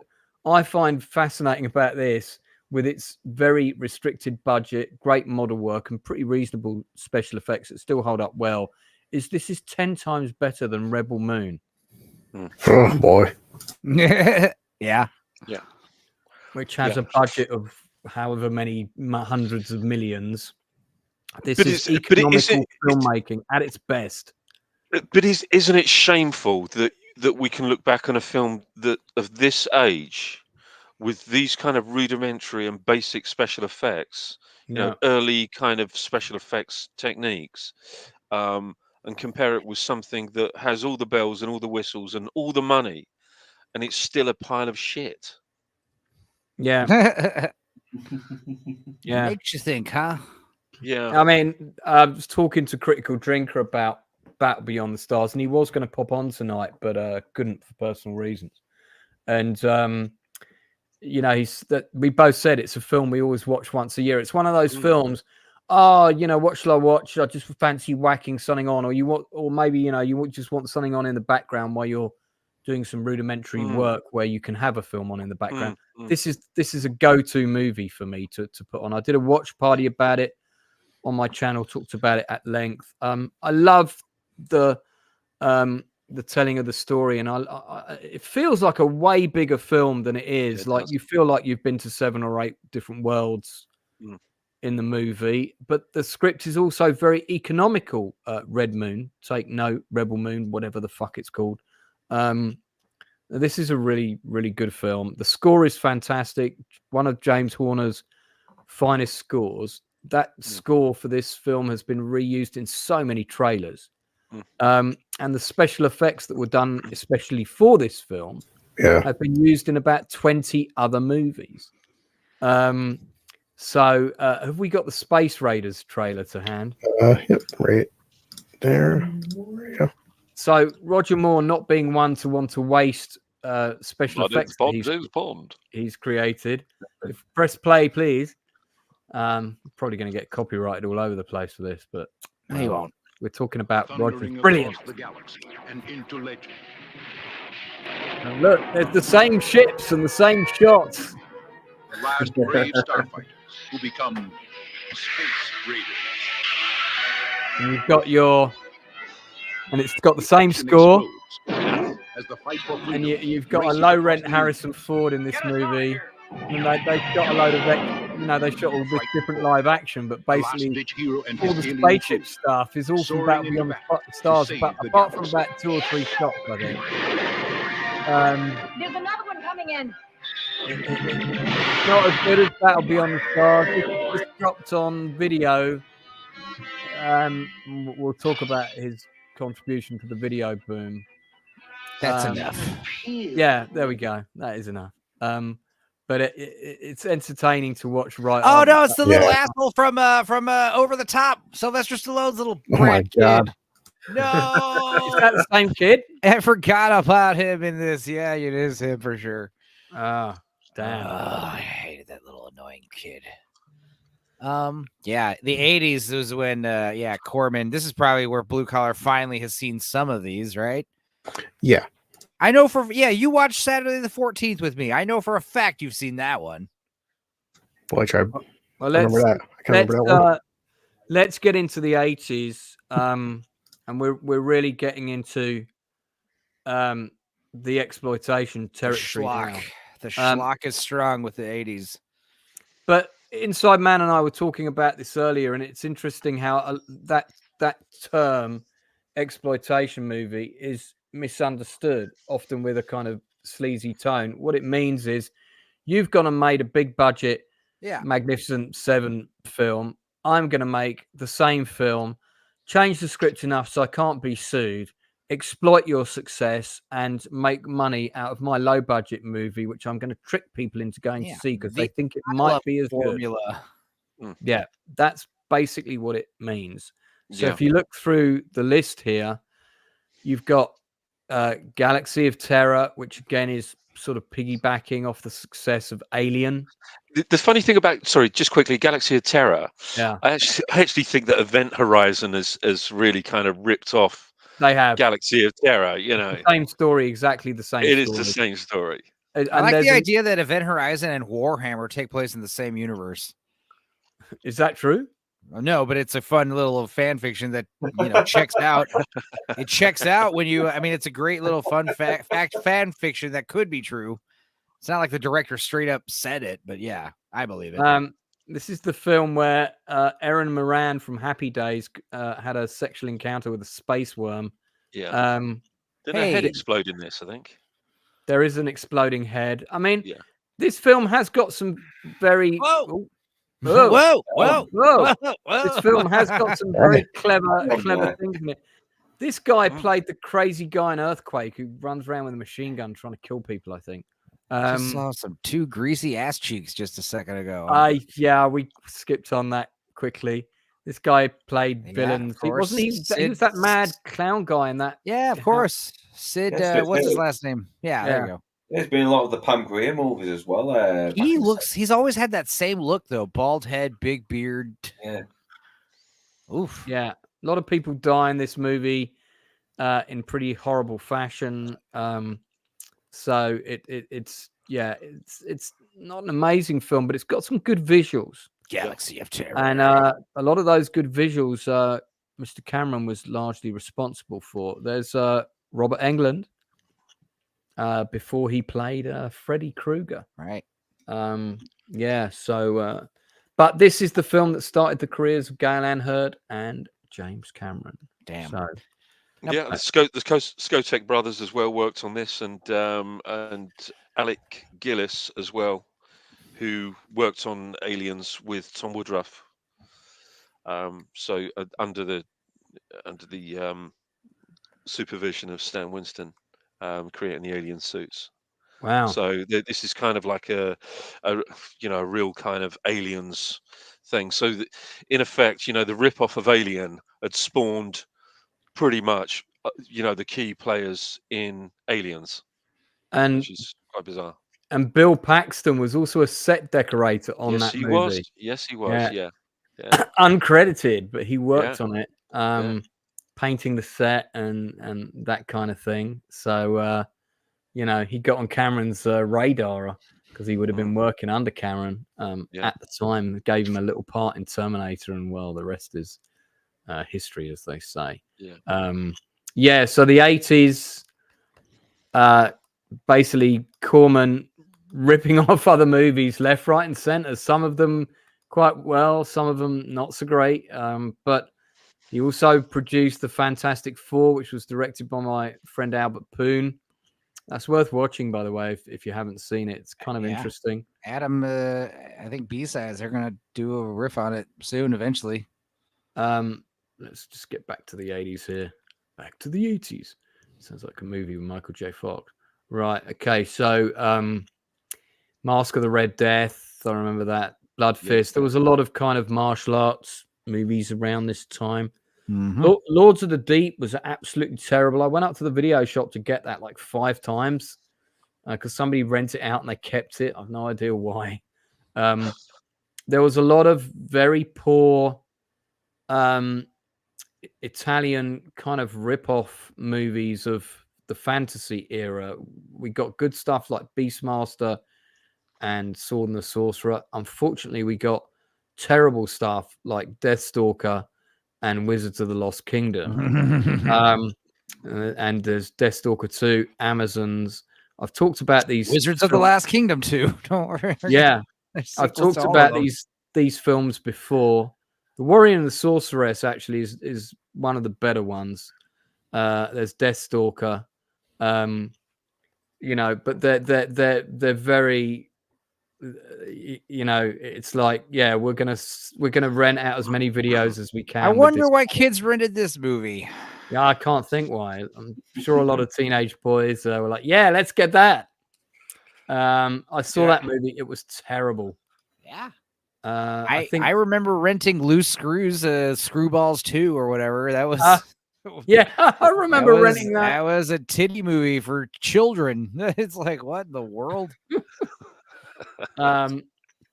I find fascinating about this, with its very restricted budget, great model work, and pretty reasonable special effects that still hold up well, is this is 10 times better than Rebel Moon. Oh boy. Yeah. Which has a budget of however many hundreds of millions. This is economical filmmaking at its best. But isn't it shameful that we can look back on a film of this age with these kind of rudimentary and basic special effects, early kind of special effects techniques, and compare it with something that has all the bells and all the whistles and all the money, and it's still a pile of shit. Yeah. Yeah. Makes you think, huh? Yeah. I mean, I was talking to Critical Drinker about Battle Beyond the Stars, and he was going to pop on tonight, but couldn't for personal reasons. And we both said it's a film we always watch once a year. It's one of those films. What shall I watch? I just fancy whacking something on, or maybe you just want something on in the background while you're doing some rudimentary work where you can have a film on in the background. This is a go-to movie for me to put on. I did a watch party about it on my channel, talked about it at length. I love the telling of the story, and it feels like a way bigger film than it is. You feel like you've been to 7 or 8 different worlds in the movie, but the script is also very economical. Red Moon, take note, Rebel Moon, whatever the fuck it's called. This is a really, really good film. The score is fantastic. One of James Horner's finest scores. That score for this film has been reused in so many trailers. And the special effects that were done especially for this film have been used in about 20 other movies. So have we got the Space Raiders trailer to hand? Yep, right there. Yeah. So Roger Moore, not being one to want to waste special effects he's created. Press play, please. Probably going to get copyrighted all over the place for this, but he won't. We're talking about Roger's brilliant. The galaxy and into legend. And look, there's the same ships and the same shots. The last brave starfighters who become Space Raiders. And you've got and it's got the same score. As the fight for And you've got a low-rent Harrison Ford in this movie. And they've got a load of, they shot all this different live action, but basically all the spaceship stuff is all from Battle Beyond the Stars, but apart from about 2 or 3 shots, I think. There's another one coming in. It's not as good as Battle Beyond the Stars. It's dropped on video. We'll talk about his contribution to the video boom. That's enough. Yeah, there we go. That is enough. but it's entertaining to watch. Right? Oh on. no, it's the little asshole from Over the Top. Sylvester Stallone's little Oh my brat God. kid. No, Is that the same kid? I forgot about him in this. Yeah, it is him for sure. Ah, damn. I hated that little annoying kid. Yeah, the 80s was when Corman. This is probably where Blue Collar finally has seen some of these, right? Yeah. I know you watched Saturday the 14th with me. I know for a fact you've seen that one. Boy, I tried. Well, remember that. I can't remember that one. Let's get into the 80s. And we're really getting into the exploitation territory now. The schlock is strong with the 80s. But Inside Man and I were talking about this earlier, and it's interesting how that term exploitation movie is misunderstood, often with a kind of sleazy tone. What it means is you've gone and made a big budget, Magnificent Seven film. I'm going to make the same film, change the script enough so I can't be sued, exploit your success, and make money out of my low budget movie, which I'm going to trick people into going to see because they think it might be as formula. Good. Yeah, that's basically what it means. So if you look through the list here, you've got Galaxy of Terror, which again is sort of piggybacking off the success of Alien. The funny thing about, just quickly, Galaxy of Terror. Yeah, I actually think that Event Horizon has really kind of ripped off. They have Galaxy of Terror, you know, same story, exactly the same. It is the same story. And I like the idea that Event Horizon and Warhammer take place in the same universe. Is that true? No, but it's a fun little fan fiction that checks out. It checks out when you. I mean, it's a great little fun fan fiction that could be true. It's not like the director straight up said it, but yeah, I believe it. This is the film where Erin Moran from Happy Days had a sexual encounter with a space worm. Yeah. Didn't a head explode in this, I think? There is an exploding head. I mean, this film has got some very... Whoa! This film has got some very clever things in it. This guy played the crazy guy in Earthquake who runs around with a machine gun trying to kill people, I think. Just saw some two greasy ass cheeks just a second ago. We skipped on that quickly. This guy played villains. He wasn't he was that mad clown guy in that. Yeah, of course. Sid, what's his last name? Yeah, there you go. There's been a lot of the Pam Grier movies as well. He's always had that same look though. Bald head, big beard. Yeah. Oof. Yeah. A lot of people die in this movie in pretty horrible fashion. So it's not an amazing film, but it's got some good visuals. Galaxy of Terror. And a lot of those good visuals, Mr. Cameron was largely responsible for. There's Robert Englund before he played Freddy Krueger. Right. But this is the film that started the careers of Gail Ann Hurd and James Cameron. Damn. So, yeah, the Skotek brothers as well worked on this, and Alec Gillis as well, who worked on Aliens with Tom Woodruff. So under the supervision of Stan Winston, creating the alien suits. Wow. So this is kind of like a real kind of Aliens thing. So in effect, the rip-off of Alien had spawned pretty much, the key players in Aliens, which is quite bizarre. And Bill Paxton was also a set decorator on that movie. Yes, he was. Yeah. Uncredited, but he worked on it, painting the set and that kind of thing. So, he got on Cameron's radar because he would have been working under Cameron at the time. Gave him a little part in Terminator, and the rest is history, as they say. So the 80s, basically Corman ripping off other movies left, right, and center. Some of them quite well, some of them not so great. But he also produced The Fantastic Four, which was directed by my friend Albert Poon. That's worth watching, by the way, if you haven't seen it. It's kind of interesting. Adam, I think B-Sides, they're going to do a riff on it soon, eventually. Let's just get back to the 80s here. Back to the 80s. Sounds like a movie with Michael J. Fox. Right. Okay. So Mask of the Red Death. I remember that. Blood Fist. There was a lot of kind of martial arts movies around this time. Lords of the Deep was absolutely terrible. I went up to the video shop to get that like 5 times because somebody rented it out and they kept it. I've no idea why. There was a lot of very poor Italian kind of rip-off movies of the fantasy era. We got good stuff like Beastmaster and Sword and the Sorcerer. Unfortunately, we got terrible stuff like Deathstalker and Wizards of the Lost Kingdom. And there's Deathstalker 2, Amazons. I've talked about these Wizards of the Last Kingdom too. Don't worry. Yeah, I've talked about these films before. The Warrior and the Sorceress actually is one of the better ones. There's Deathstalker, you know, but they're very, you know, it's like, yeah, we're gonna rent out as many videos as we can. I wonder why kids rented this movie. Yeah, I can't think why. I'm sure a lot of teenage boys were like, yeah, let's get that. I saw that movie. It was terrible. Yeah. I remember renting Loose Screws, Screwballs 2 or whatever. That was yeah, I remember renting that. That was a titty movie for children. It's like, what in the world?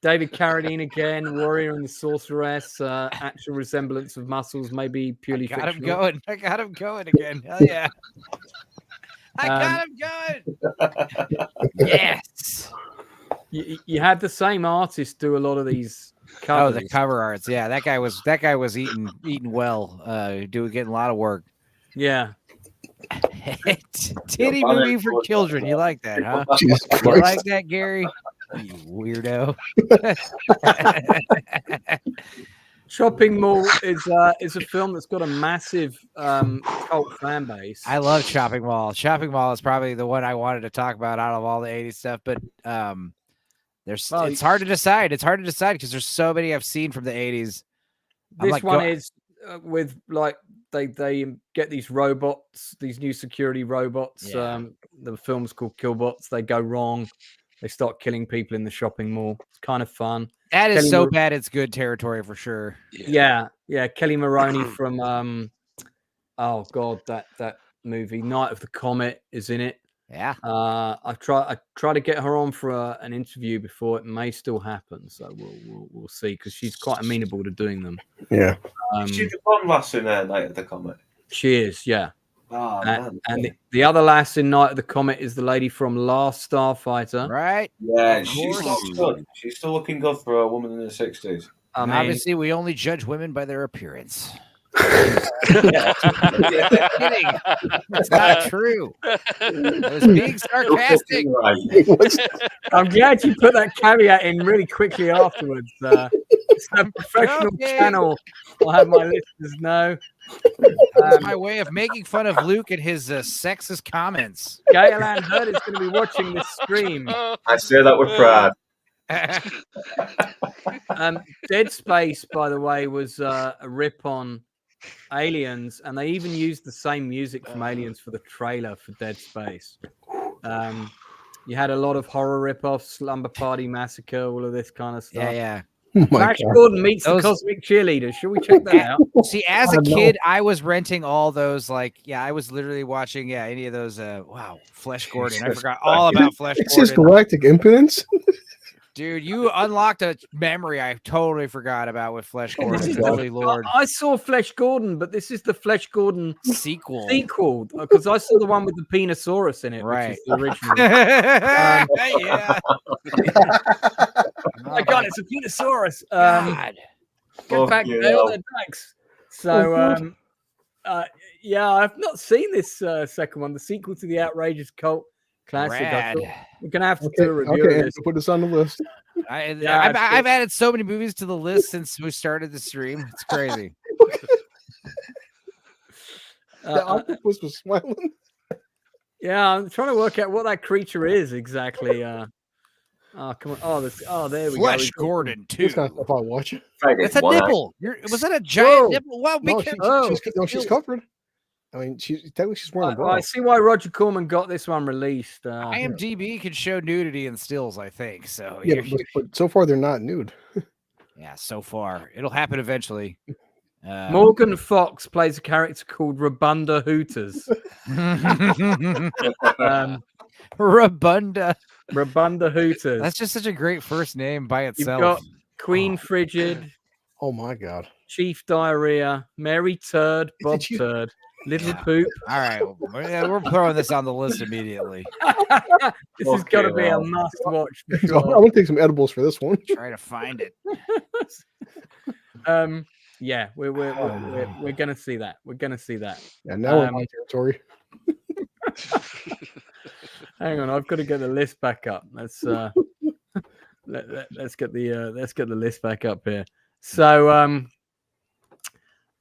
David Carradine again, Warrior and the Sorceress, actual resemblance of muscles, maybe purely I got fictional. I got him going again. Hell yeah. I got him going. Yes. You had the same artist do a lot of these covers. Oh, the cover arts. Yeah, that guy was eating well, getting a lot of work. Yeah. Titty movie for children. You like that, huh? Jesus You Christ. like that, Gary? You weirdo. Shopping Mall is a film that's got a massive cult fan base. I love Shopping Mall. Shopping Mall is probably the one I wanted to talk about out of all the 80s stuff, but it's hard to decide. It's hard to decide because there's so many I've seen from the 80s. This one is with like they get these robots, these new security robots. Yeah. The film's called Killbots. They go wrong. They start killing people in the shopping mall. It's kind of fun. That is so bad it's good territory for sure. Yeah. Kelly Maroney from oh god, that movie Night of the Comet is in it. Yeah. I try to get her on for an interview before. It may still happen, so we'll see because she's quite amenable to doing them. Yeah. She's the one lass in Night of the Comet. She is, yeah. Oh, and the other lass in Night of the Comet is the lady from Last Starfighter. Right? Yeah, she's good. She's still looking good for a woman in her 60s. I mean, obviously, we only judge women by their appearance. Kidding. That's not true. I was being sarcastic. I'm glad you put that caveat in really quickly afterwards. It's a professional channel. I'll have my listeners know. That's my way of making fun of Luke and his sexist comments. Galen Hurd is going to be watching this stream. I say that with pride. Dead Space, by the way, was a rip on Aliens, and they even used the same music from Aliens for the trailer for Dead Space. You had a lot of horror rip-offs, Slumber Party Massacre, all of this kind of stuff. Yeah. Flash Gordon meets the Cosmic Cheerleader. Should we check that out? See, as a kid, I was renting all those. I was literally watching. any of those. Flesh Gordon. I forgot all about Flesh Gordon. It's his galactic impotence. Dude, you unlocked a memory I totally forgot about with Flesh Gordon. Holy Lord. I saw Flesh Gordon, but this is the Flesh Gordon sequel because I saw the one with the Penosaurus in it, right? Which is the original. Yeah. Oh my God, it's a Penosaurus. Get back yeah. there, the ducks. So, I've not seen this second one, the sequel to the outrageous cult classic. I thought we're gonna have to do a review of this. Put this on the list. I've added so many movies to the list since we started the stream. It's crazy. The octopus was smiling. Yeah, I'm trying to work out what that creature is exactly. Oh, come on. There we go. Flesh Gordon, too. It's not stuff I watch. It's a nipple. Was that a giant Whoa. nipple? Wow, No, she's covered. I mean, she's wearing a I bra. see why Roger Corman got this one released. IMDb can show nudity in stills, I think. So Yeah, but so far they're not nude. yeah, so far it'll happen eventually. Morgan Fox plays a character called Rabunda Hooters. Rabunda Hooters. That's just such a great first name by You've itself. got Queen Frigid. Oh my god. Chief Diarrhea, Mary Turd, Bob Turd, Little Poop. All right, we're throwing this on the list immediately. This has got to be a must-watch for I'm sure. gonna take some edibles for this one. Try to find it. Yeah, we're gonna see that. We're gonna see that. Yeah, now we're in my territory. Hang on, I've got to get the list back up. Let's let's get the list back up here. So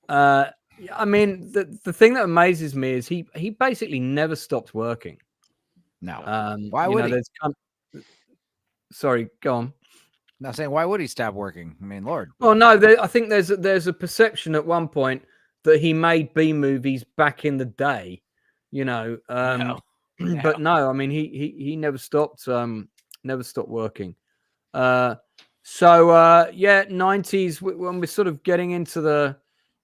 I mean, the thing that amazes me is he basically never stopped working. No. Why would he? Sorry, go on. Not saying why would he stop working? I mean, Lord. Well, no, I think there's a perception at one point that he made B movies back in the day, you know. No. But no, I mean he never stopped working. Yeah, 90s when we're sort of getting into the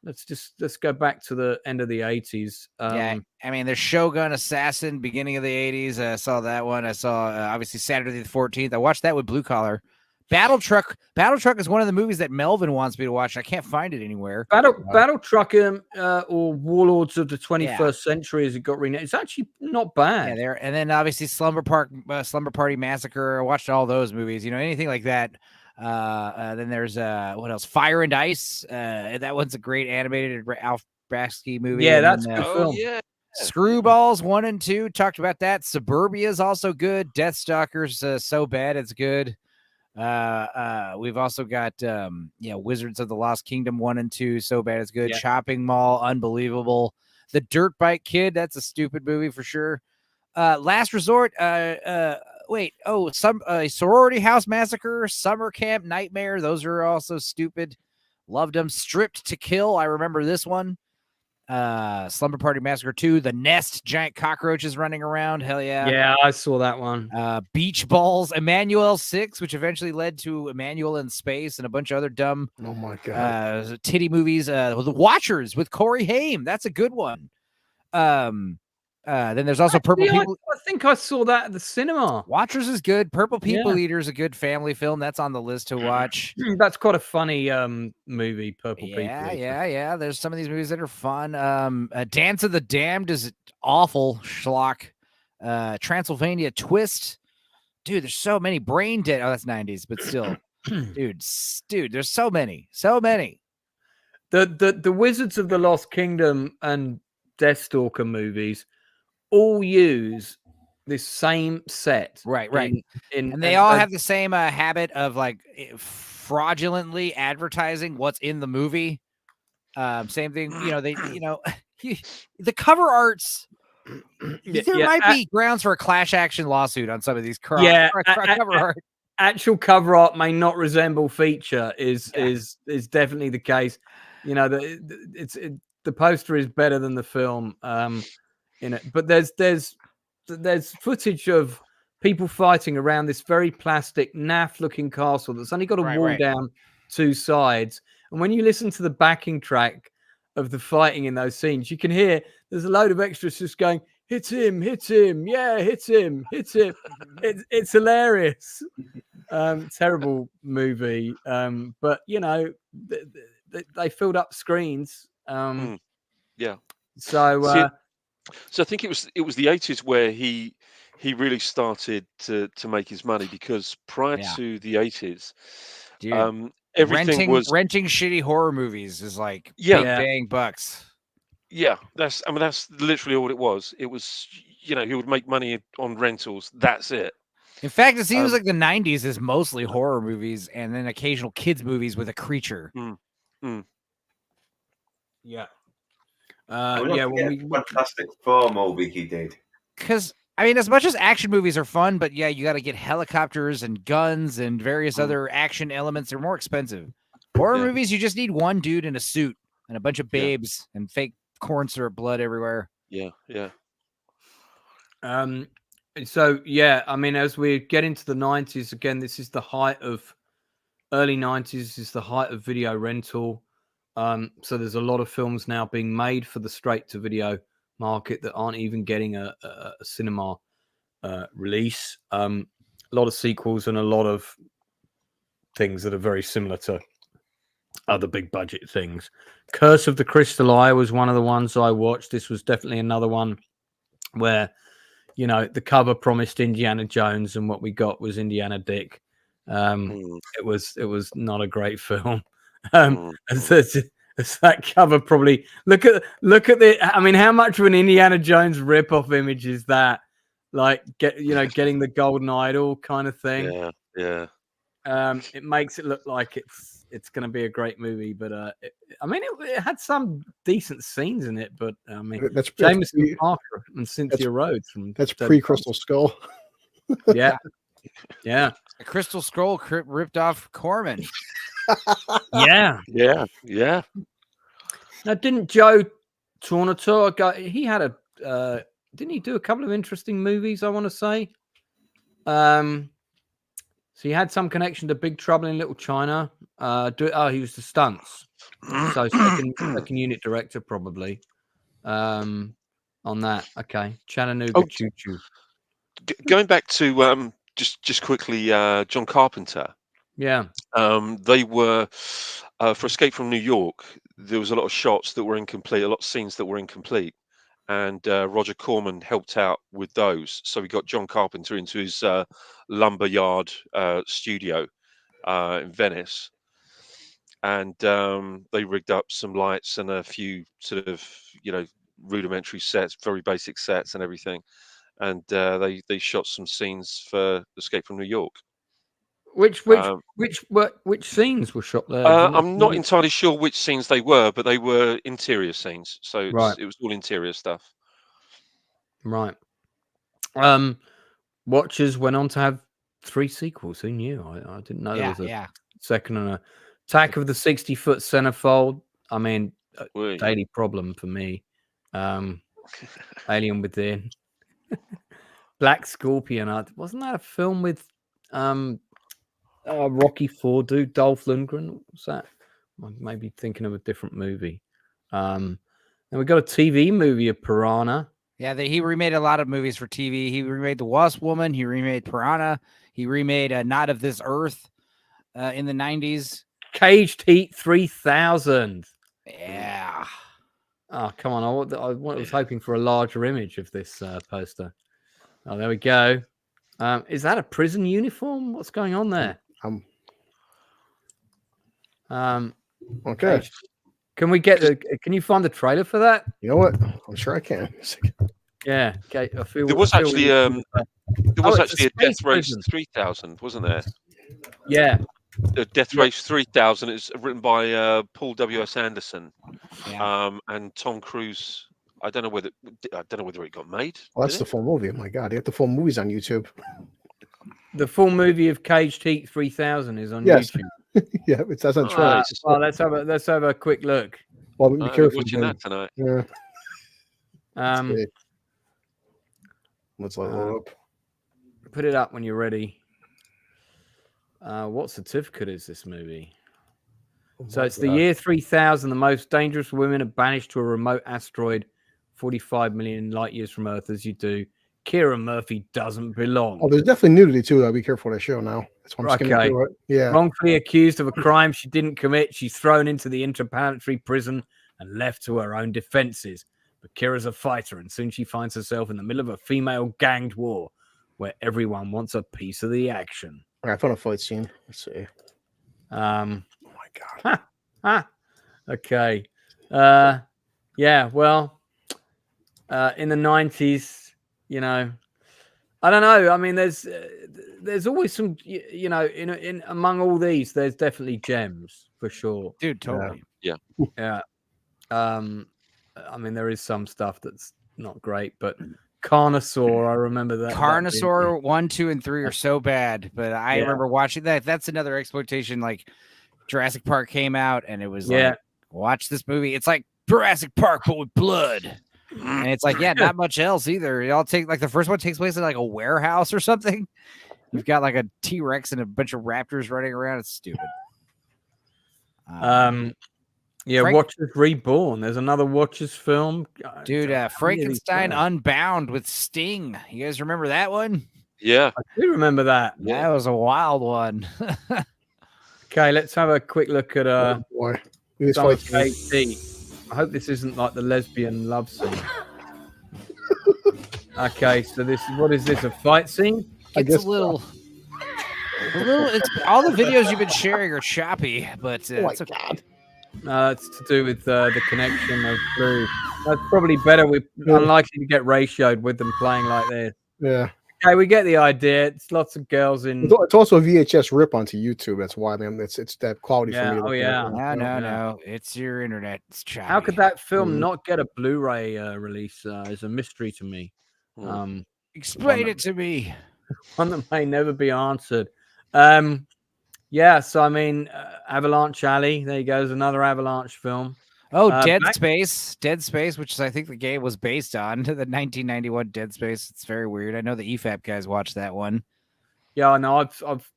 let's go back to the end of the 80s. Yeah, I mean, there's Shogun Assassin, beginning of the 80s. I saw that one. I saw obviously Saturday the 14th. I watched that with Blue Collar. Battle Truck is one of the movies that Melvin wants me to watch. I can't find it anywhere. Battle Truck or Warlords of the 21st Century, as it got renamed. It's actually not bad. Yeah, and then obviously Slumber Party Massacre. I watched all those movies. You know, anything like that. Then there's what else? Fire and Ice. That one's a great animated Alf Brasky movie. Yeah, and that's then, a good film. Yeah. Screwballs 1 and 2. Talked about that. Suburbia is also good. Deathstalker's so bad it's good. We've also got Wizards of the Lost Kingdom 1 and 2, so bad it's good. Chopping Mall, unbelievable. The Dirt Bike Kid, that's a stupid movie for sure. Last Resort, Sorority House Massacre, Summer Camp Nightmare, those are also stupid. Loved them. Stripped to Kill, I remember this one. Slumber Party Massacre 2, The Nest, giant cockroaches running around. Hell yeah. Yeah, I saw that one. Beach Balls, Emmanuel 6, which eventually led to Emmanuel in Space and a bunch of other dumb titty movies. The Watchers with Corey Haim. That's a good one. Then there's also Purple People. I think I saw that at the cinema. Watchers is good. Purple People Eater is a good family film. That's on the list to watch. That's quite a funny movie, Purple People. Yeah. There's some of these movies that are fun. Dance of the Damned is awful schlock. Transylvania Twist. Dude, there's so many. Brain Dead. Oh, that's 90s, but still. dude, there's so many. The Wizards of the Lost Kingdom and Deathstalker movies all use this same set, right? And they all have the same habit of like fraudulently advertising what's in the movie. Same thing, the cover arts. There might be grounds for a class action lawsuit on some of these cover art. Actual cover art may not resemble feature is definitely the case. You know, the poster is better than the film. In it, but there's footage of people fighting around this very plastic, naff-looking castle that's only got a wall down two sides. And when you listen to the backing track of the fighting in those scenes, you can hear there's a load of extras just going, "Hit him, yeah, hit him." It's hilarious. Terrible movie, but you know they filled up screens. So I think it was the 80s where he really started to make his money, because prior to the 80s, everything was renting shitty horror movies is like big bang bucks. Yeah, that's literally all it was. It was, he would make money on rentals. That's it. In fact, it seems like the 90s is mostly horror movies and then occasional kids movies with a creature. Yeah. Fantastic Four movie he did. Because I mean, as much as action movies are fun, but you got to get helicopters and guns and various other action elements. They're more expensive. Horror movies, you just need one dude in a suit and a bunch of babes and fake corn syrup blood everywhere. Yeah, yeah. So yeah, I mean, as we get into the 90s again, this is the height of early 90s. This is the height of video rental. So there's a lot of films now being made for the straight to video market that aren't even getting a cinema release. A lot of sequels and a lot of things that are very similar to other big budget things. Curse of the Crystal Eye was one of the ones I watched. This was definitely another one where, you know, the cover promised Indiana Jones and what we got was Indiana Dick. It was not a great film. As that cover probably look at the. I mean, how much of an Indiana Jones rip-off image is that? Like, getting the golden idol kind of thing. Yeah, yeah. It makes it look like it's going to be a great movie, but it had some decent scenes in it. But I mean, Jameson Parker and Cynthia Rhodes from pre-Crystal Skull. Yeah. A Crystal Skull ripped off Corman. Yeah. Now, didn't Joe Tornatore he had a didn't he do a couple of interesting movies? I want to say. So he had some connection to Big Trouble in Little China. He was the stunts, so second unit director probably. On that, okay. Chattanooga Choo Choo. Going back to just quickly, John Carpenter. Yeah. They were for Escape from New York. There was a lot of shots that were incomplete, a lot of scenes that were incomplete, and Roger Corman helped out with those. So we got John Carpenter into his lumberyard studio in Venice, and they rigged up some lights and a few sort of rudimentary sets, very basic sets and everything, and they shot some scenes for Escape from New York. Which scenes were shot there? I'm not entirely sure which scenes they were, but they were interior scenes, so it was all interior stuff. Right. Watchers went on to have 3 sequels. Who knew? I didn't know there was a second and a Attack of the 60-Foot Centerfold. I mean, daily problem for me. Alien Within. Black Scorpion. Wasn't that a film with Rocky IV dude, Dolph Lundgren? Was that? I may be thinking of a different movie. And we got a TV movie of Piranha. Yeah, he remade a lot of movies for TV. He remade The Wasp Woman. He remade Piranha. He remade Not of This Earth in the 90s. Caged Heat 3000. Yeah. Oh, come on. I was hoping for a larger image of this poster. Oh, there we go. Is that a prison uniform? What's going on there? Okay. Can we get can you find the trailer for that? You know what? I'm sure I can. Yeah. Okay. There was actually a Death Race 3000, wasn't there? Yeah. Death Race 3000 is written by Paul W.S. Anderson, and Tom Cruise. I don't know whether it got made. Well, that's the full movie. Oh my God, they have the full movies on YouTube. The full movie of Caged Heat 3000 is on YouTube. Yeah, that's on trailer. Well, let's have a quick look. Well, be careful. Watching that tonight. Yeah. Let's load up. Put it up when you're ready. What certificate is this movie? So it's the year 3000. The most dangerous women are banished to a remote asteroid 45 million light years from Earth. As you do, Keira Murphy doesn't belong. Oh, there's definitely nudity too. I'll be careful what I show now. That's why I'm skimming through it. Yeah. Wrongfully accused of a crime she didn't commit, she's thrown into the interplanetary prison and left to her own defenses. But Kira's a fighter, and soon she finds herself in the middle of a female ganged war where everyone wants a piece of the action. All right, I found a fight scene. Let's see. Oh my God. Okay. Yeah. Well, in the 90s, I don't know. I mean, there's always some, in among all these, there's definitely gems for sure, dude. Totally. Yeah. I mean, there is some stuff that's not great, but Carnosaur, I remember that. Carnosaur 1, 2, and 3 are so bad, but I remember watching that. That's another exploitation. Like Jurassic Park came out, and it was like, watch this movie. It's like Jurassic Park, but with blood. And it's like, yeah, not much else either. Y'all take like the first one takes place in like a warehouse or something. You've got like a T-Rex and a bunch of raptors running around. It's stupid. Yeah, Frank- Watchers Reborn. There's another Watchers film. Dude, Frankenstein Unbound with Sting. You guys remember that one? Yeah. I do remember that. That was a wild one. Okay, let's have a quick look at Boy. some of KT. I hope this isn't like the lesbian love scene. Okay, so what is this? A fight scene? It's a little. It's all the videos you've been sharing are choppy, but it's okay. It's to do with the connection of Blue. That's probably better. We're unlikely to get ratioed with them playing like this. Yeah. Okay, we get the idea. It's lots of girls in. It's also a VHS rip onto YouTube. That's why, man. It's that quality for me. Oh yeah. No. It's your internet. It's choppy. How could that film not get a Blu-ray release? Is a mystery to me. Explain it to me. One that may never be answered. Yeah, so I mean, Avalanche Alley. There you go. There's another Avalanche film. Oh, Dead Space, which is I think the game was based on the 1991 Dead Space. It's very weird. I know the EFAP guys watched that one. Yeah, I know.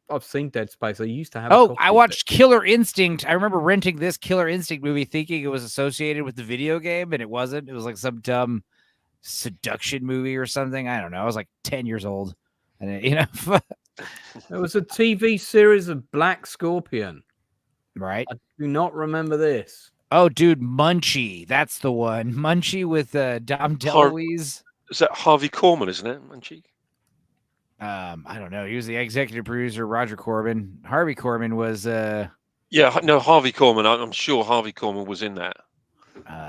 I've seen Dead Space. I used to have. Oh, I watched Killer Instinct. I remember renting this Killer Instinct movie, thinking it was associated with the video game, and it wasn't. It was like some dumb seduction movie or something. I don't know. I was like 10 years old, and There was a TV series of Black Scorpion. Right. I do not remember this. Oh, dude, Munchie. That's the one. Munchie with Dom DeLuise. Is that Harvey Korman, isn't it, Munchie? I don't know. He was the executive producer, Roger Corman. Harvey Korman was Harvey Korman. I'm sure Harvey Korman was in that.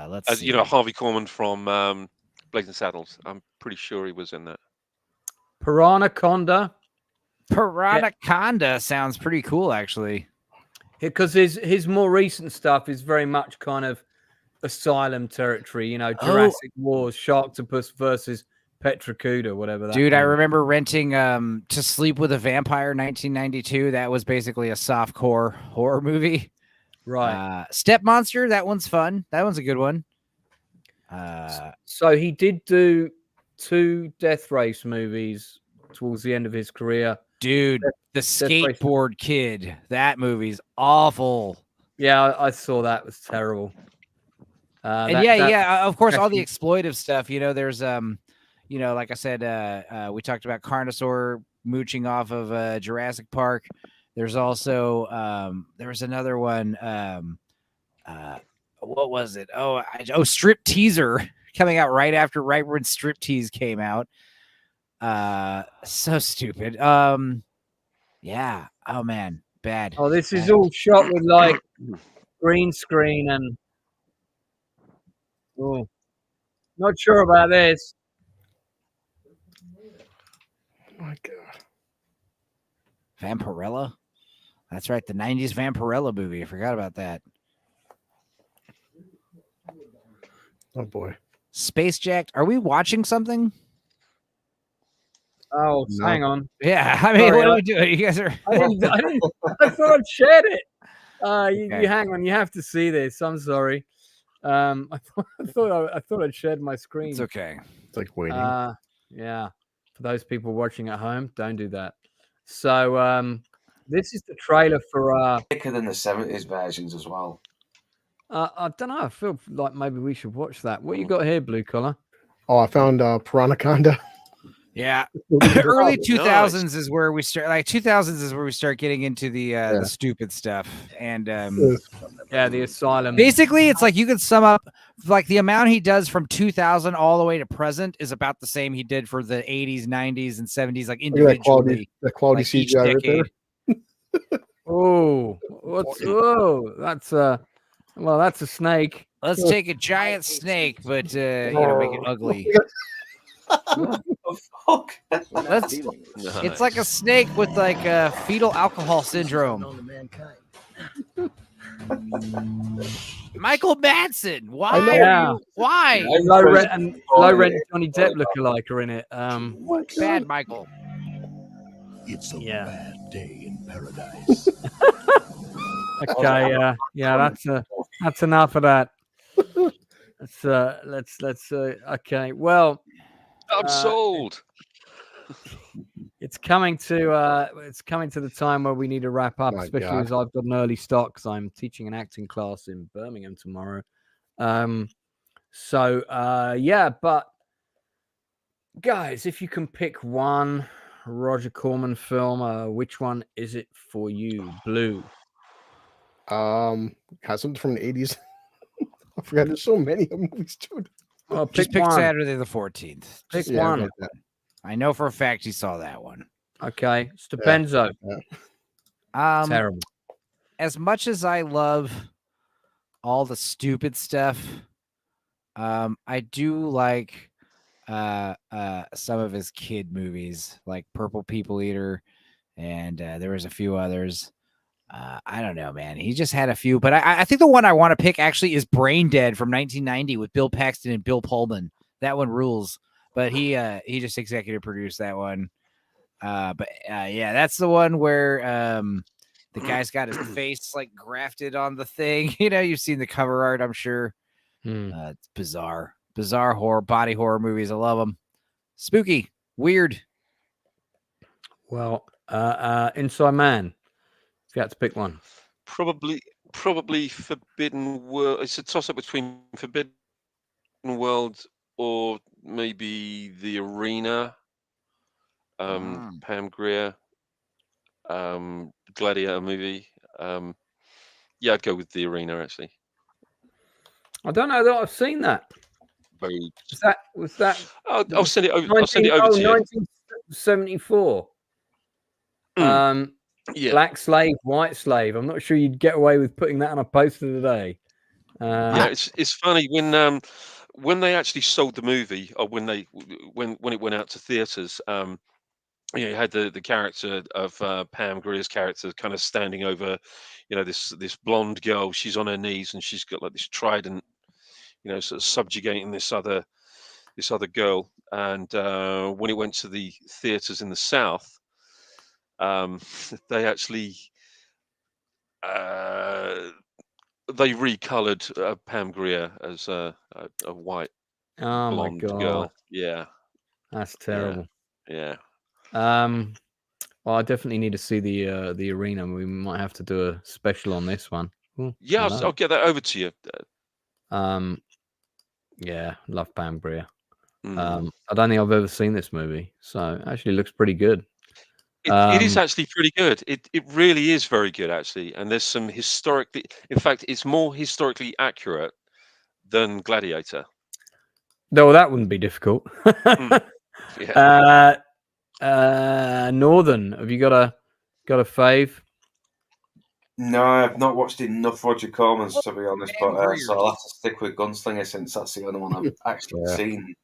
Let's see. You know, Harvey Korman from Blazing Saddles. I'm pretty sure he was in that. Piranhaconda. Piranhaconda sounds pretty cool, actually. Because his more recent stuff is very much kind of asylum territory, you know, Jurassic Wars, Sharktopus versus Petracuda, whatever that. Dude, I remember renting To Sleep with a Vampire 1992. That was basically a softcore horror movie. Right. Step Monster, that one's fun. That one's a good one. So he did do 2 Death Race movies towards the end of his career. Dude, the skateboard kid. That movie's awful. Yeah, I saw that. It was terrible. Of course, all the exploitive stuff. You know, there's like I said, we talked about Carnosaur mooching off of Jurassic Park. There's also there was another one. What was it? Strip Teaser coming out right when Strip Tease came out. So stupid. Yeah. Oh man, bad. Oh, this is all shot with like green screen and. Oh, not sure about this. Oh my God. Vampirella. That's right, the 90s Vampirella movie. I forgot about that. Oh boy. Space Jack. Are we watching something? Oh, no. Hang on. Yeah, I mean, what are we doing? You guys are. I thought I'd shared it. You hang on. You have to see this. I'm sorry. I thought I'd shared my screen. It's okay. It's like waiting. Yeah. For those people watching at home, don't do that. So, this is the trailer for. Thicker than the 70s versions as well. I don't know. I feel like maybe we should watch that. What you got here, Blue Collar? Oh, I found Piranhaconda. Yeah, early 2000s is where we start. Like 2000s is where we start getting into the stupid stuff, and the asylum. Basically, it's like you can sum up like the amount he does from 2000 all the way to present is about the same he did for the 80s, 90s, and 70s, like individually. That quality CGI right there. That's a snake. Let's take a giant snake, but make it ugly. Fuck. It's like a snake with like fetal alcohol syndrome. Michael Madsen. Why? Why? Low rent Johnny Depp lookalike are in it. Bad Michael. It's a bad day in paradise. Okay, that's enough of that. let's okay. Well, I'm sold. It's coming to the time where we need to wrap up, My especially God. as I've got an early start because I'm teaching an acting class in Birmingham tomorrow. Yeah, but guys, if you can pick one Roger Corman film, which one is it for you? Blue. Has something from the 80s. I forgot there's so many movies, dude. Well, Just pick Saturday the 14th. Pick Just one. I know for a fact you saw that one. Okay, Stupenzo. Terrible. As much as I love all the stupid stuff, I do like some of his kid movies, like Purple People Eater, and there was a few others. I don't know, man. He just had a few, but I think the one I want to pick actually is Brain Dead from 1990 with Bill Paxton and Bill Pullman. That one rules. But he just executive produced that one. Yeah, that's the one where the guy's got his face like grafted on the thing. You know, you've seen the cover art, I'm sure. It's bizarre horror, body horror movies. I love them. Spooky, weird. Well, Inside Man. If you had to pick one, probably Forbidden World. It's a toss up between Forbidden World or maybe The Arena. Pam Grier, Gladiator movie. Yeah, I'd go with The Arena actually. I don't know that I've seen that. Was that? I'll send it over. I'll send it over to you. 1974. Yeah. Black slave, white slave. I'm not sure you'd get away with putting that on a poster today. Yeah, it's funny when they actually sold the movie, or when it went out to theaters. You had the character of Pam Grier's character kind of standing over, this blonde girl. She's on her knees and she's got like this trident, sort of subjugating this other girl. And when it went to the theaters in the South, they actually they recolored Pam Grier as a white blonde girl. Yeah, that's terrible. Yeah. Well, I definitely need to see the Arena. We might have to do a special on this one. Yeah, I'll get that over to you. Yeah, love Pam Grier. I don't think I've ever seen this movie, so it actually looks pretty good. It is actually pretty good. It really is very good, actually. And there's some historically, in fact, it's more historically accurate than Gladiator. No, that wouldn't be difficult. Yeah. Northern, have you got a fave? No, I've not watched enough Roger Corman's to be honest, but so I'll have to stick with Gunslinger since that's the only one I've actually seen.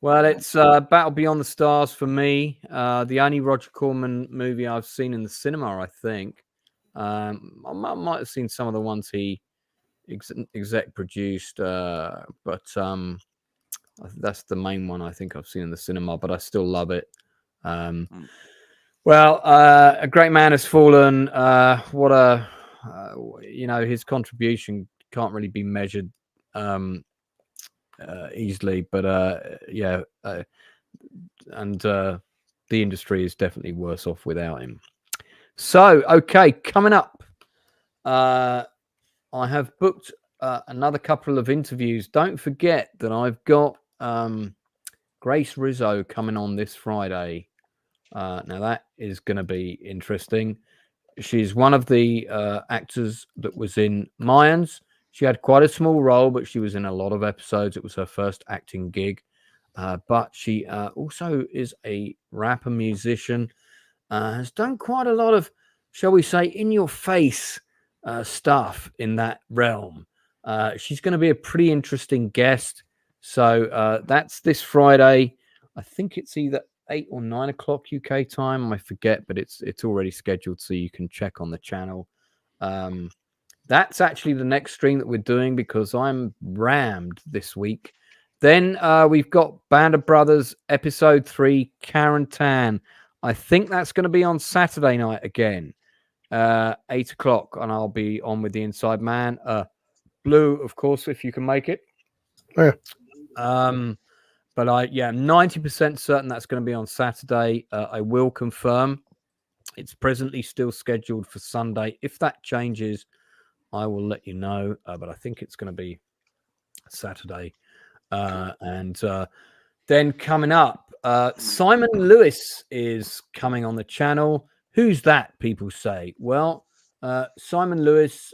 Well, it's Battle Beyond the Stars for me. The only Roger Corman movie I've seen in the cinema, I think. I might have seen some of the ones he exec produced, but that's the main one I think I've seen in the cinema. But I still love it. Well, A Great Man Has Fallen. What a his contribution can't really be measured easily, but the industry is definitely worse off without him. So, okay, coming up, I have booked another couple of interviews. Don't forget that I've got Grace Rizzo coming on this Friday. Now that is going to be interesting. She's one of the actors that was in Mayans. She had quite a small role, but she was in a lot of episodes. It was her first acting gig. But she also is a rapper, musician, has done quite a lot of, shall we say, in-your-face stuff in that realm. She's going to be a pretty interesting guest. So that's this Friday. I think it's either 8 or 9 o'clock UK time. I forget, but it's already scheduled, so you can check on the channel. That's actually the next stream that we're doing because I'm rammed this week. Then we've got Band of Brothers episode 3, Karen Tan. I think that's going to be on Saturday night again, 8 o'clock, and I'll be on with the Inside Man. Blue, of course, if you can make it. Oh, yeah. But I'm 90% certain that's going to be on Saturday. I will confirm. It's presently still scheduled for Sunday. If that changes, I will let you know. But I think it's going to be Saturday. And then coming up, Simon Lewis is coming on the channel. Who's that, people say? Well, Simon Lewis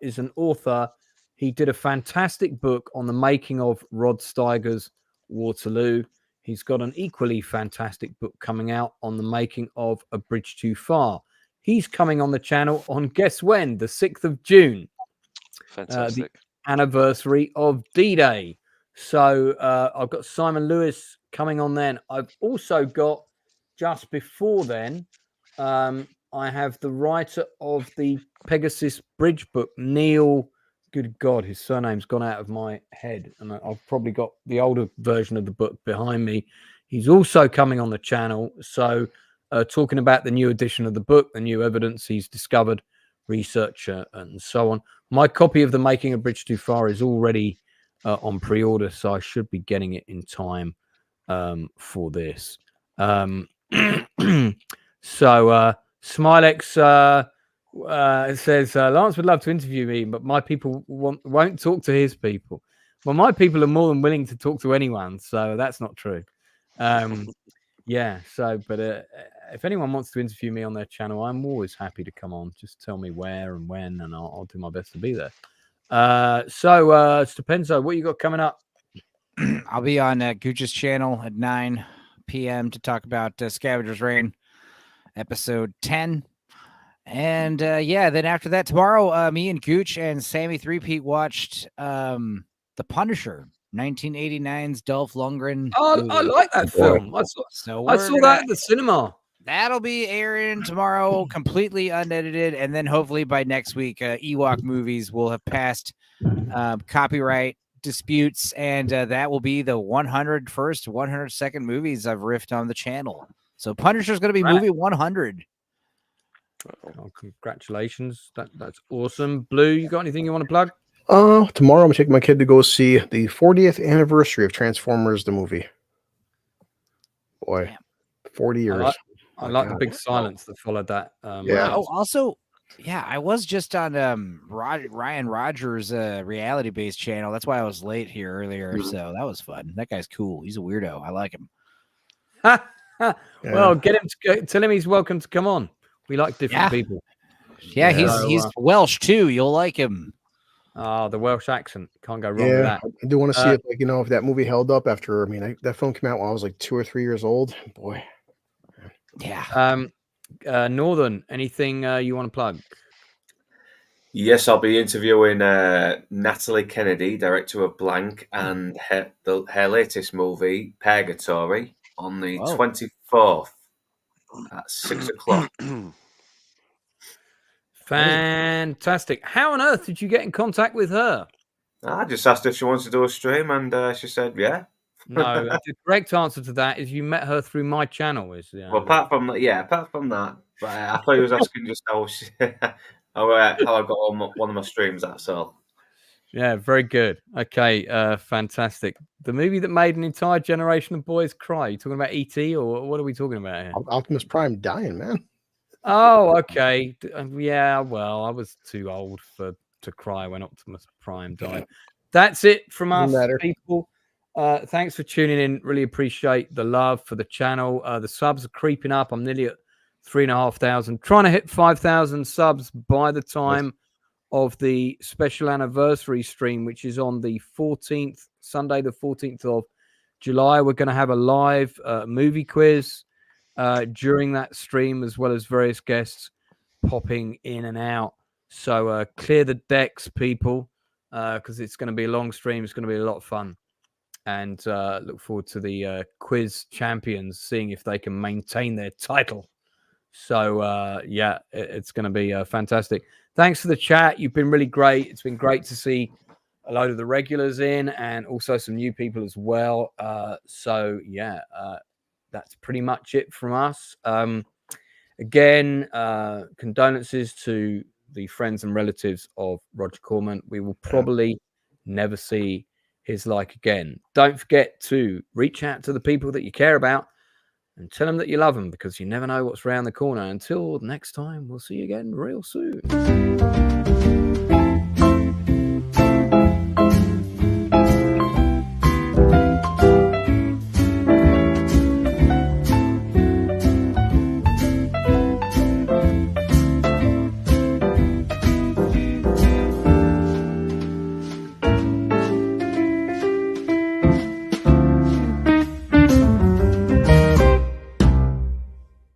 is an author. He did a fantastic book on the making of Rod Steiger's Waterloo. He's got an equally fantastic book coming out on the making of A Bridge Too Far. He's coming on the channel on, guess when? The 6th of June. Fantastic. The anniversary of D-Day. So I've got Simon Lewis coming on then. I've also got, just before then, I have the writer of the Pegasus Bridge book, Neil. Good God, his surname's gone out of my head. And I've probably got the older version of the book behind me. He's also coming on the channel. So talking about the new edition of the book, the new evidence he's discovered, research, and so on. My copy of The Making of Bridge Too Far is already on pre-order, so I should be getting it in time for this. So Smilex says, Lance would love to interview me, but my people won't talk to his people. Well, my people are more than willing to talk to anyone, so that's not true. But if anyone wants to interview me on their channel, I'm always happy to come on. Just tell me where and when, and I'll do my best to be there. Stupenzo, what you got coming up? I'll be on Gooch's channel at 9 p.m. to talk about Scavenger's Reign, episode 10. And then after that, tomorrow, me and Gooch and Sammy Threepeat watched The Punisher, 1989's Dolph Lundgren. Oh, I like that film. I saw that at the cinema. That'll be airing tomorrow, completely unedited, and then hopefully by next week, Ewok movies will have passed copyright disputes, and that will be the 101st, 102nd movies I've riffed on the channel. So Punisher's going to be movie 100. Oh, congratulations. That's awesome. Blue, you got anything you want to plug? Tomorrow I'm going to take my kid to go see the 40th anniversary of Transformers, the movie. Boy, 40 years. I like the big silence that followed that. Oh, also, I was just on Ryan Rogers' reality-based channel. That's why I was late here earlier. So that was fun. That guy's cool. He's a weirdo. I like him. Well, get him to tell him he's welcome to come on. We like different people. Yeah, he's Welsh too. You'll like him. The Welsh accent. Can't go wrong with that. I do want to see if that movie held up after. That film came out when I was like 2 or 3 years old. Boy. Yeah. Northern, anything you want to plug? Yes, I'll be interviewing Natalie Kennedy, director of Blank, and her latest movie, Purgatory, on the 24th at 6 o'clock. Fantastic. How on earth did you get in contact with her? I just asked if she wants to do a stream, and she said, yeah. No, the correct answer to that is you met her through my channel. Well, apart from that, but I thought he was asking just how I got on one of my streams. That's all. Yeah, very good. Okay, fantastic. The movie that made an entire generation of boys cry. You talking about E.T. or what are we talking about here? Optimus Prime dying, man. Oh, okay. Yeah, well, I was too old to cry when Optimus Prime died. That's it from us, people. Thanks for tuning in. Really appreciate the love for the channel. The subs are creeping up. I'm nearly at 3,500. Trying to hit 5,000 subs by the time of the special anniversary stream, which is on the 14th, Sunday, the 14th of July. We're going to have a live movie quiz during that stream, as well as various guests popping in and out. So clear the decks, people, because it's going to be a long stream. It's going to be a lot of fun. And look forward to the quiz champions, seeing if they can maintain their title. So, it's going to be fantastic. Thanks for the chat. You've been really great. It's been great to see a load of the regulars in and also some new people as well. That's pretty much it from us. Again, condolences to the friends and relatives of Roger Corman. We will probably never see his like again. Don't forget to reach out to the people that you care about and tell them that you love them, because you never know what's around the corner. Until next time, we'll see you again real soon.